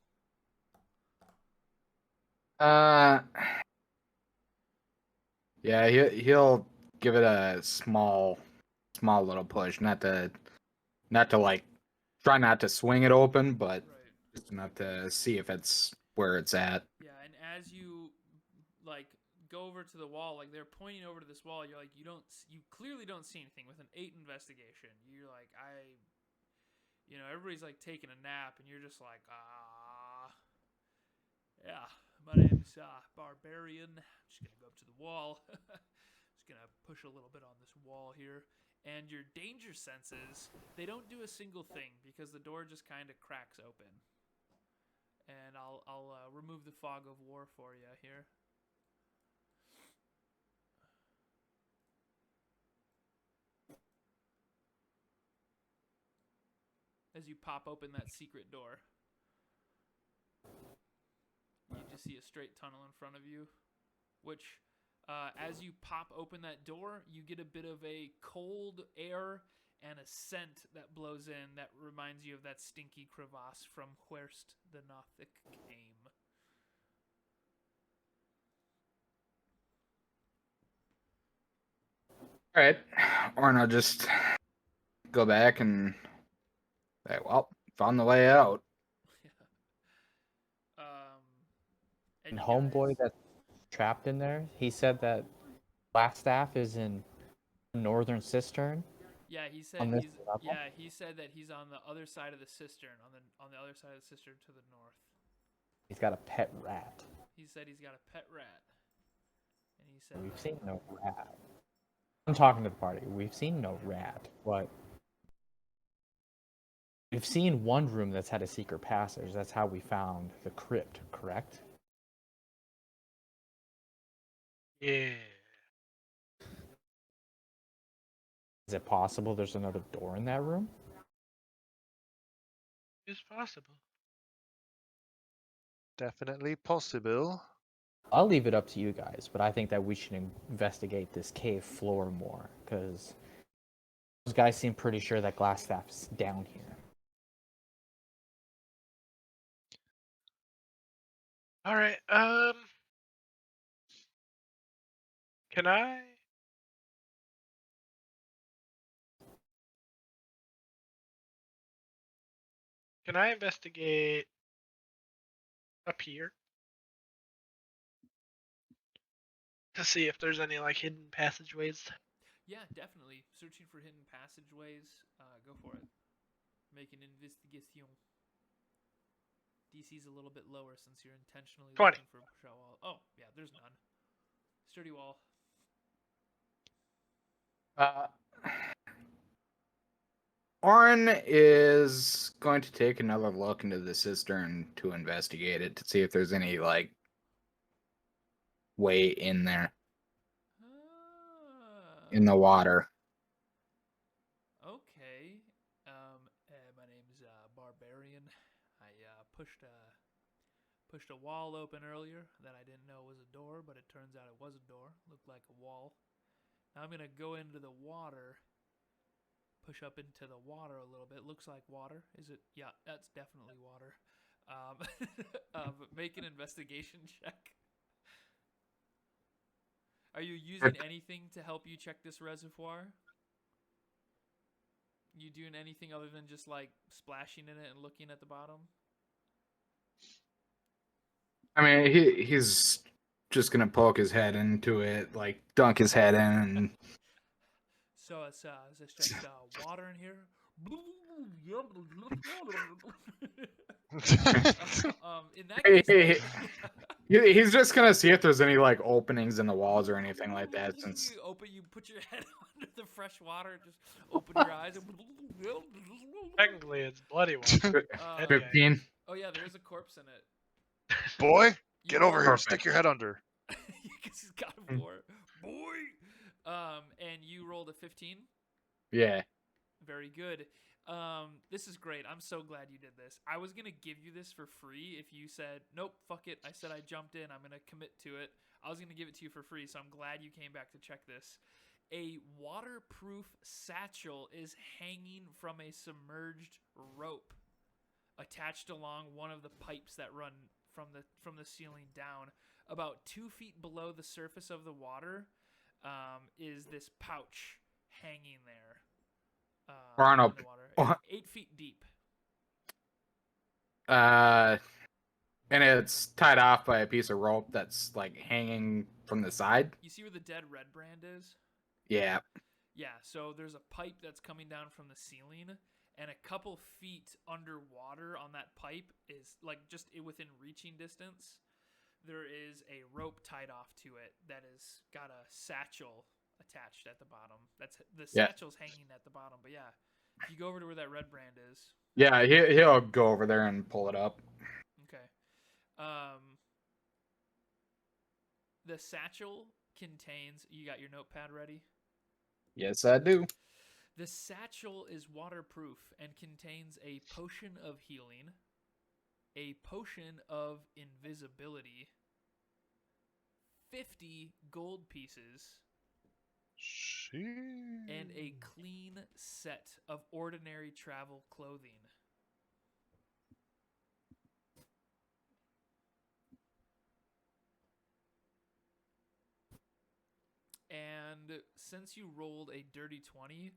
Yeah, he'll give it a small little push, not to like try not to swing it open, but Right. just enough to see if it's where it's at. Yeah, and as you like go over to the wall, like they're pointing over to this wall, you're like you clearly don't see anything with an 8 investigation. You're like everybody's like taking a nap, and you're just like yeah. My name's Barbarian. I'm just gonna go up to the wall. Just gonna push a little bit on this wall here. And your danger senses, they don't do a single thing because the door just kind of cracks open. And I'll remove the fog of war for you here. As you pop open that secret door, you just see a straight tunnel in front of you, which, as you pop open that door, you get a bit of a cold air and a scent that blows in that reminds you of that stinky crevasse from wherest the Nothic came. All right, Orin, I'll just go back and say, well, found the way out. And you homeboy guys- that's trapped in there, he said that Blackstaff is in the northern cistern. Yeah, he said on this he's level? yeah, he said that he's on the other side of the cistern, on the other side of the cistern to the north. He's got a pet rat. He said he's got a pet rat. And he said We've seen no rat. I'm talking to the party. We've seen no rat, but we've seen one room that's had a secret passage. That's how we found the crypt, correct? Yeah. Is it possible there's another door in that room? It's possible. Definitely possible. I'll leave it up to you guys, but I think that we should investigate this cave floor more, because those guys seem pretty sure that Glassstaff's down here. All right. Can I? Can I investigate up here to see if there's any like hidden passageways? yeah, definitely. Searching for hidden passageways. Go for it. Make an investigation. DC's a little bit lower since you're intentionally 20. looking for a shell wall. Oh, yeah, there's none. Sturdy wall. Orin is going to take another look into the cistern to investigate it to see if there's any like way in there in the water. Okay. My name's Barbarian. I pushed a wall open earlier that I didn't know was a door, but it turns out it was a door. Looked like a wall. Now I'm gonna go into the water. Push up into the water a little bit. Looks like water. Is it? Yeah, that's definitely water. But make an investigation check. Are you using anything to help you check this reservoir? You doing anything other than just like splashing in it and looking at the bottom? I mean, he's just gonna poke his head into it, like dunk his head in, and So is this just water in here? In that case, He's just gonna see if there's any like openings in the walls or anything like that. Since You put your head under the fresh water, just open your eyes. Technically, it's bloody water. Um, 15. oh yeah, there is a corpse in it. Boy, You get roll- over here. Perfect. Stick your head under. Because he's got a boy. And you rolled a 15. Yeah. Very good. This is great. I'm so glad you did this. I was gonna give you this for free if you said nope, fuck it. I said I jumped in. I'm gonna commit to it. I was gonna give it to you for free, so I'm glad you came back to check this. A waterproof satchel is hanging from a submerged rope, attached along one of the pipes that run from the ceiling down. About 2 feet below the surface of the water, is this pouch hanging there. Or on in a- the water. It's 8 feet deep. And it's tied off by a piece of rope that's like hanging from the side. You see where the dead red brand is? Yeah. Yeah, so there's a pipe that's coming down from the ceiling, and a couple feet underwater on that pipe is like just within reaching distance. There is a rope tied off to it that has got a satchel attached at the bottom. That's the satchel's hanging at the bottom, but yeah, if you go over to where that red brand is. Yeah, he'll go over there and pull it up. Okay. The satchel contains. You got your notepad ready? Yes, I do. The satchel is waterproof and contains a potion of healing, a potion of invisibility, 50 gold pieces, and a clean set of ordinary travel clothing. And since you rolled a dirty 20,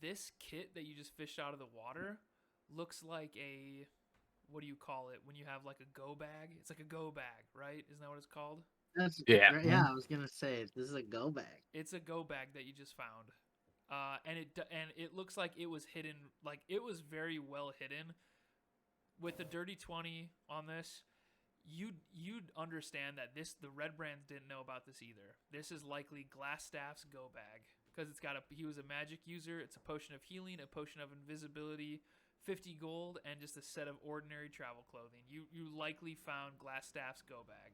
this kit that you just fished out of the water looks like a, what do you call it when you have like a go bag? It's like a go bag, right? Isn't that what it's called? Yeah, I was gonna say this is a go bag. It's a go bag that you just found, and it looks like it was hidden, like it was very well hidden. With the dirty 20 on this, you'd understand that the red brands didn't know about this either. This is likely Glassstaff's go bag because he was a magic user. It's a potion of healing, a potion of invisibility, 50 gold, and just a set of ordinary travel clothing. You likely found Glassstaff's go bag.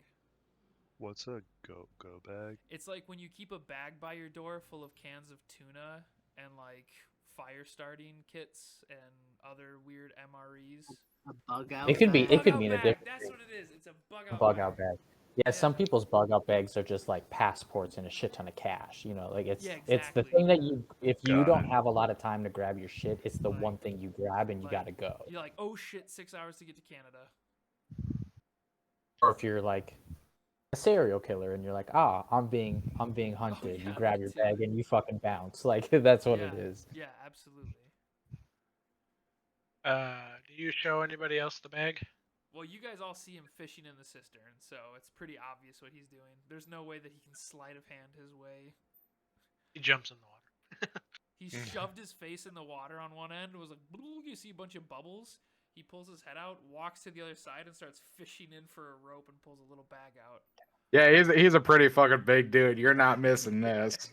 What's a go bag? It's like when you keep a bag by your door full of cans of tuna and like fire starting kits and other weird MREs. A bug out. It could bag. mean a bag. different That's thing. what it is. It's a bug out Bug bag. out bag. Yeah, some people's bug out bags are just like passports and a shit ton of cash. You know, like it's the thing that if you don't have a lot of time to grab your shit, it's the one thing you grab and you gotta go. You're like, oh shit, 6 hours to get to Canada. Or if you're like a serial killer and you're like, I'm being hunted. You grab your bag and you fucking bounce. Like that's what it is. Yeah, absolutely. Do you show anybody else the bag? Well, you guys all see him fishing in the cistern, so it's pretty obvious what he's doing. There's no way that he can sleight of hand his way. He jumps in the water. He shoved his face in the water on one end, was like, you see a bunch of bubbles. He pulls his head out, walks to the other side, and starts fishing in for a rope and pulls a little bag out. Yeah, he's a pretty fucking big dude. You're not missing this.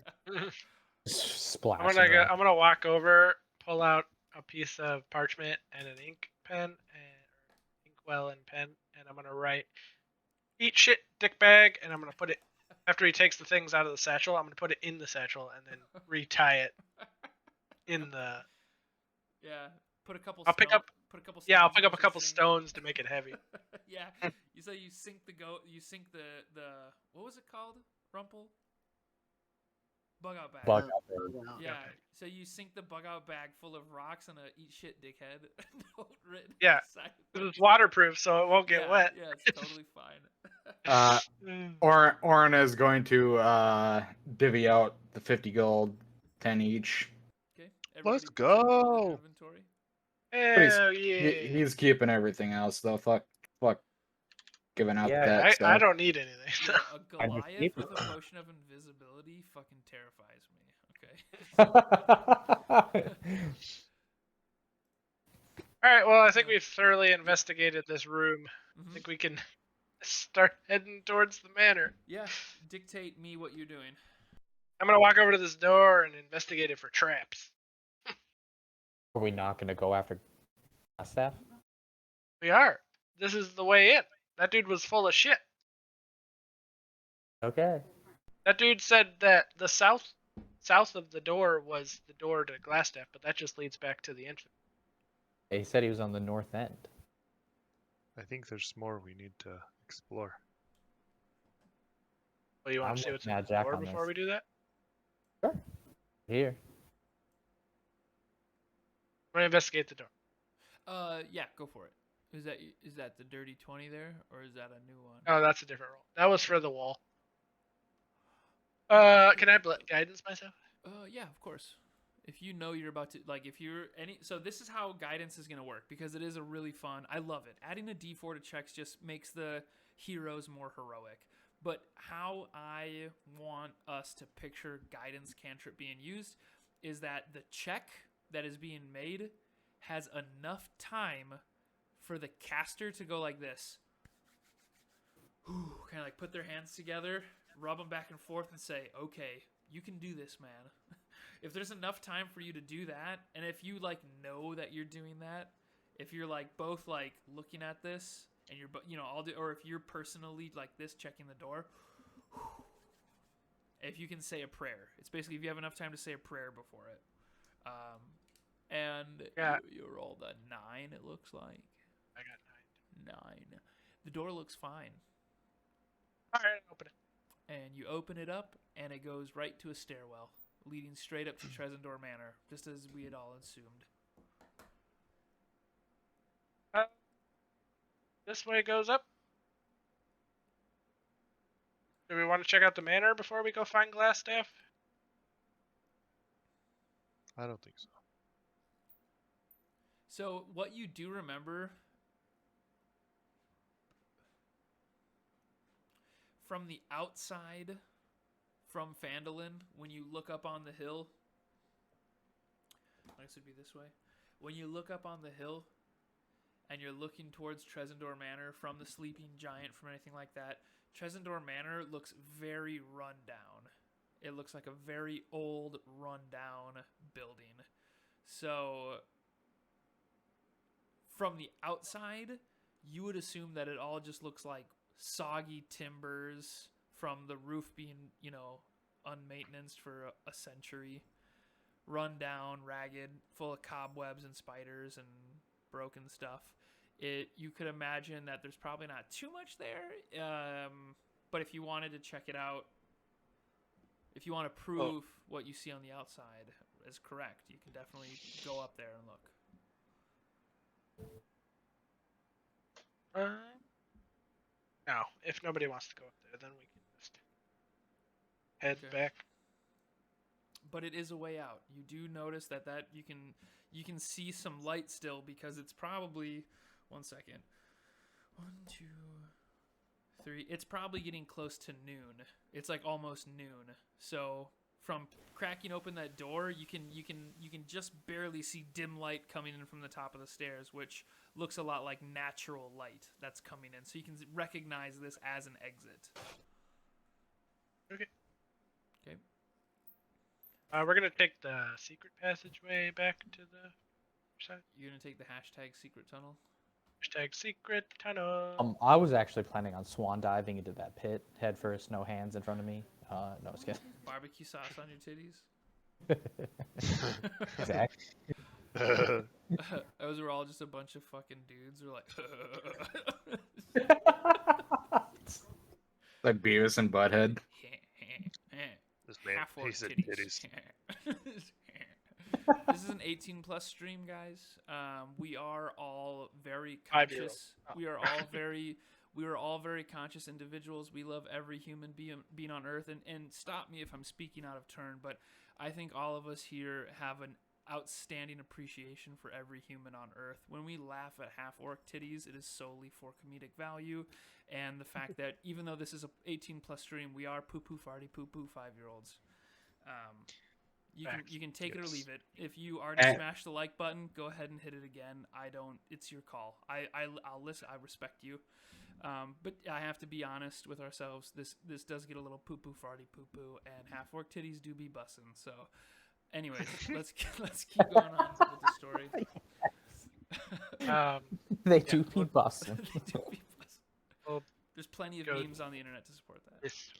Splash. I'm gonna walk over, pull out a piece of parchment and an ink pen and inkwell and pen, and I'm gonna write "eat shit, dickbag," and I'm gonna put it after he takes the things out of the satchel. I'm gonna put it in the satchel and then retie it in the. Yeah, put a couple. I'll pick up a couple string. stones to make it heavy. Yeah, you say you sink the the what was it called? Rumple. Bug out bag. Bug out bag. Yeah, so you sink the bug out bag full of rocks and a "eat shit, dickhead" note written inside. It's waterproof, so it won't get wet. Yeah, it's totally fine. Orin is going to divvy out the 50 gold, 10 each. Okay. Let's go. Inventory. Hell yeah. He's keeping everything else though. Fuck giving out that I stuff. don't need anything. A Goliath with a potion of invisibility fucking terrifies me. Okay. All right. Well, I think we've thoroughly investigated this room. I think we can Start heading towards the manor. Yeah, dictate me what you're doing. I'm gonna walk over to this door and investigate it for traps. Are we not going to go after staff? We are. This is the way in. That dude was full of shit. Okay. That dude said that the south of the door was the door to Glassstaff, but that just leads back to the entrance. He said he was on the north end. I think there's more we need to explore. Well, you want I'm to see with what's in Mad the Jack door on before this. we do that? Sure. Here. I'm gonna investigate the door. Yeah, go for it. Is that the dirty 20 there, or is that a new one? Oh, that's a different roll. That was for the wall. Can I guidance myself? Yeah, of course. If you know you're about to, like, if you're any, so this is how guidance is going to work, because it is a really fun, I love it. Adding a d4 to checks just makes the heroes more heroic. But how I want us to picture guidance cantrip being used is that the check that is being made has enough time for the caster to go like this. Kind of like put their hands together, rub them back and forth, and say, okay, you can do this, man. If there's enough time for you to do that, and if you, like, know that you're doing that, if you're, like, both, like, looking at this, and you're, you know, or if you're personally, like this, checking the door, if you can say a prayer. It's basically if you have enough time to say a prayer before it. And Yeah. you rolled a 9, it looks like. I got 9. 9. The door looks fine. All right, open it. And you open it up, and it goes right to a stairwell, leading straight up to Trezendor Manor, just as we had all assumed. This way goes up. Do we want to check out the manor before we go find Glassstaff? I don't think so. So what you do remember from the outside, from Phandelver, when you look up on the hill, I guess it'd be this way. When you look up on the hill and you're looking towards Trezendor Manor from the Sleeping Giant, from anything like that, Trezendor Manor looks very run down. It looks like a very old, run-down building. So, from the outside, you would assume that it all just looks like soggy timbers from the roof being, you know, unmaintenanced for a century. Run down, ragged, full of cobwebs and spiders and broken stuff. You could imagine that there's probably not too much there, but if you wanted to check it out, if you want to prove what you see on the outside is correct, you can definitely go up there and look. No, if nobody wants to go up there, then we can just head back. But it is a way out. You do notice that you can see some light still, because it's probably 1 second. 1, 2, 3. It's probably getting close to noon. It's like almost noon. So from cracking open that door, you can just barely see dim light coming in from the top of the stairs, which looks a lot like natural light that's coming in. So you can recognize this as an exit. Okay. Okay. We're gonna take the secret passageway back to the side. You're gonna take the #secret tunnel. #secret tunnel. I was actually planning on swan diving into that pit, head first, no hands in front of me. No, it's kidding. Barbecue sauce on your titties. Exactly. Those were all just a bunch of fucking dudes who are Like Beavis and Butthead. This man, Half-orc he said titties. titties. This is an 18+ stream, guys. We are all very 5-year-old. conscious. We are all very conscious individuals. We love every human being on Earth. And stop me if I'm speaking out of turn, but I think all of us here have an outstanding appreciation for every human on Earth. When we laugh at half-orc titties, it is solely for comedic value, and the fact that even though this is a 18+ stream, we are poo-poo farty poo-poo 5-year-olds. You can take it or leave it. If you already smashed the like button, go ahead and hit it again. It's your call. I'll listen. I respect you. But I have to be honest with ourselves. This does get a little poo-poo farty poo-poo, and half-orc titties do be bussin'. So, anyways, let's keep going on with the story. They do be busting. They do be bussin'. Well, There's plenty of go- memes on the internet to support that. Yes.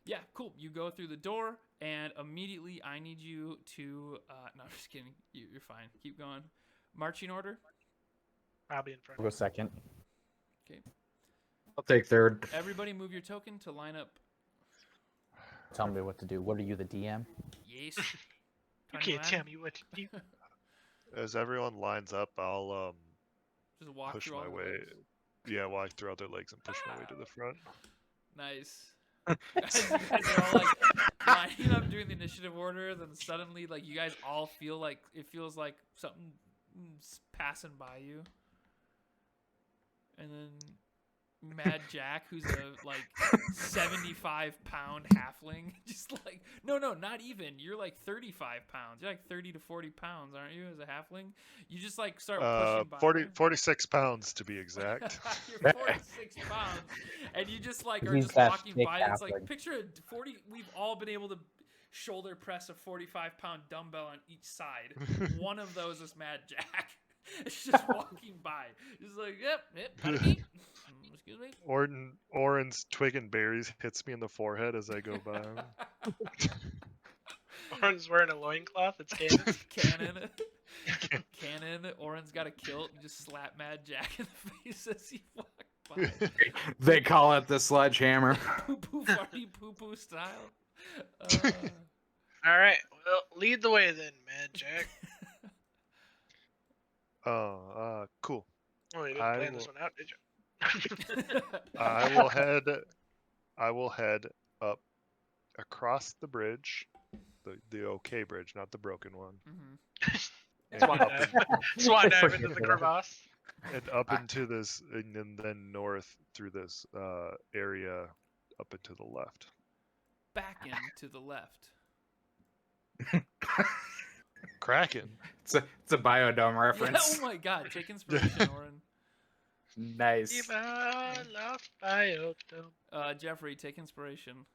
Yeah, cool. You go through the door, and immediately I need you to. No, I'm just kidding. You're fine. Keep going. Marching order. I'll be in front. I'll go second. Okay. I'll take third. Everybody, move your token to line up. Tell me what to do. What are you, the DM? Yes. You Tiny can't lad, tell me what to do. As everyone lines up, I'll Just walk push through all my the way. legs. Yeah, walk through other legs and push my way to the front. Nice. As you guys are all like lining up doing the initiative order, then suddenly like you guys all feel like it feels like something's passing by you, and then Mad Jack, who's a like 75-pound halfling, just like no, not even. You're like 35 pounds. You're like 30 to 40 pounds, aren't you? As a halfling, you just like start pushing by. 46 pounds to be exact. You're 46 pounds, and you just like are He's just that walking thick by. It's like halfling. picture a 40. We've all been able to shoulder press a 45-pound dumbbell on each side. One of those is Mad Jack. It's just walking by. Just like, yep, gotta eat. Excuse me. Orin's twig and berries hits me in the forehead as I go by. Orin's wearing a loincloth. It's canon. Cannon. Orin's got a kilt and just slap Mad Jack in the face as he walks by. They call it the sledgehammer. Poo-poo farty poo-poo style. All right. Well, lead the way then, Mad Jack. Cool. Oh, you didn't I plan this will- one out, did you? I will head up across the bridge, the okay bridge, not the broken one. Mhm. And Swan up, dive. Swan dive into the crevasse. and up into this, and then north through this area up and to the left. Back in to the left. Kraken. It's a biodome Yeah, reference. oh my god, take inspiration, Orin. Nice. Viva Lost Biodome. Jeffrey, take inspiration.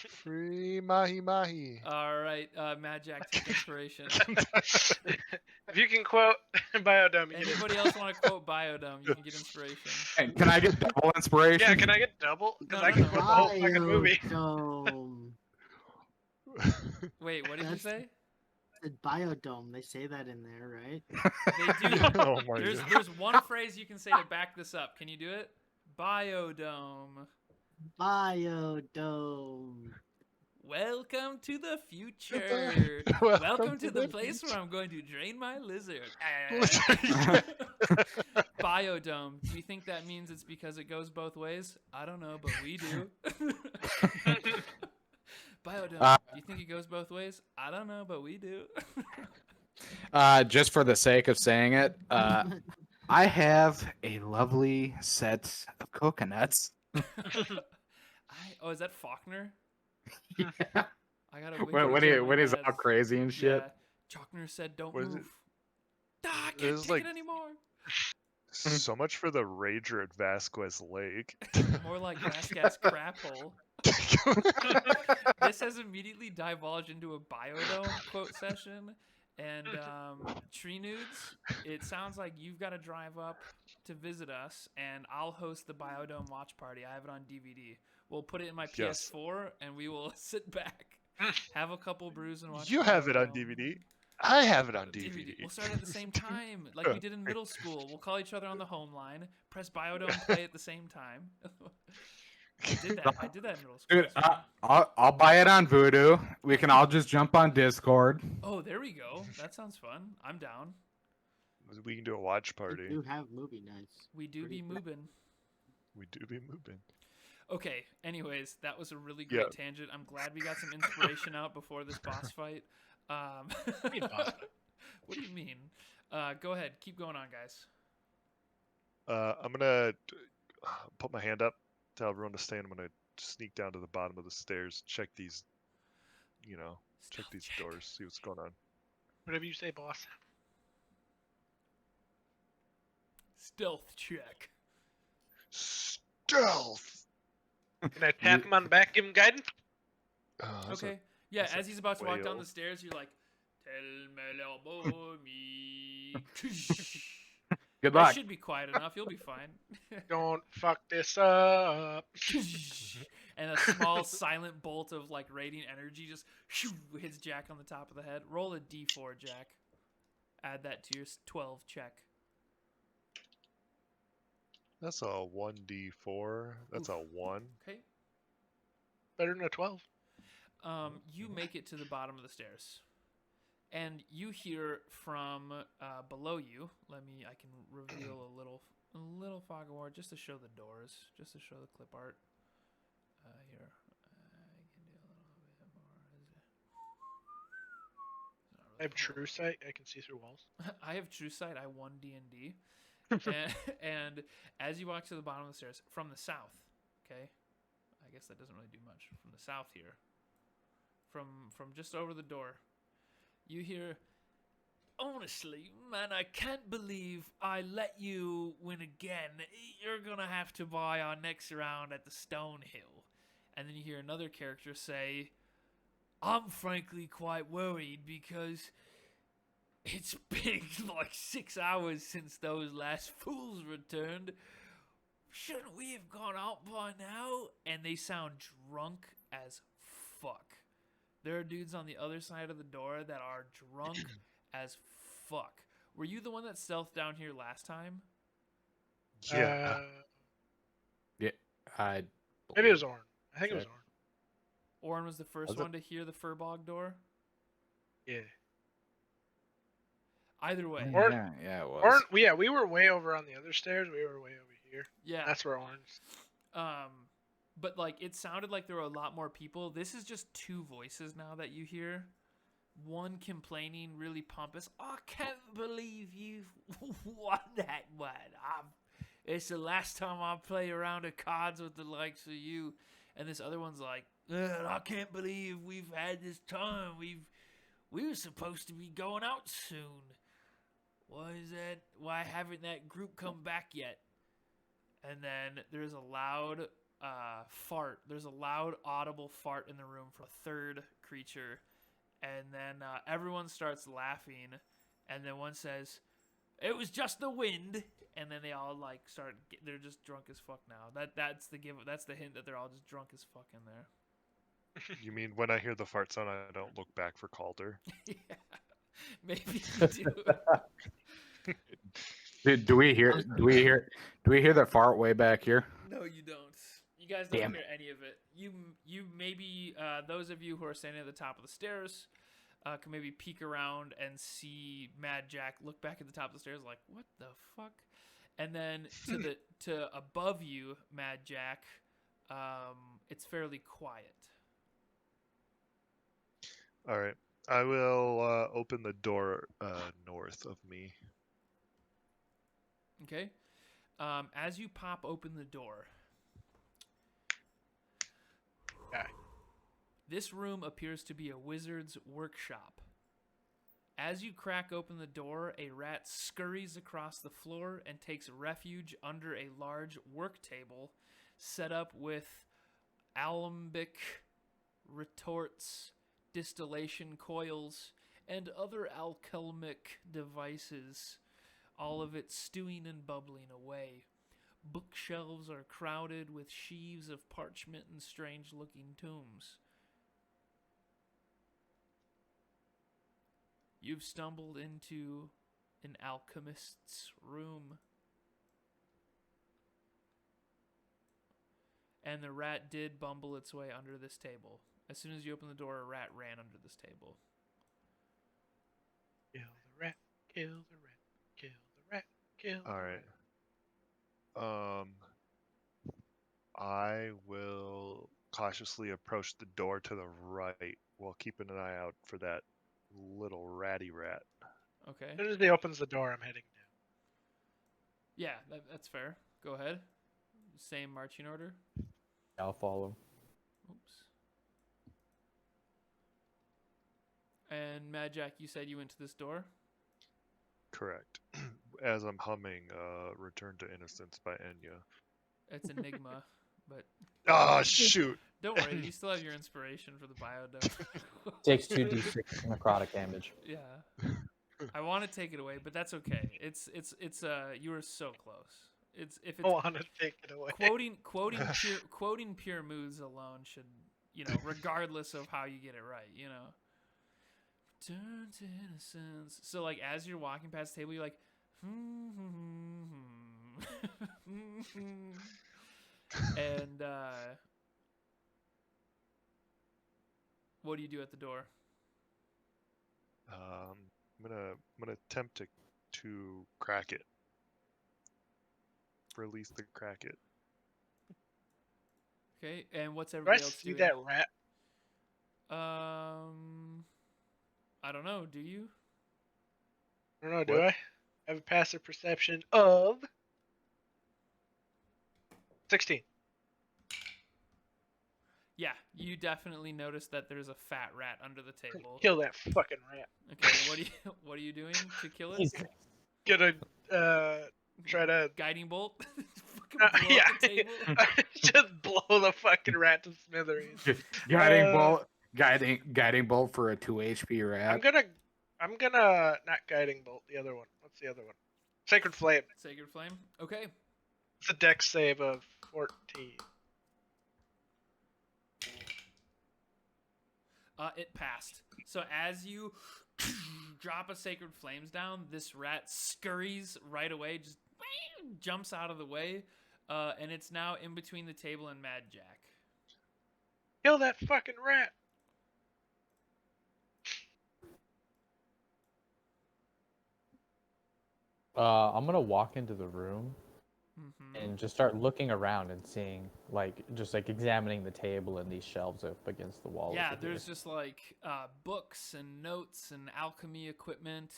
Free mahi mahi. All right, Mad Jack, take inspiration. If you can quote Biodome, you get Anybody else want to quote Biodome? You can get inspiration. Hey, can I get double inspiration? Yeah, can I get double? Because No, I can no. quote the whole fucking movie. Biodome. Wait, what did you That's- say? The biodome. They say that in there, right? They do. Oh my god. There's one phrase you can say to back this up. Can you do it? Biodome. Biodome. Welcome to the future. Welcome to the place where I'm going to drain my lizard. Biodome. Do you think that means it's because it goes both ways? I don't know, but we do. Biodome. Do you think it goes both ways? I don't know, but we do. Just for the sake of saying it, I have a lovely set of coconuts. Oh, is that Faulkner? Yeah. I gotta wake When, up when, to he, my when he's dad's- all crazy and shit. Yeah. Chalkner said, "Don't What is move." it? Ah, I It can't was take like- it anymore. So much for the Rager at Vasquez Lake. More like Vasquez crap hole. This has immediately divulged into a biodome quote session, and tree nudes. It sounds like you've got to drive up to visit us, and I'll host the biodome watch party. I have it on DVD. We'll put it in my Yes. PS4, and we will sit back, have a couple brews, and watch. You have it on Biodome. DVD. I have it on DVD. We'll start at the same time, like we did in middle school. We'll call each other on the home line, press biodome, play at the same time. I did that in middle school. Dude, I'll buy it on Voodoo. We can all just jump on Discord. Oh, there we go. That sounds fun. I'm down. We can do a watch They party. do have movie nights. We do be Pretty moving. We do be moving. Okay, anyways, that was a really great Yeah. tangent. I'm glad we got some inspiration out before this boss fight. What do you mean boss fight? What do you mean? Go ahead. Keep going on, guys. I'm gonna put my hand up, tell everyone to stay, and I'm gonna sneak down to the bottom of the stairs, check these, check Stealth these check. doors, see what's going on. Whatever you say, boss. Stealth check. Stealth. Can I tap him on the back, give him guidance? That's Okay. Yeah, that's as he's about to walk down whale. the stairs, you're like, "Tell me, little boy, me." Good That luck. should be quiet enough. You'll be fine. Don't fuck this up. And a small silent bolt of like radiant energy just hits Jack on the top of the head. Roll a d4, Jack. Add that to your 12 check. That's a 1d4. That's Oof. a 1. Okay. Better than a 12. You make it to the bottom of the stairs, and you hear from below you. I can reveal a little fog of war just to show the doors, just to show the clip art. Here, I can do a little bit more. I have true sight. I can see through walls. I have true sight. I won D&D. And as you walk to the bottom of the stairs from the south, okay, I guess that doesn't really do much. From the south here, from just over the door, you hear, "Honestly, man, I can't believe I let you win again. You're gonna have to buy our next round at the Stonehill." And then you hear another character say, "I'm frankly quite worried because it's been like 6 hours since those last fools returned. Shouldn't we have gone out by now?" And they sound drunk as fuck. There are dudes on the other side of the door that are drunk as fuck. Were you the one that stealthed down here last time? Yeah. Yeah, I. Maybe it was Orin. I think it was Check. Orin. Orin was the first Was it? one to hear the Furbog door? Yeah. Either way. Or- Yeah, it was. Orin, yeah, we were way over on the other stairs. We were way over here. Yeah. That's where Orin's. But like it sounded like there were a lot more people. This is just two voices now that you hear. One complaining, really pompous. "I can't believe you've won that one. It's the last time I play around of cards with the likes of you." And this other one's like, "I can't believe we've had this time. We were supposed to be going out soon. Why haven't that group come back yet?" And then there's a loud fart. There's a loud audible fart in the room from a third creature. And then everyone starts laughing. And then one says, "It was just the wind." And then they all like they're just drunk as fuck now. That's the hint that they're all just drunk as fuck in there. You mean when I hear the fart sound, I don't look back for Calder? Yeah. Maybe you do. Do we hear the fart way back here? No, you don't. You guys don't Damn hear any of it. You maybe those of you who are standing at the top of the stairs can maybe peek around and see Mad Jack look back at the top of the stairs like, "What the fuck?" And then to above you, Mad Jack, it's fairly quiet. All right. I will open the door north of me. Okay. As you pop open the door, this room appears to be a wizard's workshop. As you crack open the door, a rat scurries across the floor and takes refuge under a large work table set up with alembic retorts, distillation coils, and other alchemic devices, all of it stewing and bubbling away. Bookshelves are crowded with sheaves of parchment and strange-looking tomes. You've stumbled into an alchemist's room. And the rat did bumble its way under this table. As soon as you open the door, a rat ran under this table. Kill the rat. Kill the rat. Kill the rat. Kill the All rat. right. I will cautiously approach the door to the right while keeping an eye out for that little ratty rat. Okay. As soon as he opens the door, I'm heading down. Yeah, that's fair. Go ahead. Same marching order. I'll follow. Oops. And Mad Jack, you said you went to this door? Correct. As I'm humming "Return to Innocence" by Enya. It's Enigma, but Oh shoot! don't worry, you still have your inspiration for the biodome. Takes 2d6 necrotic damage. Yeah. I want to take it away, but that's okay. It's you were so close. It's if I it's want to take it away. quoting pure moods alone should, regardless of how you get it right, Turn to innocence. So like as you're walking past the table, you're like and what do you do at the door? I'm gonna attempt to crack it. Release the crack it. Okay, and what's Do I everybody else see doing? that rat? I don't know. Do you? I don't know. Do What? I have a passive perception of 16? Yeah, you definitely notice that there's a fat rat under the table. Kill that fucking rat. Okay, what are you doing to kill it? He's Gonna try to Guiding bolt. Fucking blow up yeah, the table. just blow the fucking rat to smithereens. Guiding bolt for a 2 HP rat. I'm gonna not guiding bolt. The other one. What's the other one? Sacred flame. Sacred flame. Okay. It's a dex save of 14. It passed. So as you drop a sacred flames down, this rat scurries right away, just jumps out of the way, and it's now in between the table and Mad Jack. Kill that fucking rat. I'm gonna walk into the room Mm-hmm. and just start looking around and seeing, just examining the table and these shelves up against the wall. Yeah, over there's here. just books and notes and alchemy equipment.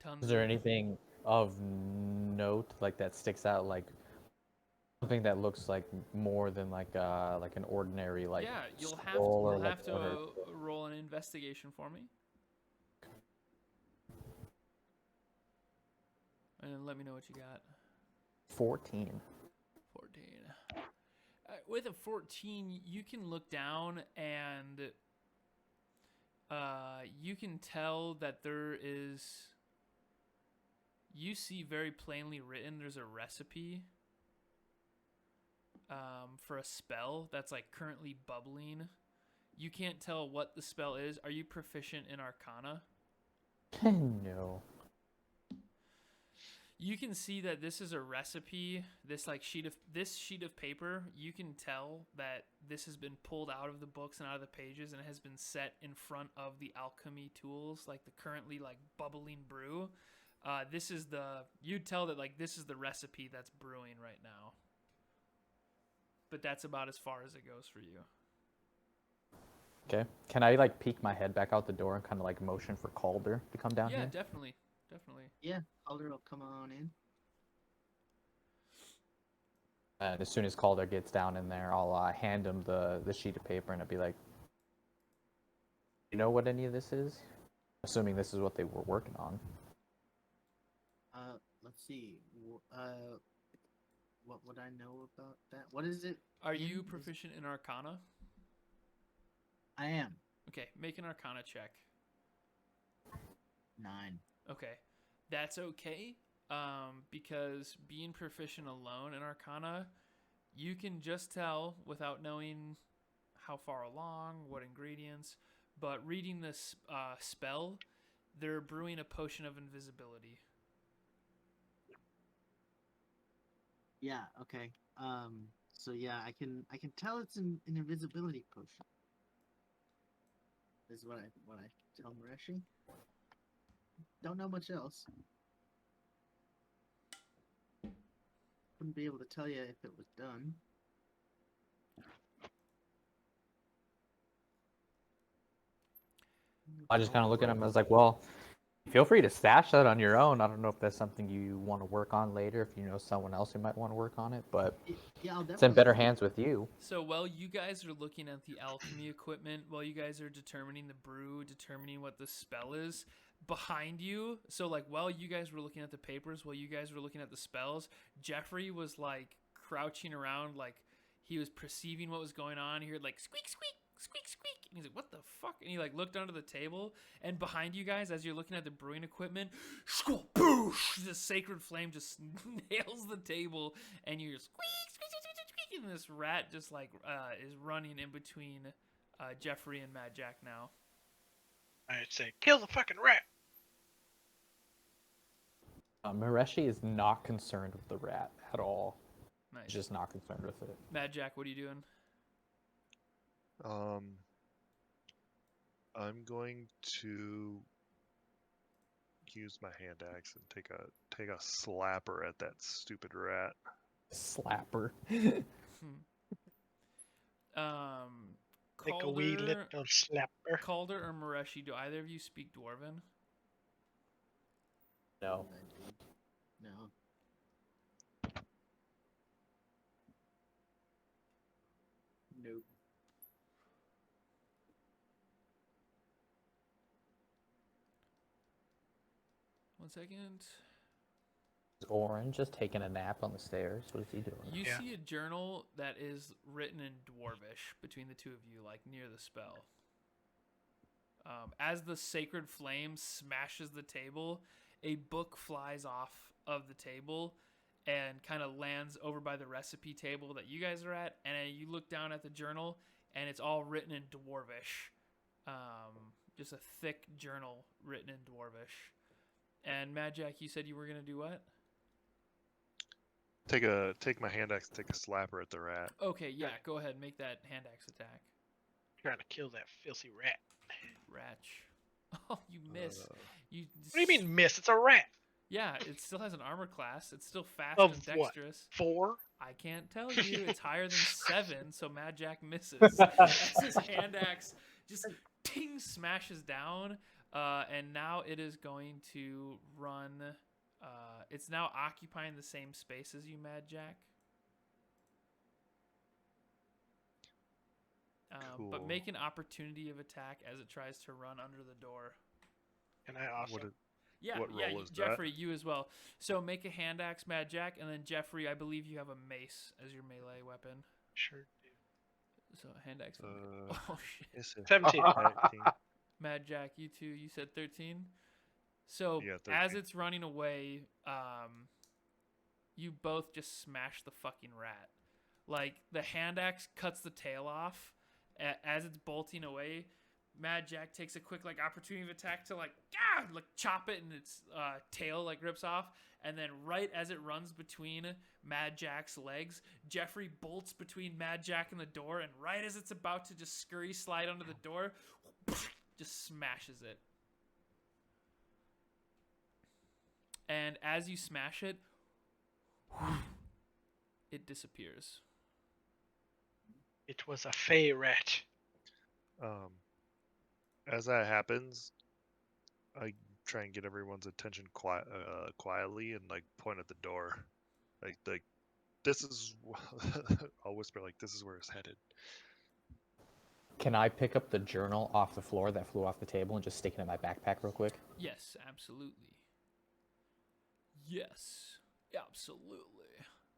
Tons. Is there anything of note that sticks out, something that looks like more than an ordinary Yeah, you'll have scroll or you'll have to or- roll an investigation for me, and then let me know what you got. 14. 14. With a 14, you can look down and you can tell that there is. You see very plainly written. There's a recipe for a spell that's currently bubbling. You can't tell what the spell is. Are you proficient in Arcana? No. You can see that this is a recipe. This sheet of paper. You can tell that this has been pulled out of the books and out of the pages and has been set in front of the alchemy tools, the currently bubbling brew. You'd tell that this is the recipe that's brewing right now. But that's about as far as it goes for you. Okay. Can I peek my head back out the door and kind of motion for Caulder to come down Yeah, here? definitely. Yeah, Calder will come on in. And as soon as Caulder gets down in there, I'll hand him the sheet of paper and I'll be like, "You know what any of this is?" Assuming this is what they were working on. Let's see. What would I know about that? What is it? Are you proficient in Arcana? I am. Okay, make an Arcana check. 9. Okay, that's okay, because being proficient alone in Arcana, you can just tell without knowing how far along, what ingredients, but reading this spell, they're brewing a potion of invisibility. Yeah. Okay. So yeah, I can tell it's an invisibility potion. Is what I tell Mireshi. Don't know much else. Wouldn't be able to tell you if it was done. I just kind of look at him. I was like, "Well, feel free to stash that on your own. I don't know if that's something you want to work on later. If you know someone else who might want to work on it, but Yeah, I'll it's in definitely. better hands with you." So while you guys are looking at the alchemy equipment, while you guys are determining the brew, determining what the spell is, behind you, so like while you guys were looking at the papers, while you guys were looking at the spells, Jeffrey was like crouching around, like he was perceiving what was going on. He heard like squeak, squeak, squeak, squeak, and he's like, "What the fuck?" And he like looked under the table, and behind you guys, as you're looking at the brewing equipment, boosh, the sacred flame just nails the table, and you're squeak, squeak, squeak, squeak, squeak, and this rat just like is running in between Jeffrey and Mad Jack now. I'd say, kill the fucking rat. Mireshi is not concerned with the rat at all. Nice. He's just not concerned with it. Mad Jack, what are you doing? I'm going to use my hand axe and take a slapper at that stupid rat. Slapper. Like a wee little slapper. Caulder or Mireshi, do either of you speak Dwarven? No. No. Nope. One second. Is Orin just taking a nap on the stairs? What is he doing? You see a journal that is written in Dwarvish between the two of you, like near the spell. As the sacred flame smashes the table, a book flies off of the table and kind of lands over by the recipe table that you guys are at. And you look down at the journal, and it's all written in Dwarvish. Just a thick journal written in Dwarvish. And Mad Jack, you said you were gonna do what? Take my hand axe, take a slapper at the rat. Okay, yeah, go ahead, make that hand axe attack. Trying to kill that filthy rat. Ratch. Oh, you miss. You. What do you mean miss? It's a rat. Yeah, it still has an armor class. It's still fast Of and what? dexterous. 4? I can't tell you. It's higher than 7, so Mad Jack misses. As his hand axe just ting smashes down, and now it is going to run. It's now occupying the same space as you, Mad Jack. But Cool. make an opportunity of attack as it tries to run under the door. And I also. What role is that? Jeffrey, you as well. So make a hand axe, Mad Jack, and then Jeffrey, I believe you have a mace as your melee weapon. Sure do. So hand axe. Oh shit. 17. 19. Mad Jack, you too. You said 13. So Yeah, as 13. it's running away, you both just smash the fucking rat. Like the hand axe cuts the tail off as it's bolting away. Mad Jack takes a quick opportunity of attack to chop it, and its tail rips off. And then right as it runs between Mad Jack's legs, Jeffrey bolts between Mad Jack and the door, and right as it's about to just scurry slide under the door, just smashes it. And as you smash it, it disappears. It was a fey rat. As that happens, I try and get everyone's attention quietly and point at the door, like this is. I'll whisper this is where it's headed. Can I pick up the journal off the floor that flew off the table and just stick it in my backpack real quick? Yes, absolutely. Yes, absolutely.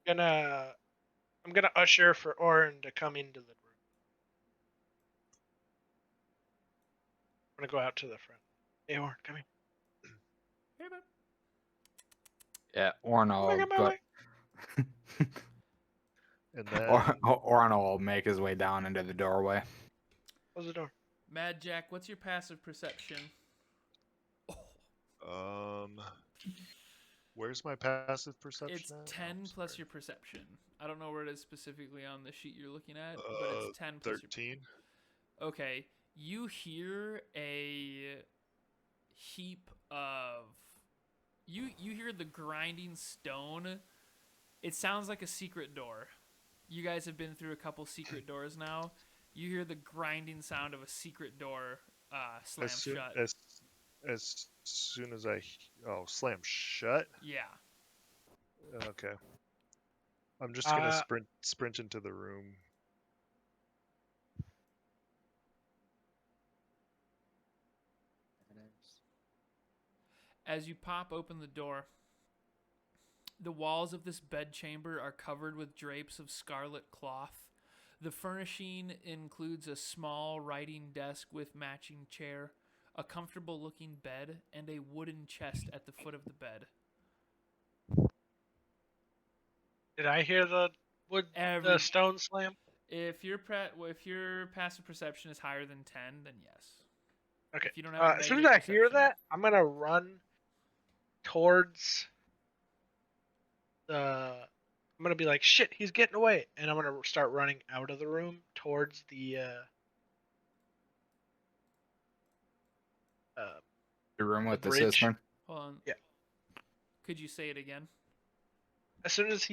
I'm gonna usher for Orin to come into the room. I'm gonna go out to the front. Hey, Orin, come in. Hey, man. Yeah, Orin will go. And then Orin will make his way down into the doorway. Close the door. Mad Jack, what's your passive perception? Where's my passive perception? It's at? 10 plus your perception. I don't know where it is specifically on the sheet you're looking at, but it's 10 plus 13. Okay, you hear a heap of... You hear the grinding stone. It sounds like a secret door. You guys have been through a couple secret doors now. You hear the grinding sound of a secret door slam shut. As soon as I slam shut. Yeah. Okay. I'm just gonna sprint into the room. As you pop open the door, the walls of this bedchamber are covered with drapes of scarlet cloth. The furnishing includes a small writing desk with matching chair, a comfortable-looking bed, and a wooden chest at the foot of the bed. Did I hear the the stone slam? If your passive perception is higher than 10, then yes. Okay. If you don't have a As soon as negative I hear perception- that, I'm gonna run towards the. I'm gonna be like, shit, he's getting away, and I'm gonna start running out of the room towards the. The room with the bridge. cistern. Hold on. Yeah. Could you say it again? As soon as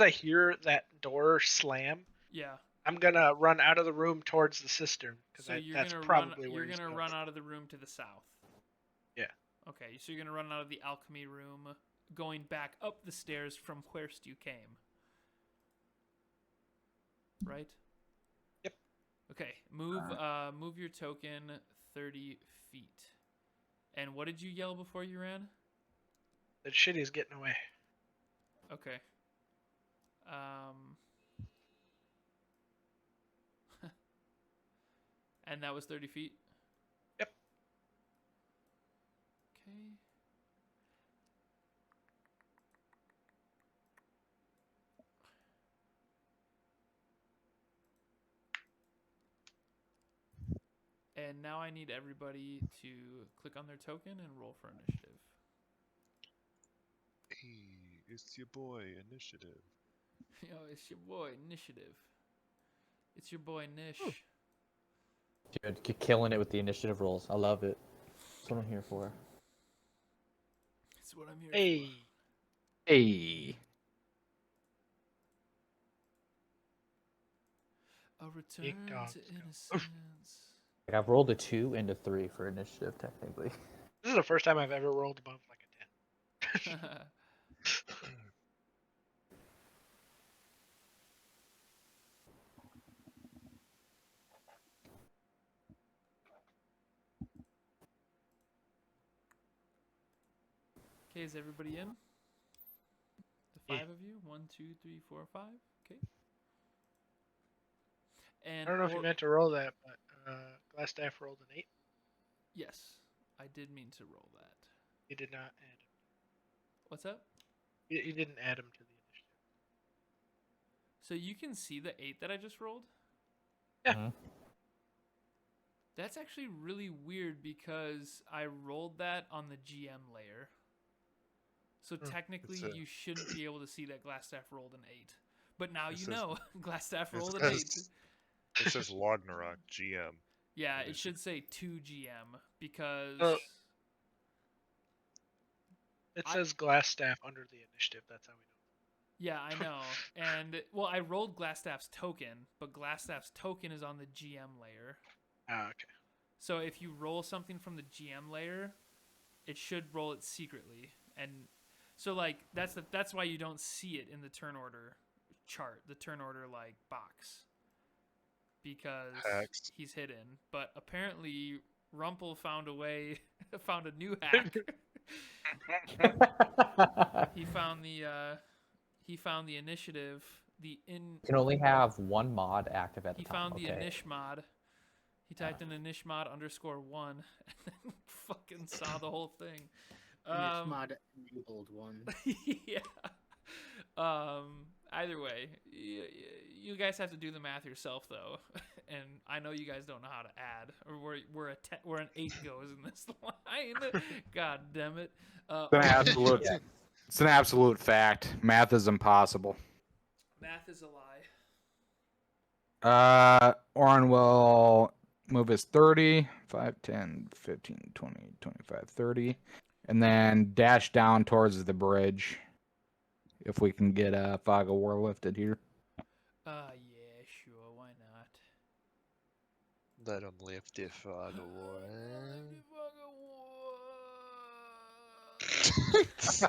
I hear that door slam, Yeah. I'm gonna run out of the room towards the cistern because So you're that's gonna probably run. where You're he's gonna going. run out of the room to the south. Yeah. Okay, so you're gonna run out of the alchemy room, going back up the stairs from wherest you came. Right. Yep. Okay. Move your token 30 feet. And what did you yell before you ran? That shit is getting away. Okay. And that was 30 feet? Yep. Okay. And now I need everybody to click on their token and roll for initiative. Hey, it's your boy, Initiative. Yo, it's your boy, Initiative. It's your boy, Nish. Dude, you're killing it with the initiative rolls. I love it. That's what I'm here for. That's what I'm here Hey. Hey. for. A return dog. to innocence. Like, I've rolled a 2 and a 3 for initiative, technically. This is the first time I've ever rolled above like a 10. Okay, is everybody in? The Yeah. 5 of you? 1, 2, 3, 4, 5. Okay. And I don't know if you meant to roll that, but Glassstaff rolled an 8. Yes, I did mean to roll that. You did not add him. What's up? You didn't add him to the initiative. So you can see the 8 that I just rolled? Yeah. Mhm. That's actually really weird because I rolled that on the GM layer. So technically, It's a- you shouldn't be able to see that Glassstaff rolled an 8. But now It you says- know Glassstaff it rolled an 8. says- It says Lognarok, GM. Yeah, What it is should say 2 GM because It says Glassstaff under the initiative. That's how we know. yeah, I know. And well, I rolled Glassstaff's token, but Glassstaff's token is on the GM layer. Ah, okay. So if you roll something from the GM layer, it should roll it secretly. And so like that's why you don't see it in the turn order chart, the turn order like box. Because Hacks. he's hidden. But apparently Rumpel found a way found a new hack. He found the initiative, You can only have one mod active at a he time. found the okay? inish mod. He typed in inish mod _1 and then fucking saw the whole thing. Niche mod enabled one. Yeah. Either way, you guys have to do the math yourself though, and I know you guys don't know how to add, or where an 8 goes in this line. God damn it! It's an absolute. Yeah. It's an absolute fact. Math is impossible. Math is a lie. Orin will move his 30, 5, 10, 15, 20, 25, 30, and then dash down towards the bridge. If we can get a Fog of War lifted here. Yeah, sure, why not? Let him lift the fog of war.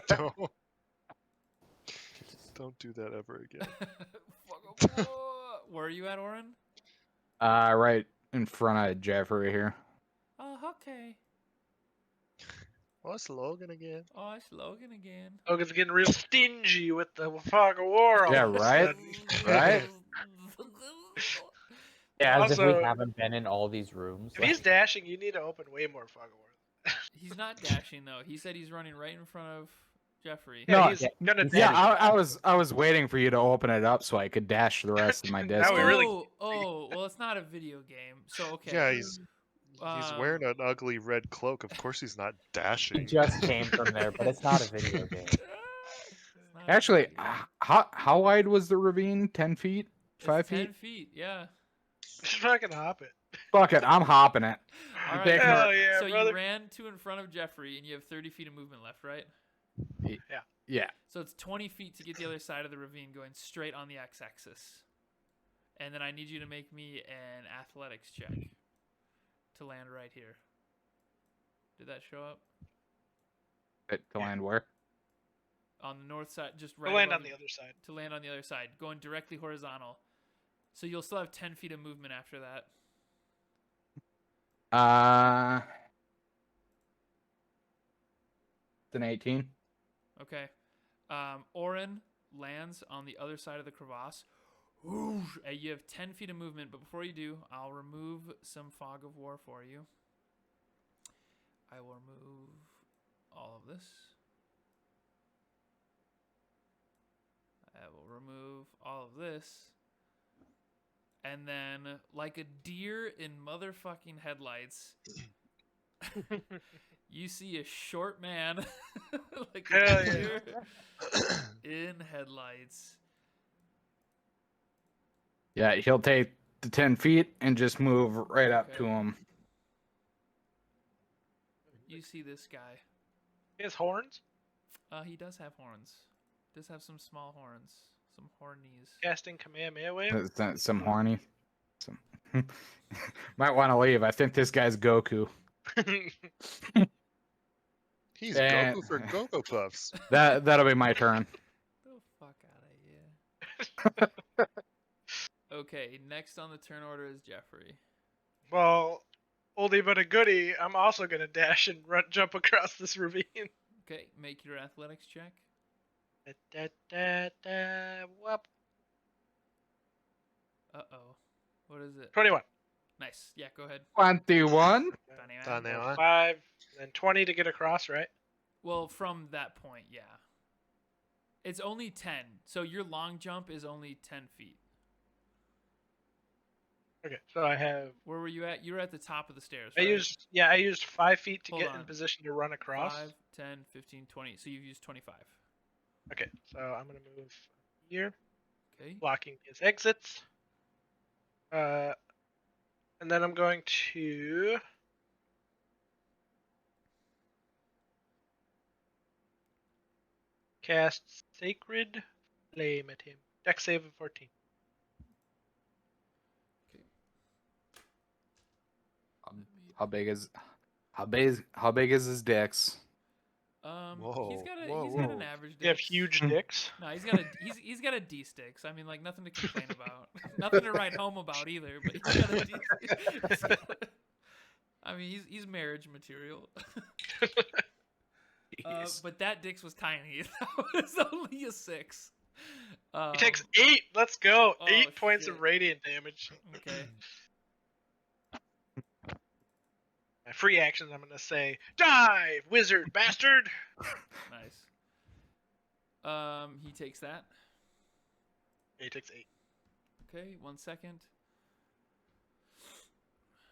Don't. Don't do that ever again. Where are you at, Orin? Right in front of Jeffery here. Oh, okay. Oh, it's Logan again. Oh, it's Logan again. Logan's getting real stingy with the fog of war. All Yeah, of a right? sudden. Right? Yeah, as if Also, we haven't been in all these rooms. If he's dashing, you need to open way more fog of war. He's not dashing though. He said he's running right in front of Jeffrey. Yeah, No, he's yeah, gonna he's dash. headed- I was waiting for you to open it up so I could dash the rest of my Now distance. we really- Well, it's not a video game, so okay. Yeah, he's wearing Um, an ugly red cloak. Of course, he's not He dashing. just came from there, but it's not a video game. It's not a Actually, video game. how wide was the ravine? 10 feet? It's 5 10 feet? feet, yeah. Just fucking hop it. Fuck it, I'm hopping it. All You're right. taking Hell yeah, So brother. you ran to in front of Jeffrey, and you have 30 feet of movement left, right? Yeah. So it's 20 feet to get the other side of the ravine, going straight on the x-axis. And then I need you to make me an athletics check to land right here. Did that show up? To land where? On the north side, just right We'll land above on the other side. to land on the other side, going directly horizontal. So you'll still have 10 feet of movement after that. It's an 18. Okay. Orin lands on the other side of the crevasse. Whoosh, and you have 10 feet of movement, but before you do, I'll remove some fog of war for you. I will remove all of this. I will remove all of this. And then, like a deer in motherfucking headlights, you see a short man, like a Hell yeah. deer in headlights. Yeah, he'll take the 10 feet and just move right up to Okay. him. You see this guy. He has horns. He does have horns. Does have some small horns. Some hornies. Casting Kamehameha wave. Some horny. Some might want to leave. I think this guy's Goku. He's And- Goku for Goku Puffs. That'll be my turn. The fuck out of here. Okay, next on the turn order is Jeffrey. Well, oldie but a goodie. I'm also gonna dash and jump across this ravine. Okay, make your athletics check. Whoop. Uh-oh. What is it? 21. Nice. Yeah, go ahead. 21. Done now. 5, then 20 to get across, right? Well, from that point, yeah. It's only 10. So your long jump is only 10 feet. Okay, so I have. Where were you at? You were at the top of the stairs, I right? used 5 feet to Hold get in on. position to run across. 5, 10, 15, 20. So you've used 25. Okay, so I'm gonna move here, Okay. blocking his exits. And then I'm going to cast Sacred Flame at him. Dex save of 14. How big is his dicks? He's got an whoa. average You have dex. huge dicks. No, he's got a D sticks. I mean, like nothing to complain about, nothing to write home about either. But he's got a D. I mean, he's marriage material. But that dicks was tiny. That was only a 6. He takes 8. Let's go. oh, 8 points shit. of radiant damage. Okay. My free actions, I'm gonna say, "Die, wizard bastard!" Nice. He takes that. He takes 8. Okay, 1 second.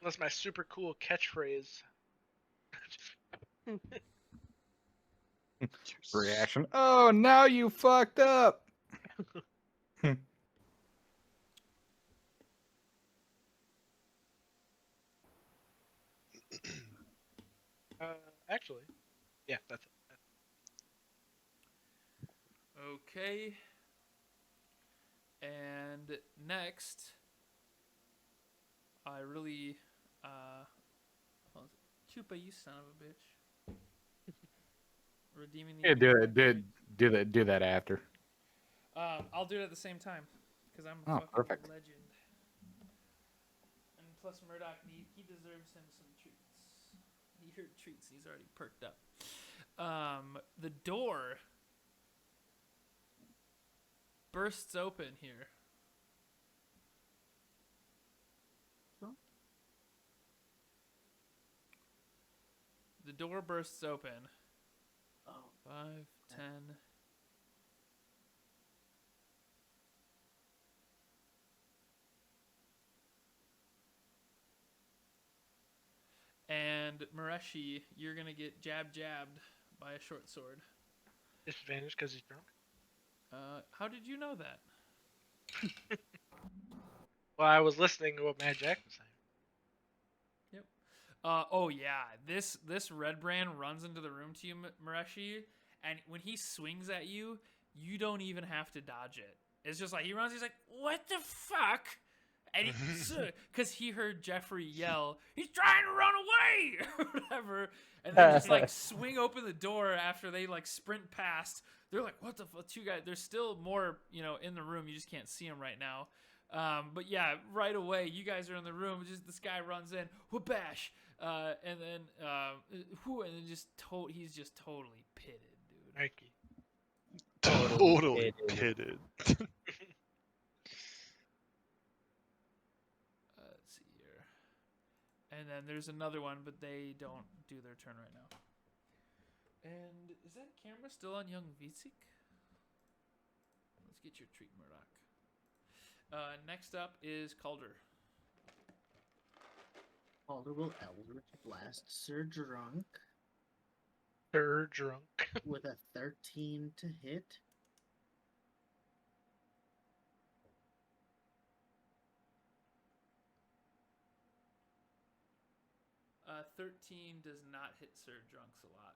Unless my super cool catchphrase. Reaction. Oh, now you fucked up. Actually, yeah, that's it. Okay. And next, I really, Chupa, you son of a bitch. Redeeming the. Yeah, do that after. I'll do it at the same time, because I'm a Oh, fucking perfect. legend. And plus, Murdoch, he deserves him some treats. He heard treats. He's already perked up. The door bursts open here. The door bursts open. Oh. 5, 10. And Mireshi, you're going to get jabbed by a short sword. Disadvantage because he's drunk? How did you know that? Well, I was listening to what Mad Jack was saying. Yep. Oh yeah, this red brand runs into the room to you, Mireshi, and when he swings at you, you don't even have to dodge it. It's just like he runs. He's like, "What the fuck?" And because he heard Jeffrey yell, "He's trying to run away!" or whatever, and they just like swing open the door after they like sprint past. They're like, "What the fuck?" Two guys. There's still more, in the room. You just can't see them right now. But yeah, right away, you guys are in the room. Just this guy runs in, whoopash, and then he's just totally pitted, dude. Mikey. Totally pitted. Let's see here, and then there's another one, but they don't do their turn right now. And is that camera still on young Vitsik? Let's get your treat, Murdoch. Next up is Caulder. Caulder will Eldritch Blast Sir Drunk Sir Drunk. with a 13 to hit. Uh, 13 does not hit Sir Drunks a lot.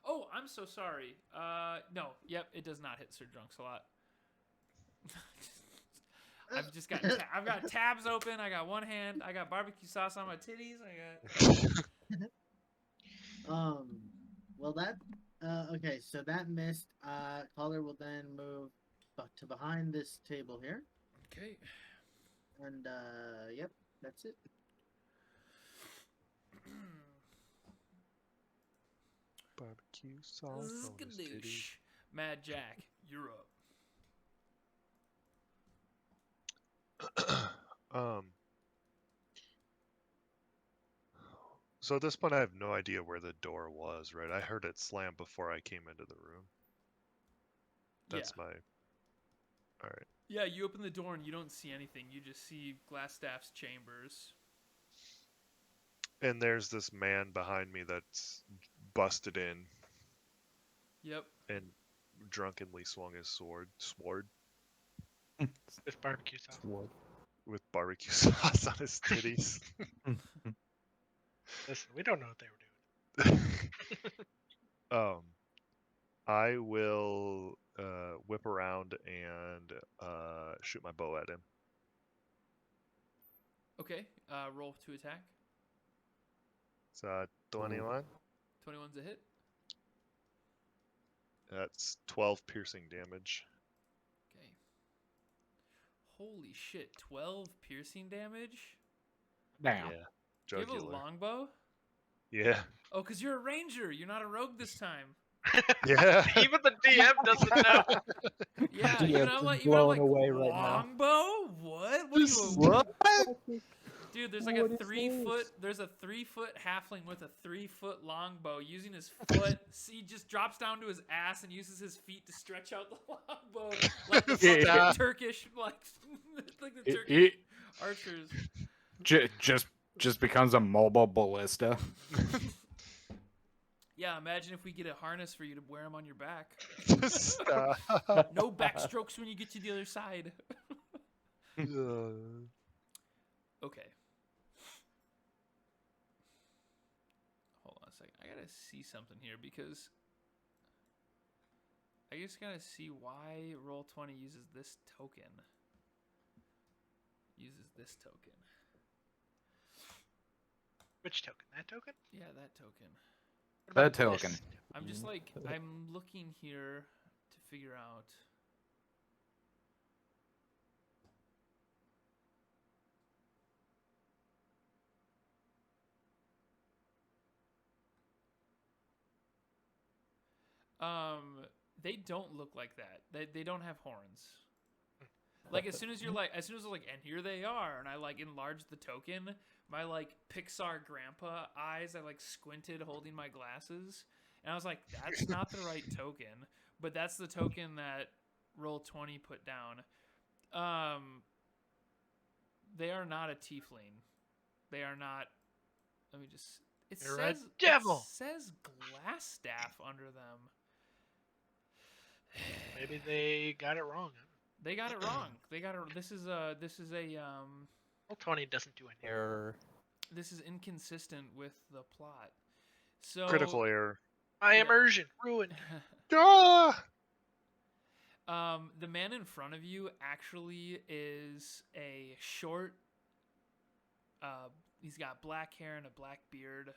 Oh, I'm so sorry. No, yep, it does not hit Sir Drunks a lot. I've got tabs open. I got one hand. I got barbecue sauce on my titties. Well that okay, so that missed. Caulder will then move to behind this table here. Okay. And yep, that's it. Barbecue sauce on his titties. Mad Jack, you're up. So at this point, I have no idea where the door was, right? I heard it slam before I came into the room. That's my... Alright. Yeah, you open the door and you don't see anything. You just see Glassstaff's chambers. And there's this man behind me that's busted in. Yep. And drunkenly swung his sword. With barbecue sauce. With barbecue sauce on his titties. Listen, we don't know what they were doing. I will whip around and shoot my bow at him. Okay, roll to attack. It's 21. 21's a hit. That's 12 piercing damage. Okay. Holy shit, 12 piercing damage? Damn. Yeah. Do you have a longbow? Yeah. Oh, because you're a ranger. You're not a rogue this time. Yeah. Even the DM doesn't know. Yeah, DM's even I'm like, away right now. longbow? What? What? What? Dude, there's like a 3-foot. There's a 3-foot halfling with a 3-foot longbow using his foot. He just drops down to his ass and uses his feet to stretch out the longbow, like the fucking Turkish, like the Turkish archers. Just becomes a mobile ballista. Yeah, imagine if we get a harness for you to wear them on your back. Stop. No backstrokes when you get to the other side. Okay. Hold on a second. I gotta see something here because I just gotta see why Roll20 uses this token. Which token? That token? Yeah, that token. That token. I'm just like, I'm looking here to figure out. They don't look like that. They don't have horns. Like as soon as I'm like, and here they are, and I like enlarged the token, my like Pixar grandpa eyes, I like squinted holding my glasses, and I was like, that's not the right token, but that's the token that Roll20 put down. They are not a tiefling. They are not. Let me just. It says glass staff under them. Maybe they got it wrong. They got it wrong. This is a Well, Tony doesn't do anything. Error. This is inconsistent with the plot. So Critical error. My immersion ruined. Ah! The man in front of you actually is a short. He's got black hair and a black beard.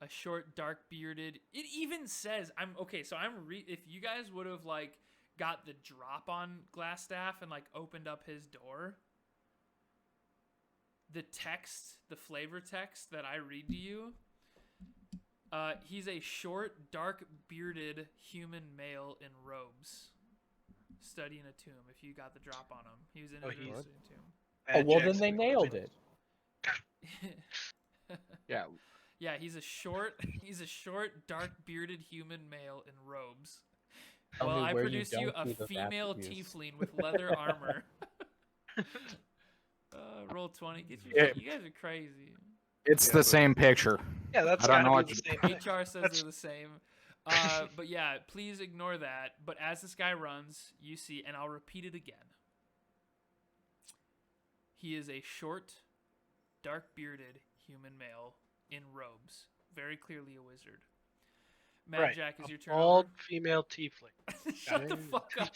A short, dark bearded. It even says if you guys would have like got the drop on Glassstaff and like opened up his door, the flavor text that I read to you, he's a short, dark bearded human male in robes studying a tomb. If you got the drop on him, he was in a tomb. Oh, well, then they nailed it. Yeah. Yeah, he's a short, dark bearded human male in robes. Tell Well, me I where produced you don't a see those female attributes. tiefling with leather armor. Roll20. You guys are crazy. It's the same picture. Yeah, that's I don't know gotta what be the you- same thing. HR says they're the same. But yeah, please ignore that. But as this guy runs, you see, and I'll repeat it again. He is a short, dark bearded human male in robes. Very clearly a wizard. Mad Right. Jack, is your turn. Bald female tiefling. Shut the fuck up.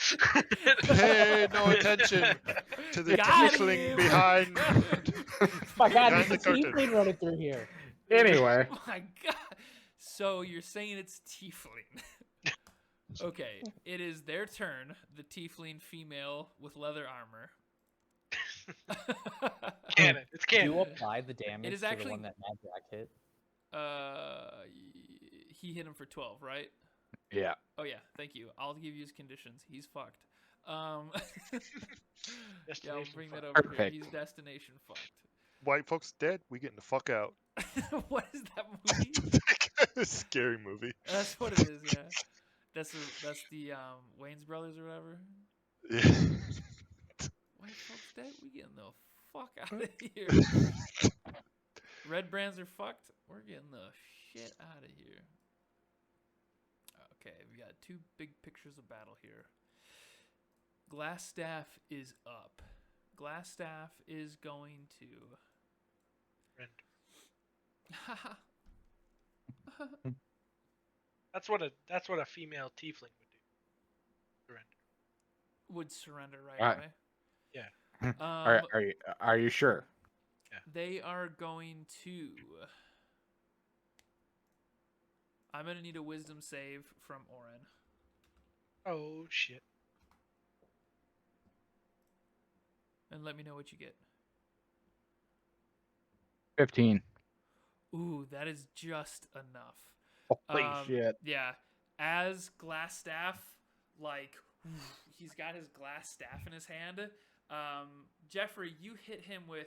Pay no attention to the Got tiefling him. behind. My God, Behind there's the a curtain. tiefling running through here. Anyway, Oh my god. So you're saying it's tiefling. Okay, it is their turn. The tiefling female with leather armor. Canon. It's Do you canon. apply the damage is to actually- the one that Mad Jack hit? He hit him for 12, right? yeah. Oh yeah, thank you. I'll give you his conditions. He's fucked. Yeah, I'll Destination bring that fuck. over here. Perfect. He's destination fucked. White folks dead. We getting the fuck out. What is that movie? Scary movie. That's what it is. Yeah, that's the Wayne's Brothers or whatever. Yeah. White folks dead. We getting the fuck out of here. Red brands are fucked. We're getting the shit out of here. Okay, we got two big pictures of battle here. Glassstaff is up. Glassstaff is going to. That's what a female tiefling would do. Surrender. Would surrender right Alright. away. Yeah. Are you sure? They are going to. I'm gonna need a wisdom save from Orin. Oh shit. And let me know what you get. 15. Ooh, that is just enough. Holy shit. Yeah. As Glassstaff, like, he's got his glass staff in his hand. Jeffrey, you hit him with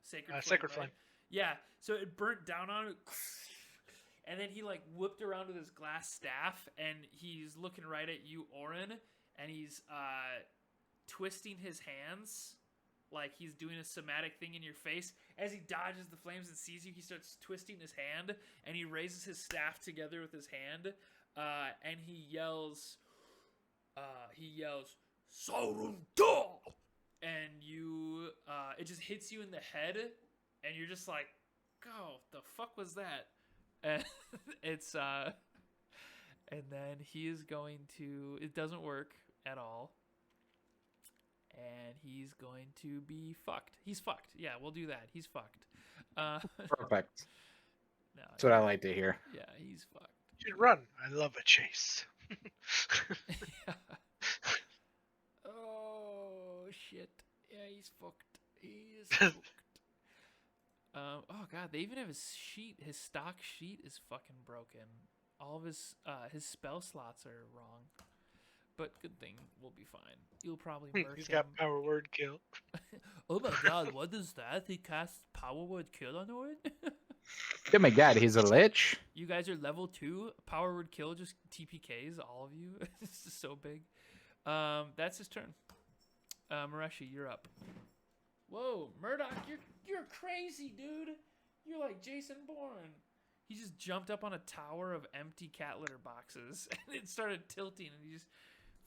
Sacred Flame. Sacred right? Flame. Yeah. So it burnt down on him. And then he, like, whipped around with his glass staff. And he's looking right at you, Orin. And he's twisting his hands. Like he's doing a somatic thing in your face. As he dodges the flames and sees you, he starts twisting his hand, and he raises his staff together with his hand, and he yells, Saurunda! And you, it just hits you in the head, and you're just like, oh, the fuck was that? And it's, and then he is going to, it doesn't work at all. And he's going to be fucked. He's fucked. Yeah, we'll do that. He's fucked. Perfect. No, That's what I like to hear. yeah, he's fucked. You should run. I love a chase. Yeah. Oh, shit. Yeah, he's fucked. He is fucked. Oh god, they even have his sheet. His stock sheet is fucking broken. All of his spell slots are wrong. But good thing we'll be fine. You'll probably murk He's him. got power word kill. Oh my god, what is that? He casts power word kill on Orin? Oh my god, he's a lich. You guys are level 2. Power word kill just TPKs, all of you. This is so big. That's his turn. Mireshi, you're up. Whoa, Murdoch, you're crazy, dude. You're like Jason Bourne. He just jumped up on a tower of empty cat litter boxes and it started tilting and he just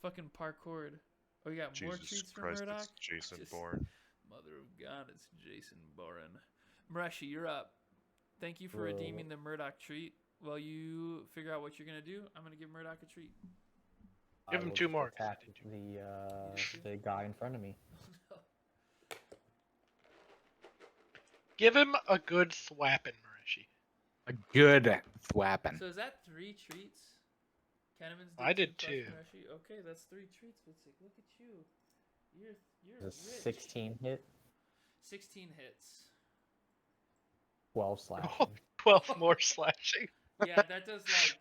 fucking parkoured. Oh, you got more Jesus treats from Christ, Murdoch? it's Jason Just- Bourne. Mother of God, it's Jason Bourne. Mireshi, you're up. Thank you for redeeming the Murdoch treat. While you figure out what you're gonna do, I'm gonna give Murdoch a treat. Give I him will 2 more. 'cause I Attack did 2. the guy in front of me. Give him a good thwapping, Mireshi. A good thwapping. So is that 3 treats? Kenneman's I did 2 2. plus Mireshi? Okay, that's 3 treats. But look at you. You're The rich. 16 hit, 16 hits. 12 slashing. Oh, 12 more slashing. Yeah, that does like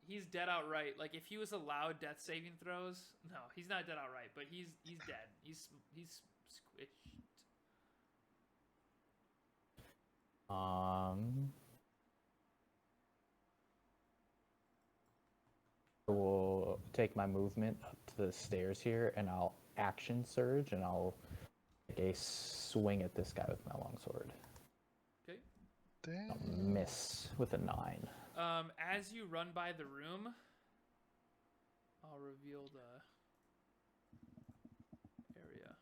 he's dead outright. Like if he was allowed death saving throws, no, he's not dead outright, but he's dead. He's squished. I will take my movement up to the stairs here, and I'll action surge, and I'll take a swing at this guy with my longsword. Okay. I'll miss with a 9. As you run by the room, I'll reveal the area.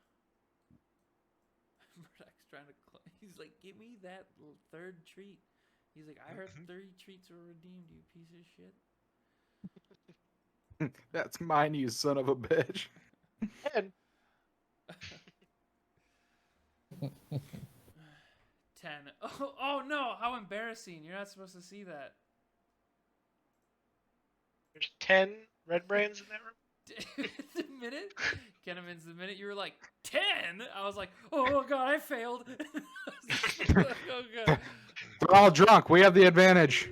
Murdoch's trying to. He's like, give me that 3rd treat. He's like, I heard 30 treats were redeemed. You piece of shit. That's mine, you son of a bitch. And 10. Oh no! How embarrassing! You're not supposed to see that. there's 10 red brands in that room. The minute you were like 10, I was like, oh god, I failed. Oh god. We're all drunk. We have the advantage.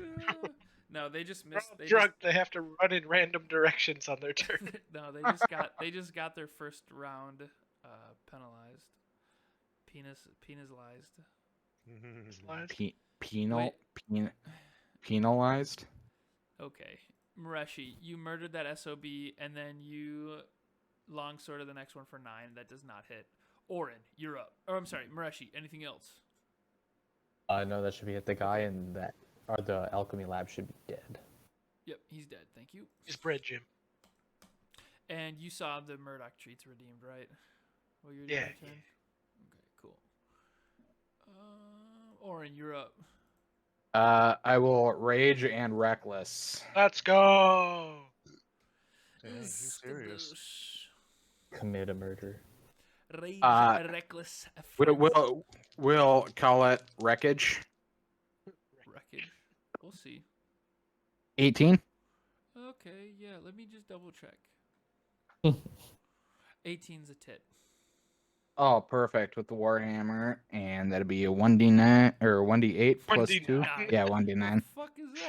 No, they just They're missed. all drunk. They have to run in random directions on their turn. No, they just got their first round penalized. Penalized. Penalized. Okay, Mireshi, you murdered that SOB, and then you longsworded the next one for 9. That does not hit. Orin, you're up. Or I'm sorry, Mireshi. Anything else? No, that should be it. The guy in that, or the alchemy lab, should be dead. Yep, he's dead. Thank you. He's bread, Jim. And you saw the Murdoch treats redeemed, right? Well, you're Yeah. Okay, cool. Orin, you're up. I will rage and reckless. Let's go. Dang, he's serious. Commit a murder. Rage, reckless. We'll call it wreckage. Wreckage. We'll see. 18. Okay, yeah. Let me just double check. 18's a tit. Oh, perfect with the warhammer, and that'd be a 1d9 or 1d8 plus 2. 1d9. Yeah, 1d9. What the fuck is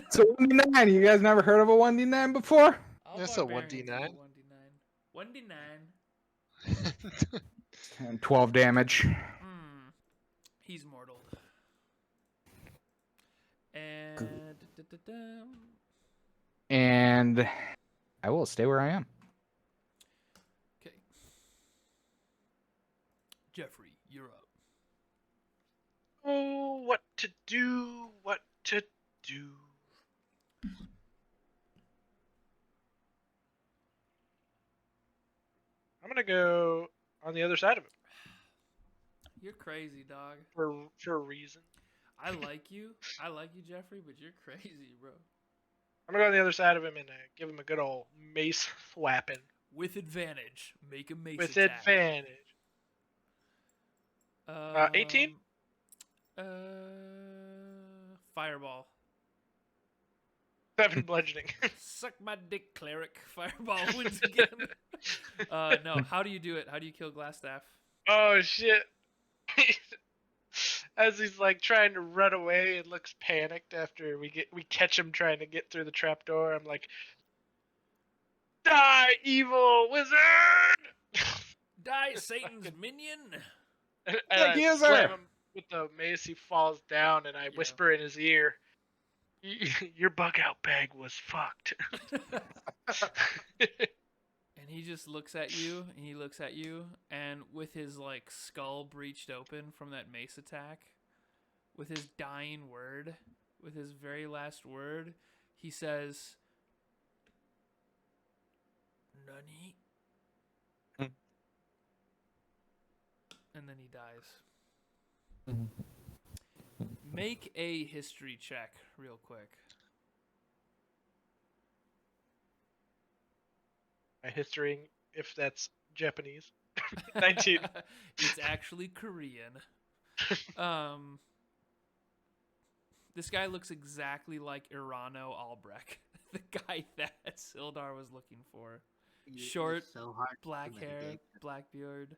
that? So 1d9. You guys never heard of a 1d9 before? All That's a barbarians 1d9. do 1d9. 1d9. And 12 damage. He's mortal. And And I will stay where I am. okay. Jeffrey, you're up. Oh, what to do? What to do? I'm gonna go on the other side of him You're crazy, dog. for a reason. I like you. I like you, Jeffrey, but you're crazy, bro. I'm gonna go on the other side of him and give him a good old mace thwapping With advantage. Make a mace with attack. advantage. 18? Fireball. 7 bludgeoning. Suck my dick, Cleric. Fireball wins again. No, how do you do it? How do you kill Glassstaff? Oh shit. As he's like trying to run away and looks panicked after we catch him trying to get through the trapdoor. I'm like, die, evil wizard! Die, Satan's minion! And The I user! slam him with the mace. He falls down, and I Yeah. whisper in his ear, "Your bug out bag was fucked." And he just looks at you, and he looks at you, and with his like skull breached open from that mace attack, with his dying word, with his very last word, he says, "Nani?" Hmm. And then he dies. Make a history check real quick. My history, if that's Japanese. 19. It's actually Korean. This guy looks exactly like Irano Albrecht, the guy that Sildar was looking for. It was Short, so hard to black hair, mitigate. black beard.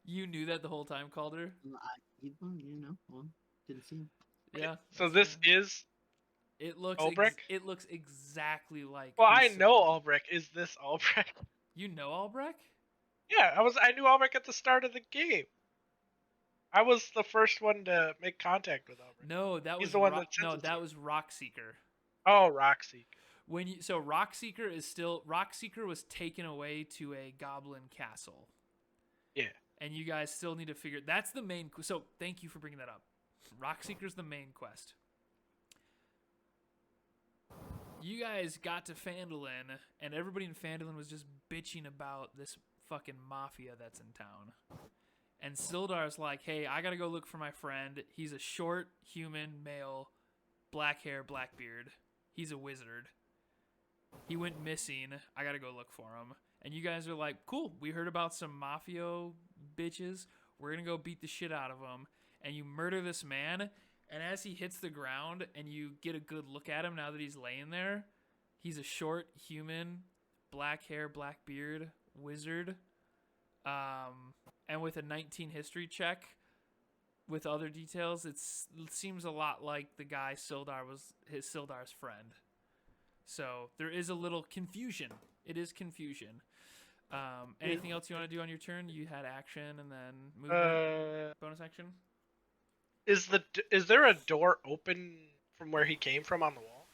You knew that the whole time, Calder? Well, didn't see him. Yeah. So that's this fine. is. It looks Albrecht? it looks exactly like. Well, who I know Sildar- Albrecht. Is this Albrecht? You know Albrecht? Yeah, I knew Albrecht at the start of the game. I was the first one to make contact with Albrecht. No, that He's was the one that sent no, it to that you. was Rockseeker. Oh, Roxy. When you so Rockseeker is still Rockseeker was taken away to a goblin castle. Yeah. And you guys still need to figure that's the main so thank you for bringing that up. Rockseeker's the main quest. You guys got to Phandelver, and everybody in Phandelver was just bitching about this fucking mafia that's in town. And Sildar's like, hey, I gotta go look for my friend. He's a short, human, male, black hair, black beard. He's a wizard. He went missing. I gotta go look for him. And you guys are like, cool, we heard about some mafia bitches. We're gonna go beat the shit out of them. And you murder this man. And as he hits the ground and you get a good look at him now that he's laying there, he's a short, human, black hair, black beard wizard. And with a 19 history check, with other details, it seems a lot like the guy Sildar was Sildar's friend. So there is a little confusion. It is confusion. Anything else you want to do on your turn? You had action and then movement, bonus action. Is there a door open from where he came from on the wall?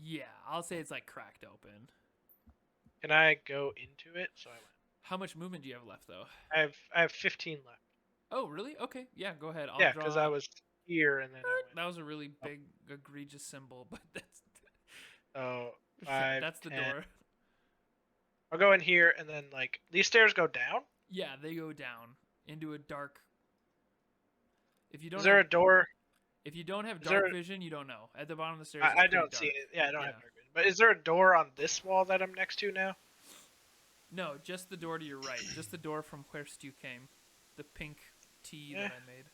Yeah, I'll say it's like cracked open. Can I go into it? So I went. How much movement do you have left, though? I have 15 left. Oh, really? Okay, yeah, go ahead. I'll Yeah, draw. because I was here and then I went. That was a really big, egregious symbol, but that's Oh, 5, that's the 10. door. I'll go in here and then like these stairs go down. Yeah, they go down into a dark. If you don't Is there a door? If you don't have Is there dark a- vision, you don't know. At the bottom of the stairs, I it's pretty don't see dark. it. Yeah, I don't have Yeah. dark vision. But is there a door on this wall that I'm next to now? No, just the door to your right. Just the door from where Stu came. The pink T that I made.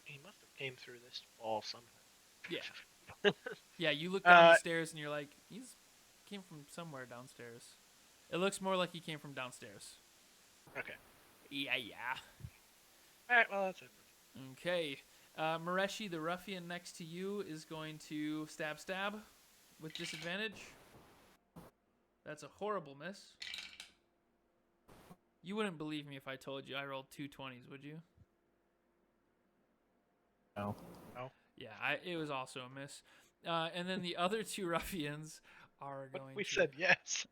He must have came through this wall somehow. Yeah. Yeah, you look down the Uh, stairs and you're like, came from somewhere downstairs. It looks more like he came from downstairs. Okay. Yeah, yeah. All right. Well, that's it. Okay. Mireshi, the ruffian next to you, is going to stab with disadvantage. That's a horrible miss. You wouldn't believe me if I told you I rolled 2 20s, would you? No. Yeah, it was also a miss. And then the other two ruffians are But going we to... said yes.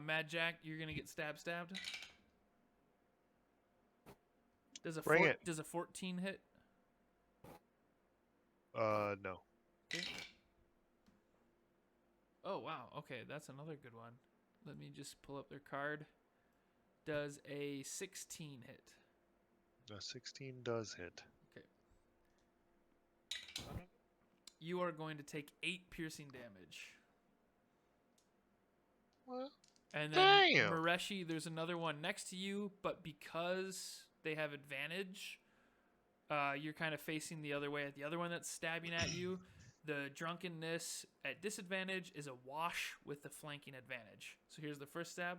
Mad Jack, you're going to get stabbed. Does a Bring it. Does a 14 hit? No. Okay. Oh, wow. Okay, that's another good one. Let me just pull up their card. Does a 16 hit? A 16 does hit. You are going to take 8 piercing damage. What? And then Damn. Mireshi, there's another one next to you, but because they have advantage, you're kind of facing the other way at the other one that's stabbing at you. The drunkenness at disadvantage is a wash with the flanking advantage. So here's the first stab.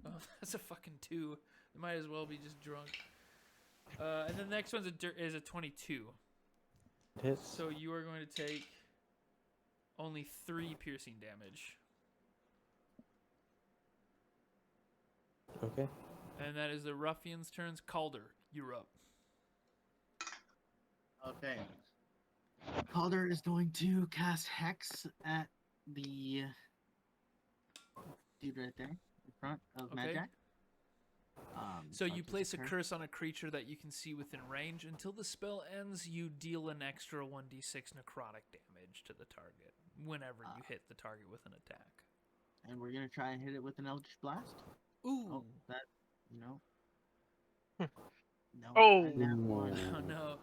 Oh, that's a fucking 2. It might as well be just drunk. And then the next one's is a 22. Hits. So you are going to take only 3 piercing damage. Okay. And that is the ruffian's turns. Caulder, you're up. Okay. Calder is going to cast Hex at the dude right there in front of Okay. Magic. So you just place a occur. curse on a creature that you can see within range. Until the spell ends, you deal an extra 1d6 necrotic damage to the target whenever you hit the target with an attack. And we're gonna try and hit it with an Eldritch Blast. Ooh. Oh, that no. No. Oh. and that one. Oh, no.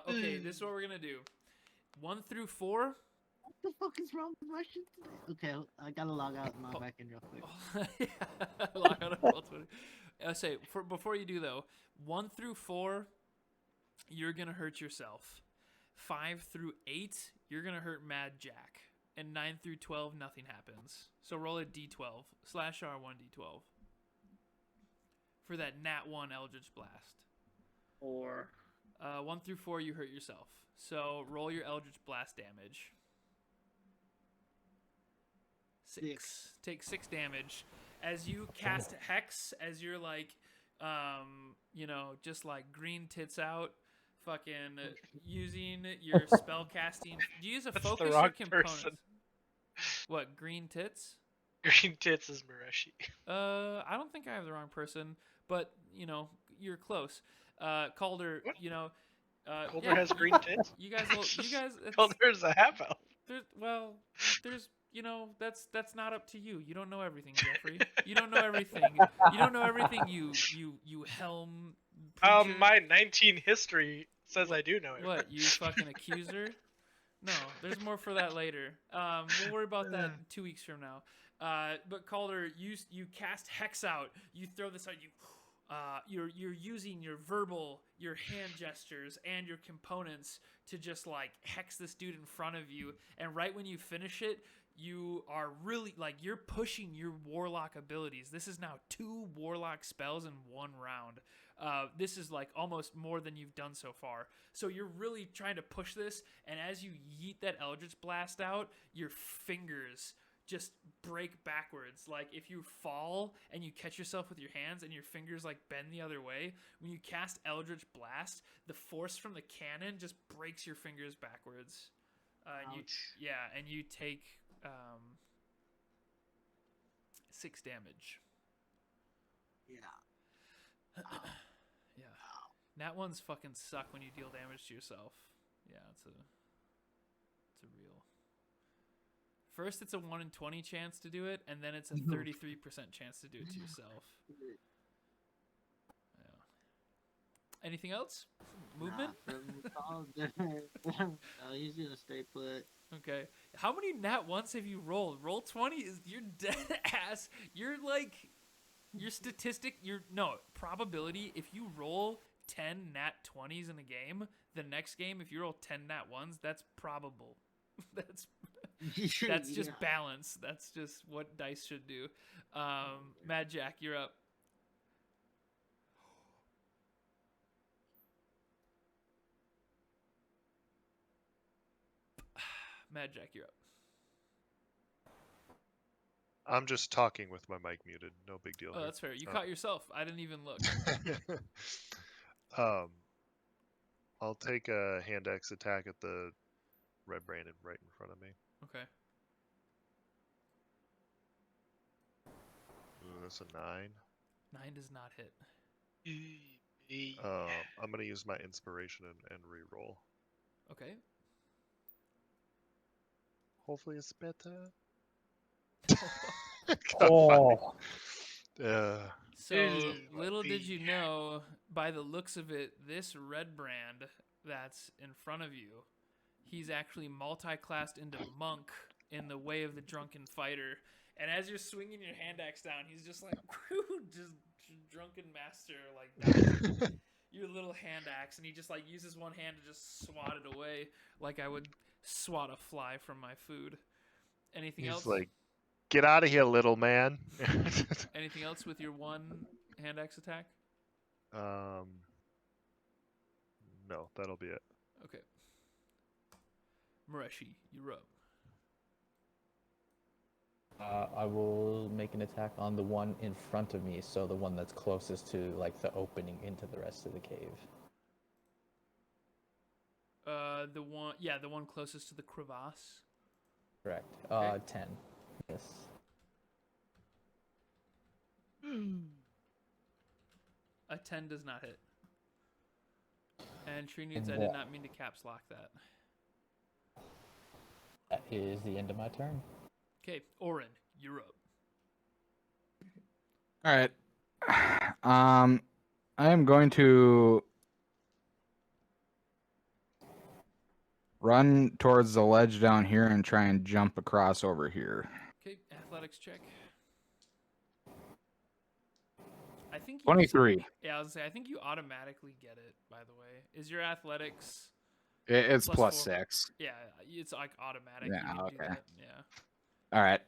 Okay, this is what we're going to do. 1 through 4. What the fuck is wrong with my shit today? Okay, I gotta log out and log back in real quick. Yeah, log out of Roll20. Say before you do though, 1 through 4, you're gonna hurt yourself. 5 through 8, you're gonna hurt Mad Jack, and 9 through 12, nothing happens. So roll a d12 / R1d12 for that Nat 1 Eldritch Blast. 4. 1 through 4, you hurt yourself. So roll your Eldritch Blast damage. 6. Take 6 damage. As you cast Hex, as you're like, just like green tits out, fucking using your spell casting. Do you use a That's focus the wrong or components? person. What, green tits? Green tits is Mireshi. I don't think I have the wrong person, but, you're close. Calder, What? Calder yeah, has green tits. You guys, it's- Calder's a half elf. there's that's not up to you. You don't know everything, Jeffrey. You don't know everything. You don't know everything. You helm. Preacher. My 19 history says I do know it. What, you fucking accuser? No, there's more for that later. We'll worry about that 2 weeks from now. But Calder, you cast Hex out. You throw this out. You're using your verbal, your hand gestures, and your components to just like hex this dude in front of you. And right when you finish it, you are really like you're pushing your warlock abilities. This is now 2 warlock spells in 1 round. This is like almost more than you've done so far. So you're really trying to push this, and as you yeet that Eldritch Blast out, your fingers just break backwards. Like if you fall and you catch yourself with your hands and your fingers like bend the other way, when you cast Eldritch Blast, the force from the cannon just breaks your fingers backwards. And you take 6 damage. Yeah. Yeah. Nat ones fucking suck when you deal damage to yourself. Yeah, it's a real. First, it's a 1 in 20 chance to do it, and then it's a 33% chance to do it to yourself. Yeah. Anything else? Movement? No, he's gonna stay put. Okay. How many Nat ones have you rolled? Roll 20 is you're dead ass. You're like your statistic. Probability. If you roll 10 Nat 20s in a game, the next game, if you roll 10 Nat 1s, that's probable. That's just balance. That's just what dice should do. Mad Jack, you're up. Mad Jack, you're up. I'm just talking with my mic muted. No big deal. Oh, that's fair. You caught yourself. I didn't even look. I'll take a hand axe attack at the red branded right in front of me. Okay. Ooh, that's a 9. 9 does not hit. I'm gonna use my inspiration and re-roll. Okay. Hopefully it's better. Oh. So little did you know, by the looks of it, this red brand that's in front of you, he's actually multi-classed into monk in the Way of the Drunken Fighter, And as you're swinging your hand axe down, he's just like, just drunken master, like dodging your little hand axe, and he just like uses one hand to just swat it away, like I would swat a fly from my food. Anything He's else? like, get out of here, little man. Anything else with your one hand axe attack? No, that'll be it. Okay. Mireshi, you're up. I will make an attack on the one in front of me, so the one that's closest to like the opening into the rest of the cave. The one closest to the crevasse. Correct. Okay. 10. Yes. A 10 does not hit. And Tree Nudes, And I did what? not mean to caps lock that. That is the end of my turn. Okay, Orin, you're up. All right. I am going to run towards the ledge down here and try and jump across over here. Okay, athletics check. I think you 23. Yeah, I was gonna say I think you automatically get it. By the way, is your athletics? It's Plus plus 4. 6. Yeah, it's like automatic. Yeah, you can do okay. that. Yeah. All right.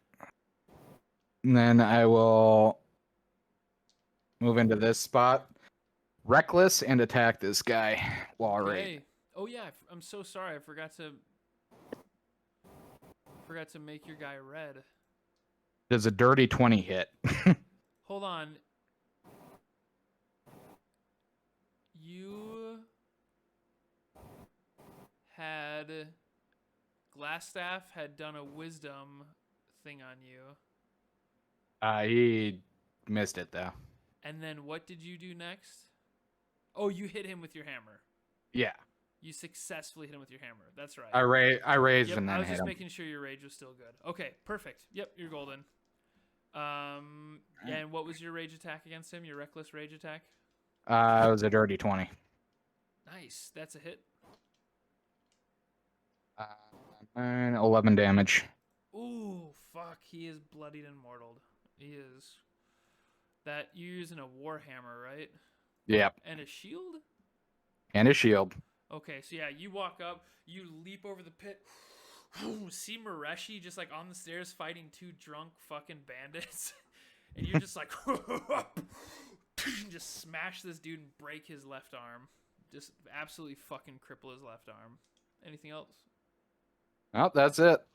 And then I will move into this spot, reckless, and attack this guy while Okay. right. Oh yeah, I'm so sorry. I forgot to make your guy red. Does a dirty 20 hit? Hold on. You had Glassstaff had done a wisdom thing on you. He missed it though. And then what did you do next? Oh, you hit him with your hammer. Yeah. You successfully hit him with your hammer. That's right. I raised Yep, and then I was hit just him. making sure your rage was still good. Okay, perfect. Yep, you're golden. And what was your rage attack against him? Your reckless rage attack? It was a dirty 20. Nice. That's a hit. And 11 damage. Ooh, fuck. He is bloodied and mortaled. He is. That you're using a warhammer, right? Yep. And a shield? And a shield. Okay, so yeah, you walk up, you leap over the pit, see Mireshi just like on the stairs fighting two drunk fucking bandits, and you're just like, just smash this dude and break his left arm. Just absolutely fucking cripple his left arm. Anything else? Oh, that's it.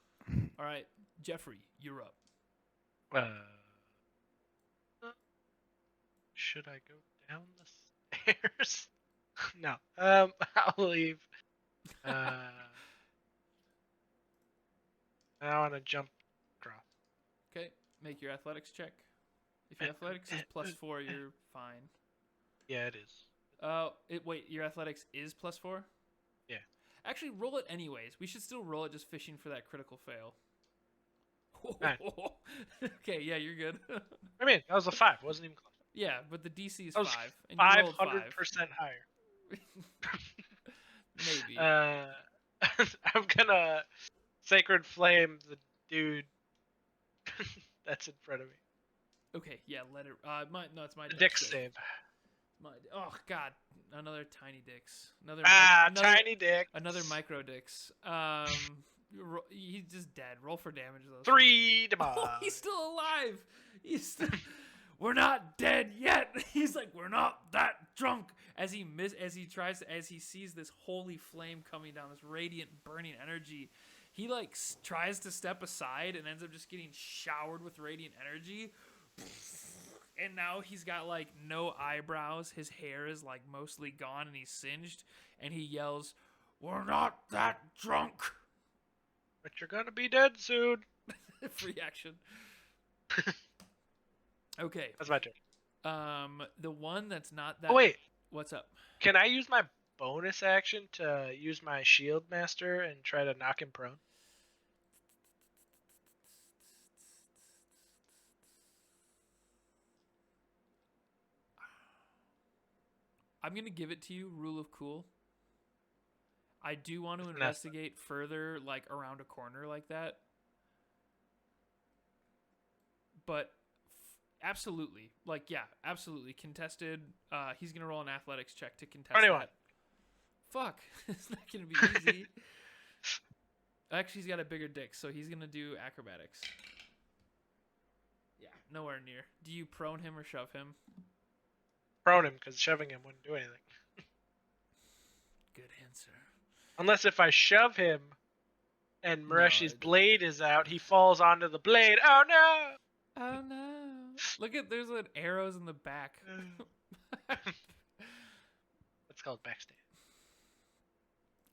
All right, Jeffrey, you're up. Should I go down the stairs? No. I'll leave. I want to jump across. Okay, make your athletics check. If your athletics is +4, you're fine. Yeah, it is. Wait, your athletics is +4? Yeah. Actually, roll it anyways. We should still roll it, just fishing for that critical fail. Nine. Okay, yeah, you're good. I mean, that was a 5. It wasn't even close. Yeah, but the DC is That was 5. And you rolled 500% 5. higher. Maybe. I'm gonna Sacred Flame the dude that's in front of me. Okay, yeah, let it. It's my The dex dick save. Oh god, another tiny dicks. Another tiny dick. Another micro dicks. He's just dead. Roll for damage though. 3 damage. Oh, he's still alive. We're not dead yet. He's like, we're not that drunk. As he sees this holy flame coming down, this radiant burning energy, he like tries to step aside and ends up just getting showered with radiant energy. And now he's got like no eyebrows. His hair is like mostly gone and he's singed. And he yells, "We're not that drunk." But you're gonna be dead soon. Free action. Okay. That's my turn. The one that's not that. Oh wait, What's up? can I use my bonus action to use my shield master and try to knock him prone? I'm gonna give it to you. Rule of cool. I do want to investigate further, like around a corner like that. but absolutely, like, yeah, absolutely contested. He's gonna roll an athletics check to contest 21. that. Fuck, it's not gonna be easy. Actually, he's got a bigger dick, so he's gonna do acrobatics. Yeah, nowhere near. Do you prone him or shove him? Prone him, because shoving him wouldn't do anything. Good answer. Unless if I shove him and Mireshi's it- blade is out, he falls onto the blade. Oh no! Oh no! Look at there's like arrows in the back. That's called backstab.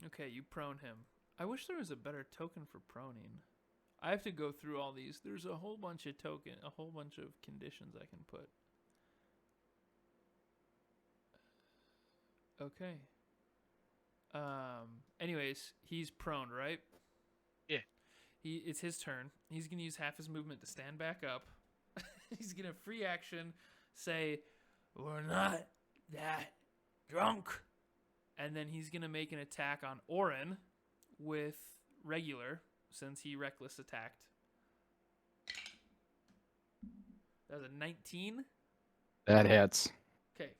Okay, you prone him. I wish there was a better token for proning. I have to go through all these. There's a whole bunch of conditions I can put. Okay. Anyways, he's prone, right? Yeah. It's his turn. He's gonna use half his movement to stand back up. He's gonna free action, say, "We're not that drunk," and then he's gonna make an attack on Orin with regular, since he reckless attacked. That was a 19. That hits. Okay,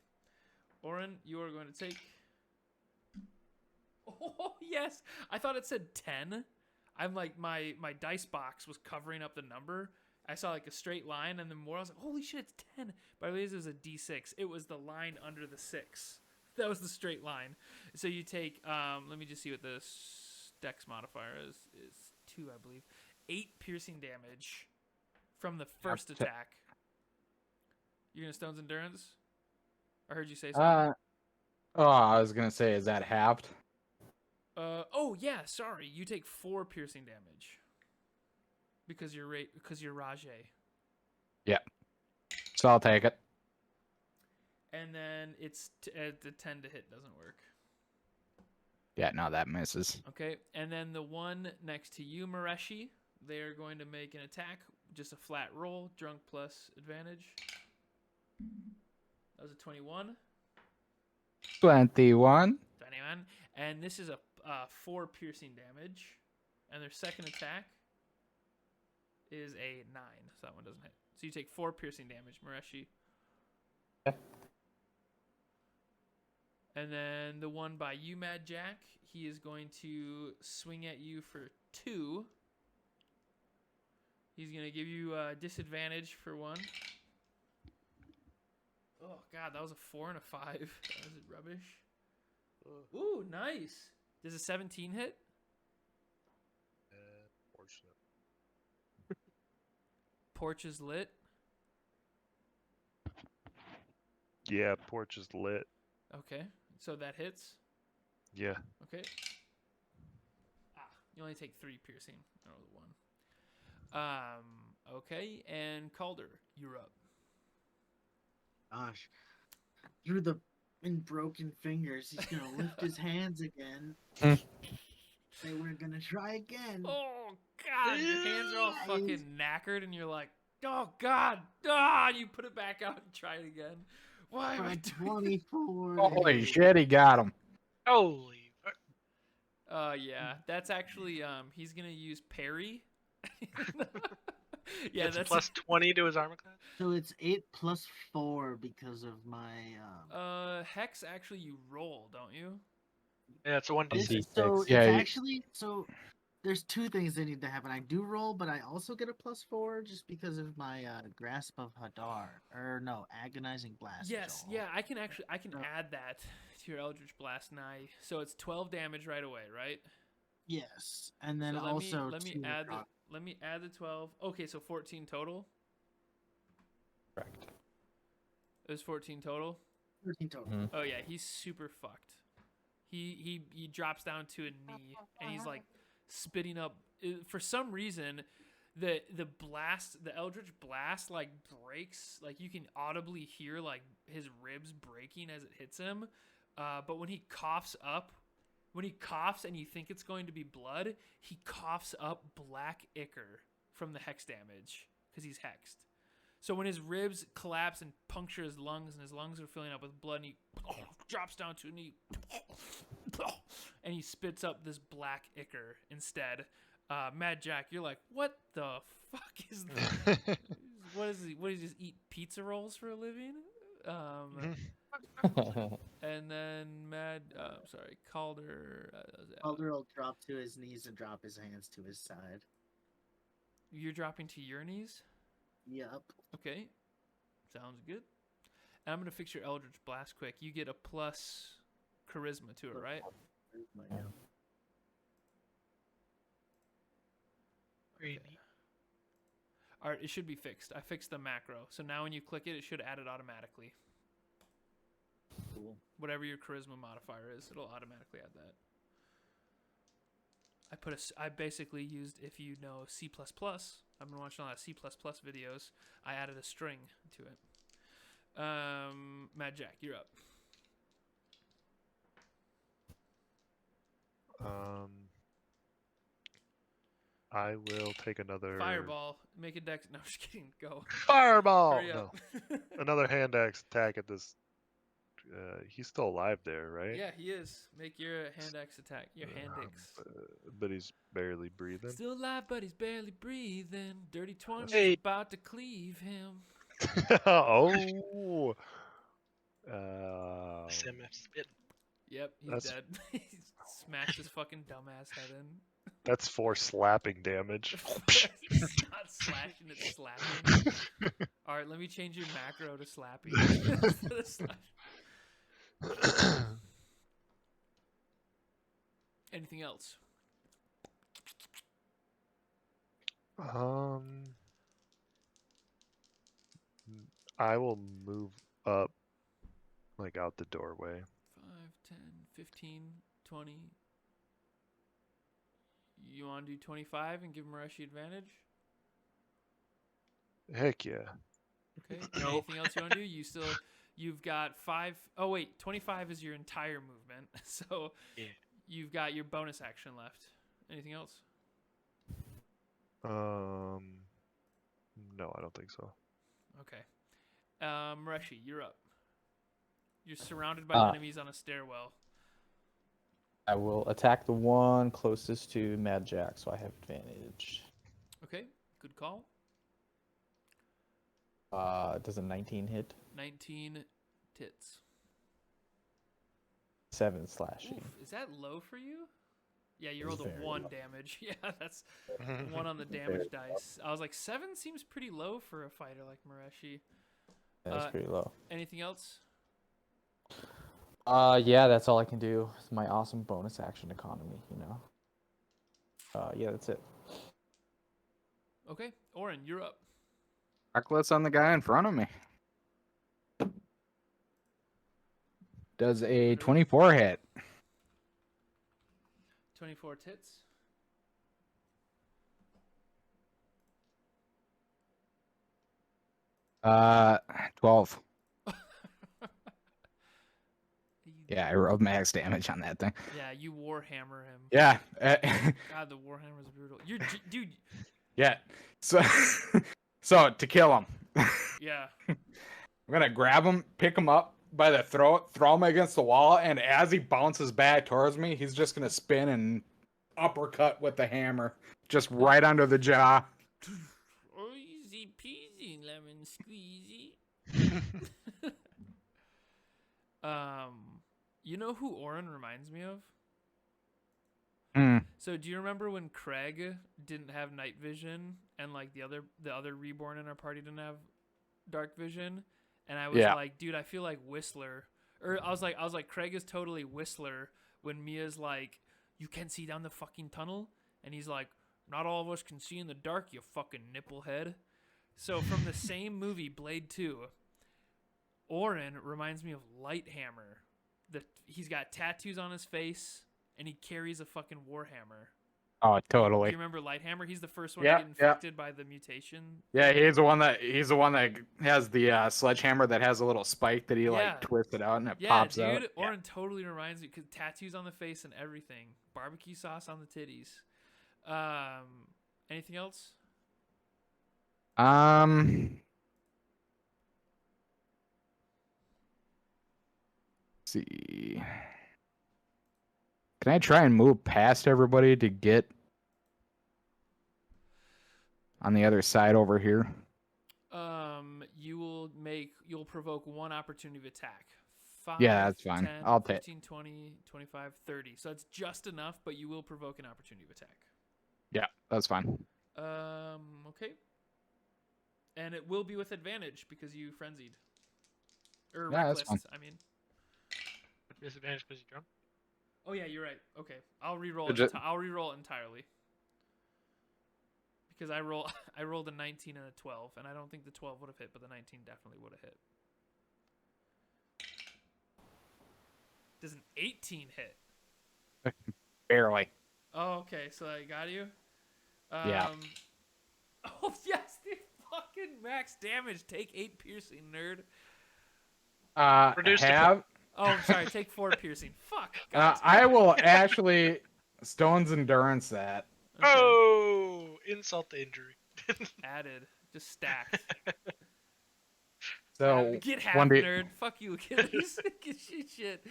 Orin, you are going to take. Oh yes, I thought it said 10. I'm like my dice box was covering up the number. I saw like a straight line, and then more. I was like, "Holy shit, it's 10!" But I realized it was a D6. It was the line under the 6. That was the straight line. So you take. Let me just see what the Dex modifier is 2, I believe. 8 piercing damage from the first attack. You're gonna Stone's Endurance? I heard you say something. I was gonna say, is that halved? Oh yeah, sorry. You take 4 piercing damage because you're Rajay. Yeah. So I'll take it. And then it's the 10 to hit doesn't work. Yeah, no, that misses. Okay, and then the one next to you, Mireshi, they are going to make an attack, just a flat roll, drunk plus advantage. That was a 21. 21. 21. And this is a 4 piercing damage. And their second attack is a 9, so that one doesn't hit. So you take 4 piercing damage, Mireshi. Yep. And then the one by you, Mad Jack, he is going to swing at you for 2. He's going to give you disadvantage for 1. Oh, God, that was a 4 and a 5. That was rubbish. Ooh, nice. Does a 17 hit? Fortunate. Porch is lit. Yeah, porch is lit. Okay, so that hits. Yeah. Okay. You only take 3 piercing. I rolled 1. Okay, and Caulder, you're up. Gosh. Through the broken fingers, he's gonna lift his hands again. They were gonna try again. Oh, God, your hands are all Yes. fucking knackered, and you're like, oh, God, you put it back out and try it again. Why am I doing 24. Holy shit, he got him. Holy fuck. Yeah, that's actually, he's gonna use parry. Yeah, It's that's plus 20 to his armor class. So it's 8 plus 4 because of my Hex, actually, you roll, don't you? Yeah, it's a 1d6. It's, D6. so Yeah, it's you- actually there's 2 things that need to happen. I do roll, but I also get a plus 4 just because of my grasp of Hadar, or no, agonizing blast. Yes, Joel. yeah, I can add that to your Eldritch Blast Nigh. So it's 12 damage right away, right? Yes, and then So also let me add the 12. Okay, so 14 total. Correct. It was 14 total. 13 total. Mhm. Oh yeah, he's super fucked. He drops down to a knee and he's like spitting up. For some reason, the Eldritch Blast like breaks. Like you can audibly hear like his ribs breaking as it hits him. But when he coughs and you think it's going to be blood, he coughs up black ichor from the hex damage because he's hexed. So when his ribs collapse and puncture his lungs, and his lungs are filling up with blood, and he drops down to a knee, and he spits up this black ichor instead. Mad Jack, you're like, what the fuck is this? This is what is he? What does he just eat pizza rolls for a living? And then Caulder. Calder will drop to his knees and drop his hands to his side. You're dropping to your knees? Yup. Okay. Sounds good. And I'm going to fix your Eldritch Blast quick. You get a plus charisma to it, right? Very Okay. All right, it should be fixed. I fixed the macro. So now when you click it, it should add it automatically. Cool. Whatever your charisma modifier is, it'll automatically add that. I basically used, if you know C++, I've been watching a lot of C++ videos. I added a string to it. Mad Jack, you're up. I will take another Fireball. Make a dex. No, I'm just kidding. Go. Fireball. Hurry No, up. another hand axe attack at this. He's still alive there, right? Yeah, he is. Make your hand axe attack. Your hand axe. But he's barely breathing. Still alive, but he's barely breathing. Dirty 20's Hey. about to cleave him. Oh. Sim spit. Yep, he's That's- dead. He smashed his fucking dumbass head in. That's 4 slapping damage. It's not slashing, it's slapping. Alright, let me change your macro to slapping. Instead of slash. Anything else? I will move up, like out the doorway. 5, 10, 15, 20. You want to do 25 and give Mireshi advantage? Heck yeah. Okay. Anything else you want to do? You've got 5. Oh wait, 25 is your entire movement. So Yeah. you've got your bonus action left. Anything else? No, I don't think so. Okay. Mireshi, you're up. You're surrounded by enemies on a stairwell. I will attack the one closest to Mad Jack, so I have advantage. Okay, good call. Does a 19 hit? 19 tits. 7 slashing. Oof, is that low for you? Yeah, you It's rolled a very 1 low. damage. Yeah, that's 1 on the damage dice. I was like, 7 seems pretty low for a fighter like Mireshi. That's pretty low. Anything else? Yeah, that's all I can do. It's my awesome bonus action economy, you know. Yeah, that's it. Okay, Orin, you're up. Reckless on the guy in front of me. Does a 24 hit? 24 tits. Uh, 12. You- Yeah, I rolled max damage on that thing. Yeah, you Warhammer him. Yeah. God, the Warhammer is brutal. Dude. Yeah. So, so to kill him, Yeah. I'm gonna grab him, pick him up by the throat, throw him against the wall, and as he bounces back towards me, he's just gonna spin and uppercut with the hammer, just right under the jaw. Oh, easy peasy, lemon squeezy. You know who Orin reminds me of? Hmm. So do you remember when Craig didn't have night vision and like the other reborn in our party didn't have dark vision? And I was Yeah. like, dude, I feel like Whistler. Or I was like, Craig is totally Whistler when Mia's like, you can't see down the fucking tunnel, and he's like, not all of us can see in the dark, you fucking nipplehead. So from the same movie, Blade 2, Orin reminds me of Lighthammer. He's got tattoos on his face, and he carries a fucking warhammer. Oh, Do totally. you remember Lighthammer? He's the first one Yeah, to get yeah. infected by the mutation. Yeah, he's the one that has the sledgehammer that has a little spike that he Yeah. like twists it out and it Yeah, pops dude. out. Orin totally reminds me, because tattoos on the face and everything. Barbecue sauce on the titties. Anything else? See. Can I try and move past everybody to get on the other side over here? you'll provoke 1 opportunity of attack. 5, Yeah, that's fine. 10, I'll take. 15, 20, 25, 30. So that's just enough, but you will provoke an opportunity of attack. Yeah, that's fine. Okay. And it will be with advantage because you frenzied. Or Yeah, that's reckless, fine. I mean. Disadvantage because you drunk. Oh yeah, you're right. Okay. I'll re-roll Did it. you- I'll re-roll it entirely. Because I rolled a 19 and a 12, and I don't think the 12 would have hit, but the 19 definitely would have hit. Does an 18 hit? Barely. Oh, okay. So I got you. Yeah. Oh yes, the fucking max damage. Take 8 piercing, nerd. Reduced to Have Oh, I'm sorry. Take 4 piercing. Fuck. God damn I it. will actually Stone's Endurance that. Okay. Oh, insult to injury. Added. Just stacked. So Get half, 1d nerd. Fuck you, Achilles. Get shit.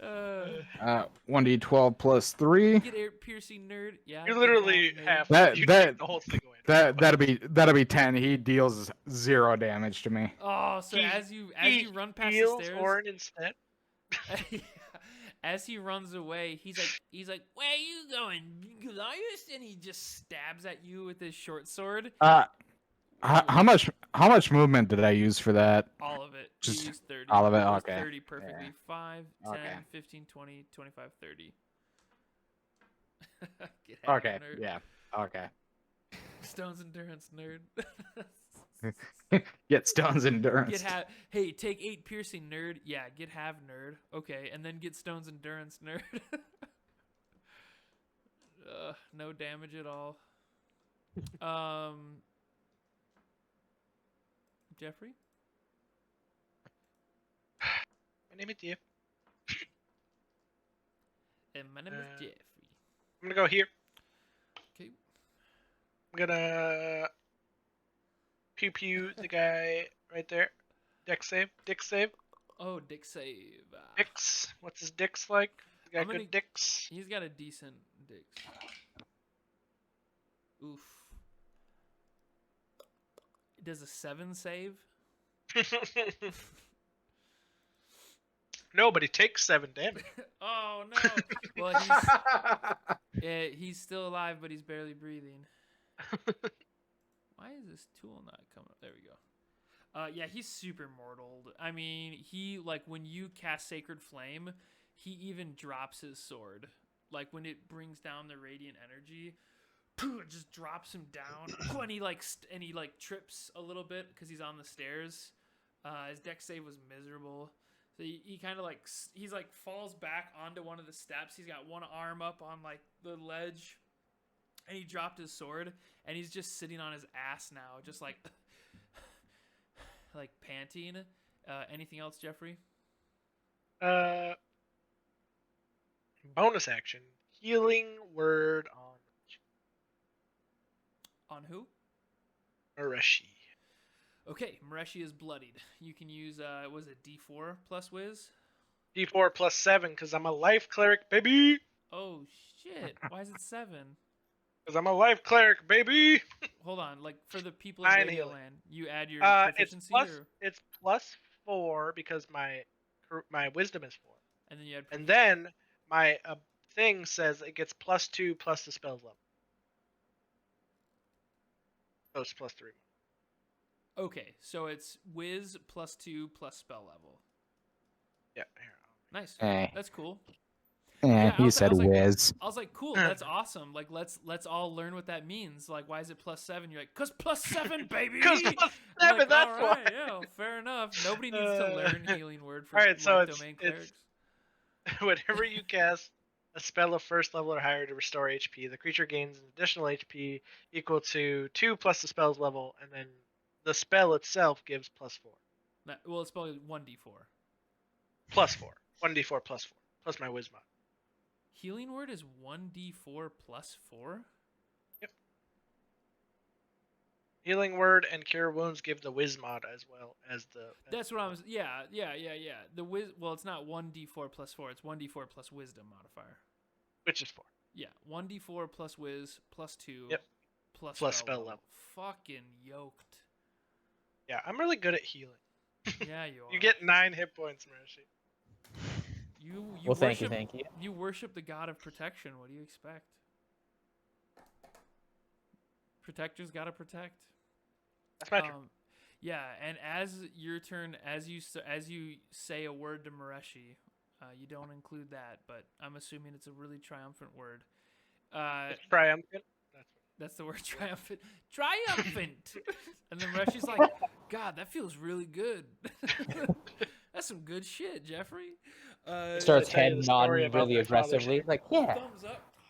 1d12 plus 3. Get 8 piercing, nerd. Yeah. You get literally nerd. half. That- You that- take the whole thing away. That'll be 10. He deals 0 damage to me. Oh, so He- as you He run past the heals stairs, Orin instead. as he runs away, he's like, "Where you going, Goliath?" And he just stabs at you with his short sword. How much movement did I use for that? All of it. Just You used 30. all of it? You used Okay. 30 perfectly. Yeah. 5, 10, Okay. 15, 20, 25, 30. Get half, Okay. nerd. Yeah. Okay. Stone's Endurance, nerd. Get Stone's Endurance. Get half. Hey, take 8 piercing, nerd. Yeah, get half, nerd. Okay, and then get Stone's Endurance, nerd. No damage at all. Jeffrey? My name is Jeff. And my name is Jeffrey. I'm gonna go here. Okay. I'm gonna pew pew the guy right there. Dex save. Dick save. Oh, Dick save. Dix. What's his dicks like? The guy I'm gonna- good dicks. He's got a decent Dix. Oof. Does a 7 save? No, but he takes 7 damage. Oh no! Well, he's still alive, but he's barely breathing. Why is this tool not coming up? There we go. Yeah, he's super mortal. I mean, he when you cast Sacred Flame, he even drops his sword. Like when it brings down the radiant energy, it just drops him down. And he trips a little bit because he's on the stairs. His dex save was miserable. So he kind of falls back onto one of the steps. He's got one arm up on the ledge, and he dropped his sword, and he's just sitting on his ass now, just panting. Anything else, Jeffrey? Bonus action. Healing word On who? Mireshi. Okay, Mireshi is bloodied. You can use was it D4 plus whiz? D4 plus 7 because I'm a life cleric, baby. Oh shit! Why is it 7? Because I'm a life cleric, baby. Hold on, for the people in 9 Radioland, healing. you add your It's proficiency, it's plus 4 because my wisdom is 4, and then you add. and then my thing says it gets plus 2 plus the spell's level. So it's plus 3. Okay, so it's whiz plus 2 plus spell level. Yeah. Here. Nice. Hey. That's cool. Yeah, I he was said like- whiz. I was like, cool, that's awesome. Let's all learn what that means. Why is it plus 7? You're like, 'cause plus 7, baby. 'Cause plus I'm 7, that's all right, why. yeah, fair enough. Nobody needs to learn healing word for Alright, so light it's- domain it's- clerics. Whenever you cast a spell of first level or higher to restore HP, the creature gains an additional HP equal to 2 plus the spell's level, and then the spell itself gives plus 4. Well, it's probably 1d4. Plus 4. 1d4 plus 4. Plus my wisdom. Healing word is 1d4 plus 4? Healing word and cure wounds give the whiz mod as well as the. That's what I was. Yeah. The well, it's not 1d4 plus 4. It's 1d4 plus wisdom modifier. Which is 4. Yeah, 1d4 plus whiz plus 2. Yep. Plus Plus spell spell level. Fucking yoked. Yeah, I'm really good at healing. Yeah, you are. You get 9 hit points, Mireshi. You Well, thank you, worship, thank you. You worship the god of protection. What do you expect? Protectors gotta protect. That's my turn. Yeah, and as your turn, as you say a word to Mireshi, you don't include that, but I'm assuming it's a really triumphant word. It's triumphant. That's the word, triumphant. Triumphant! And then Mireshi's like, God, that feels really good. That's some good shit, Jeffrey. Starts tell you head the story nodding about really my father's aggressively, hair. like, yeah. Thumbs up. Oh,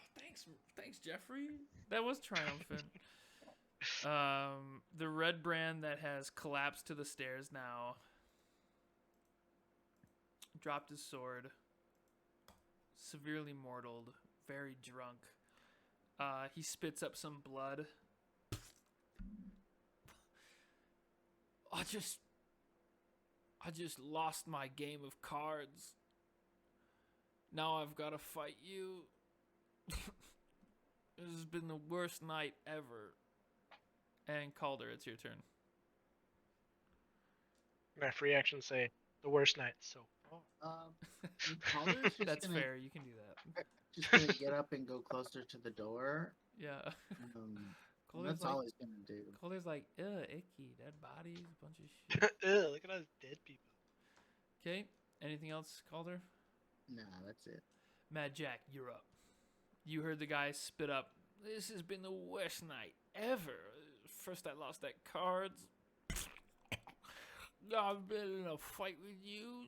thanks, Jeffrey. That was triumphant. The red brand that has collapsed to the stairs now dropped his sword, severely mortaled, very drunk. He spits up some blood. I just lost my game of cards. Now I've got to fight you. This has been the worst night ever. And Caulder, it's your turn. My free action say the worst night so far. Calder's just That's gonna, fair. You can do that. Just gonna get up and go closer to the door. Yeah. And Calder's that's all he's gonna do. Calder's like, ugh, icky, dead bodies, a bunch of shit. Ugh, look at all those dead people. Okay. Anything else, Calder? Nah, that's it. Mad Jack, you're up. You heard the guy spit up. This has been the worst night ever. First I lost that cards. Now I've been in a fight with you.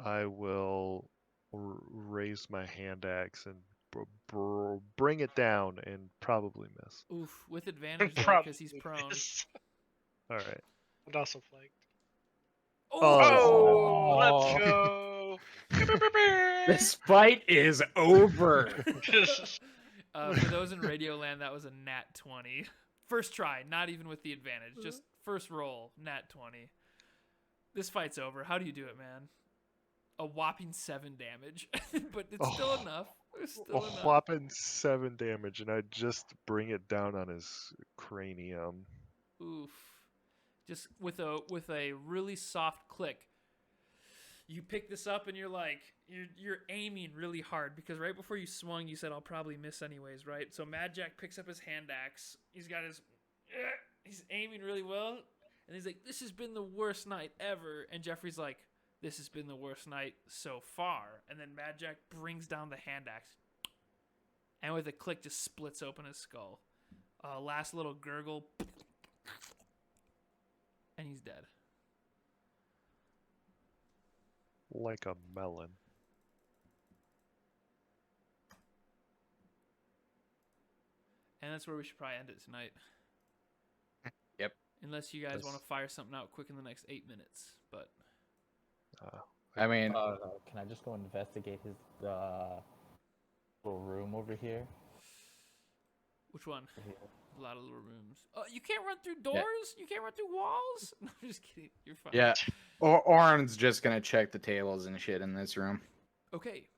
I will raise my hand axe and bring it down and probably miss. Oof, with advantage though, because he's prone. All right. And also flanked. Oh, Let's go. This fight is over. For those in Radio Land, that was a nat 20. First try, not even with the advantage. Just first roll, nat 20. This fight's over. How do you do it, man? A whopping 7 damage. But it's still enough. It's still enough. Whopping 7 damage, and I just bring it down on his cranium. Oof. Just with a really soft click. You pick this up and you're like, you're aiming really hard because right before you swung, you said I'll probably miss anyways, right? So Mad Jack picks up his hand axe. He's got he's aiming really well, and he's like, "This has been the worst night ever." And Jeffrey's like, "This has been the worst night so far." And then Mad Jack brings down the hand axe, and with a click, just splits open his skull. Last little gurgle, and he's dead. Like a melon. And that's where we should probably end it tonight. Yep. Unless you guys want to fire something out quick in the next 8 minutes. But I mean, can I just go investigate his little room over here? Which one? Over here. A lot of little rooms. You can't run through doors? You can't run through walls? No, I'm just kidding. You're fine. yeah. Orin's just gonna check the tables and shit in this room. Okay.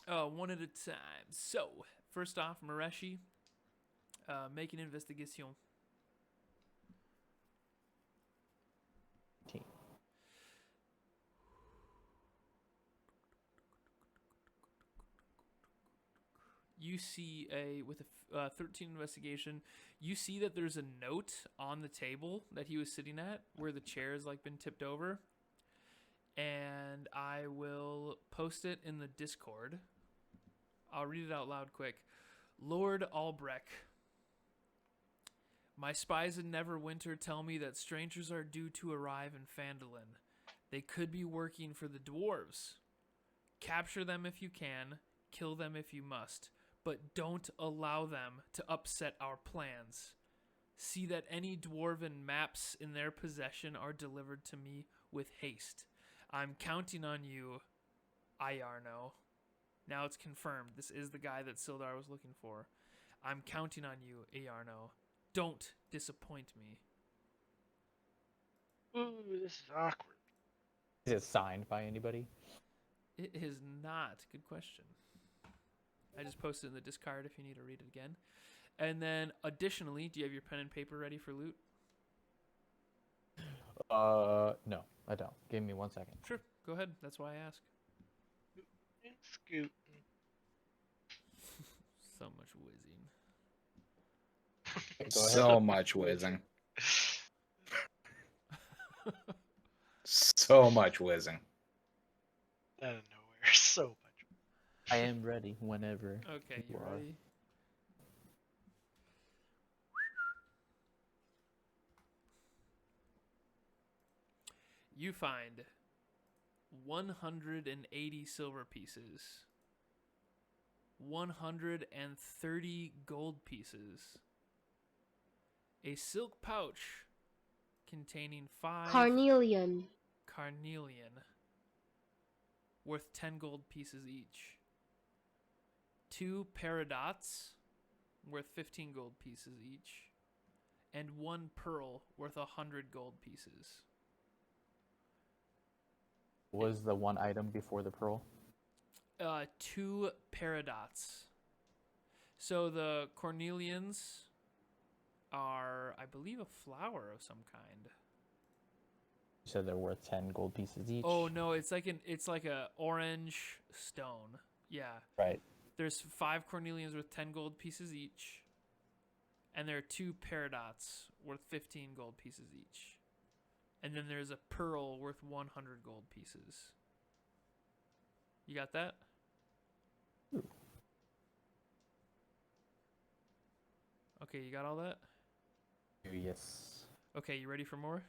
One at a time. So, first off, Mireshi, make an investigation. 18. You see with a 13 investigation, you see that there's a note on the table that he was sitting at where the chair has like been tipped over. And I will post it in the Discord. I'll read it out loud quick. Lord Albrecht, my spies in Neverwinter tell me that strangers are due to arrive in Phandelver. They could be working for the dwarves. Capture them if you can, kill them if you must, but don't allow them to upset our plans. See that any dwarven maps in their possession are delivered to me with haste. I'm counting on you, Iarno. Now it's confirmed. This is the guy that Sildar was looking for. I'm counting on you, Iarno. Don't disappoint me. Ooh, this is awkward. Is it signed by anybody? It is not. Good question. I just posted in the Discord if you need to read it again. And then, additionally, do you have your pen and paper ready for loot? No, I don't. Give me 1 second. Sure, go ahead. That's why I ask. Scoot. So much whizzing. Go ahead. So much whizzing. So much whizzing. Out of nowhere, so much. I am ready whenever. Okay, you are. ready? You find 180 silver pieces, 130 gold pieces, a silk pouch containing 5 Carnelian. carnelian worth 10 gold pieces each, 2 paradots worth 15 gold pieces each, and 1 pearl worth 100 gold pieces. Was the one item before the pearl? 2 paradots. So the cornelians are, I believe, a flower of some kind. You said they're worth 10 gold pieces each. Oh no, it's like a orange stone. Yeah. Right. There's 5 cornelians worth 10 gold pieces each, and there are 2 paradots worth 15 gold pieces each. And then there's a pearl worth 100 gold pieces. You got that? Ooh. Okay, you got all that? Yes. Okay, you ready for more?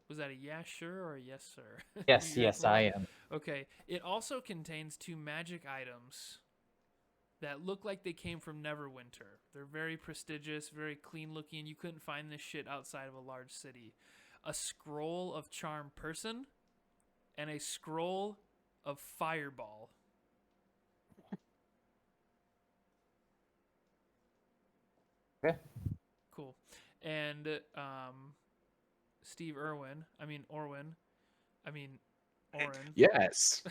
Was that a yes, sure, or a yes, sir? Yes, You got yes, more? I am. Okay, it also contains 2 magic items that look like they came from Neverwinter. They're very prestigious, very clean looking. You couldn't find this shit outside of a large city. A scroll of charm person and a scroll of fireball. Okay. Cool. And Orwin. Yes.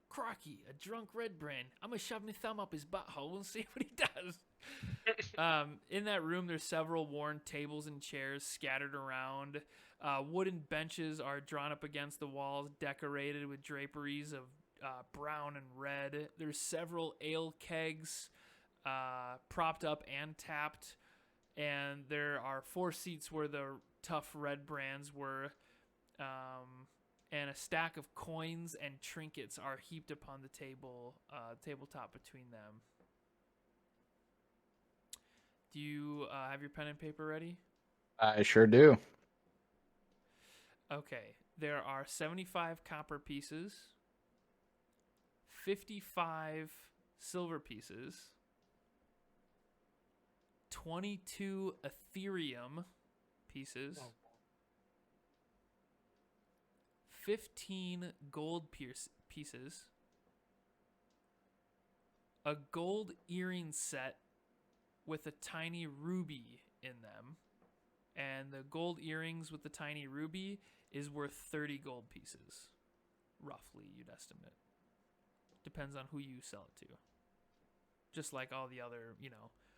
Crocky, a drunk red brain. I'm gonna shove my thumb up his butthole and see what he does. In that room, there's several worn tables and chairs scattered around. Wooden benches are drawn up against the walls, decorated with draperies of brown and red. There's several ale kegs propped up and tapped, and there are 4 seats where the tough red brands were. And a stack of coins and trinkets are heaped upon the tabletop between them. Do you have your pen and paper ready? I sure do. Okay. There are 75 copper pieces, 55 silver pieces, 22 Ethereum pieces, 15 gold pieces, a gold earring set with a tiny ruby in them, and the gold earrings with the tiny ruby is worth 30 gold pieces, roughly, you'd estimate. Depends on who you sell it to. Just like all the other,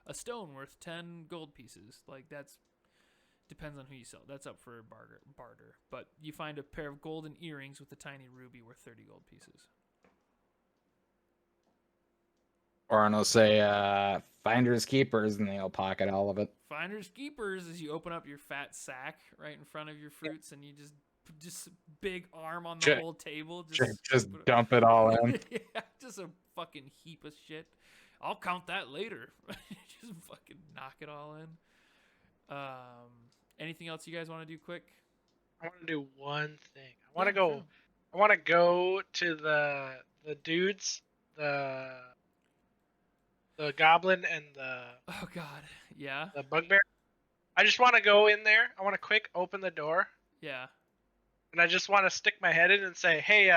a stone worth 10 gold pieces, depends on who you sell. That's up for barter. But you find a pair of golden earrings with a tiny ruby worth 30 gold pieces. Or I'll say finders keepers, and they'll pocket all of it. Finders keepers is you open up your fat sack right in front of your fruits, and you just big arm on the whole table. Just dump it all in. Yeah, just a fucking heap of shit. I'll count that later. Just fucking knock it all in. Anything else you guys want to do quick? I want to do one thing. I want to go to the dudes, the goblin and Oh god, yeah. the bugbear. I just want to go in there. I want to quick open the door. Yeah. And I just want to stick my head in and say, "Hey,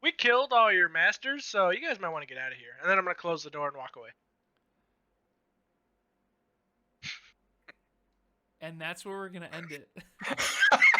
we killed all your masters, so you guys might want to get out of here." And then I'm gonna close the door and walk away. And that's where we're gonna end it.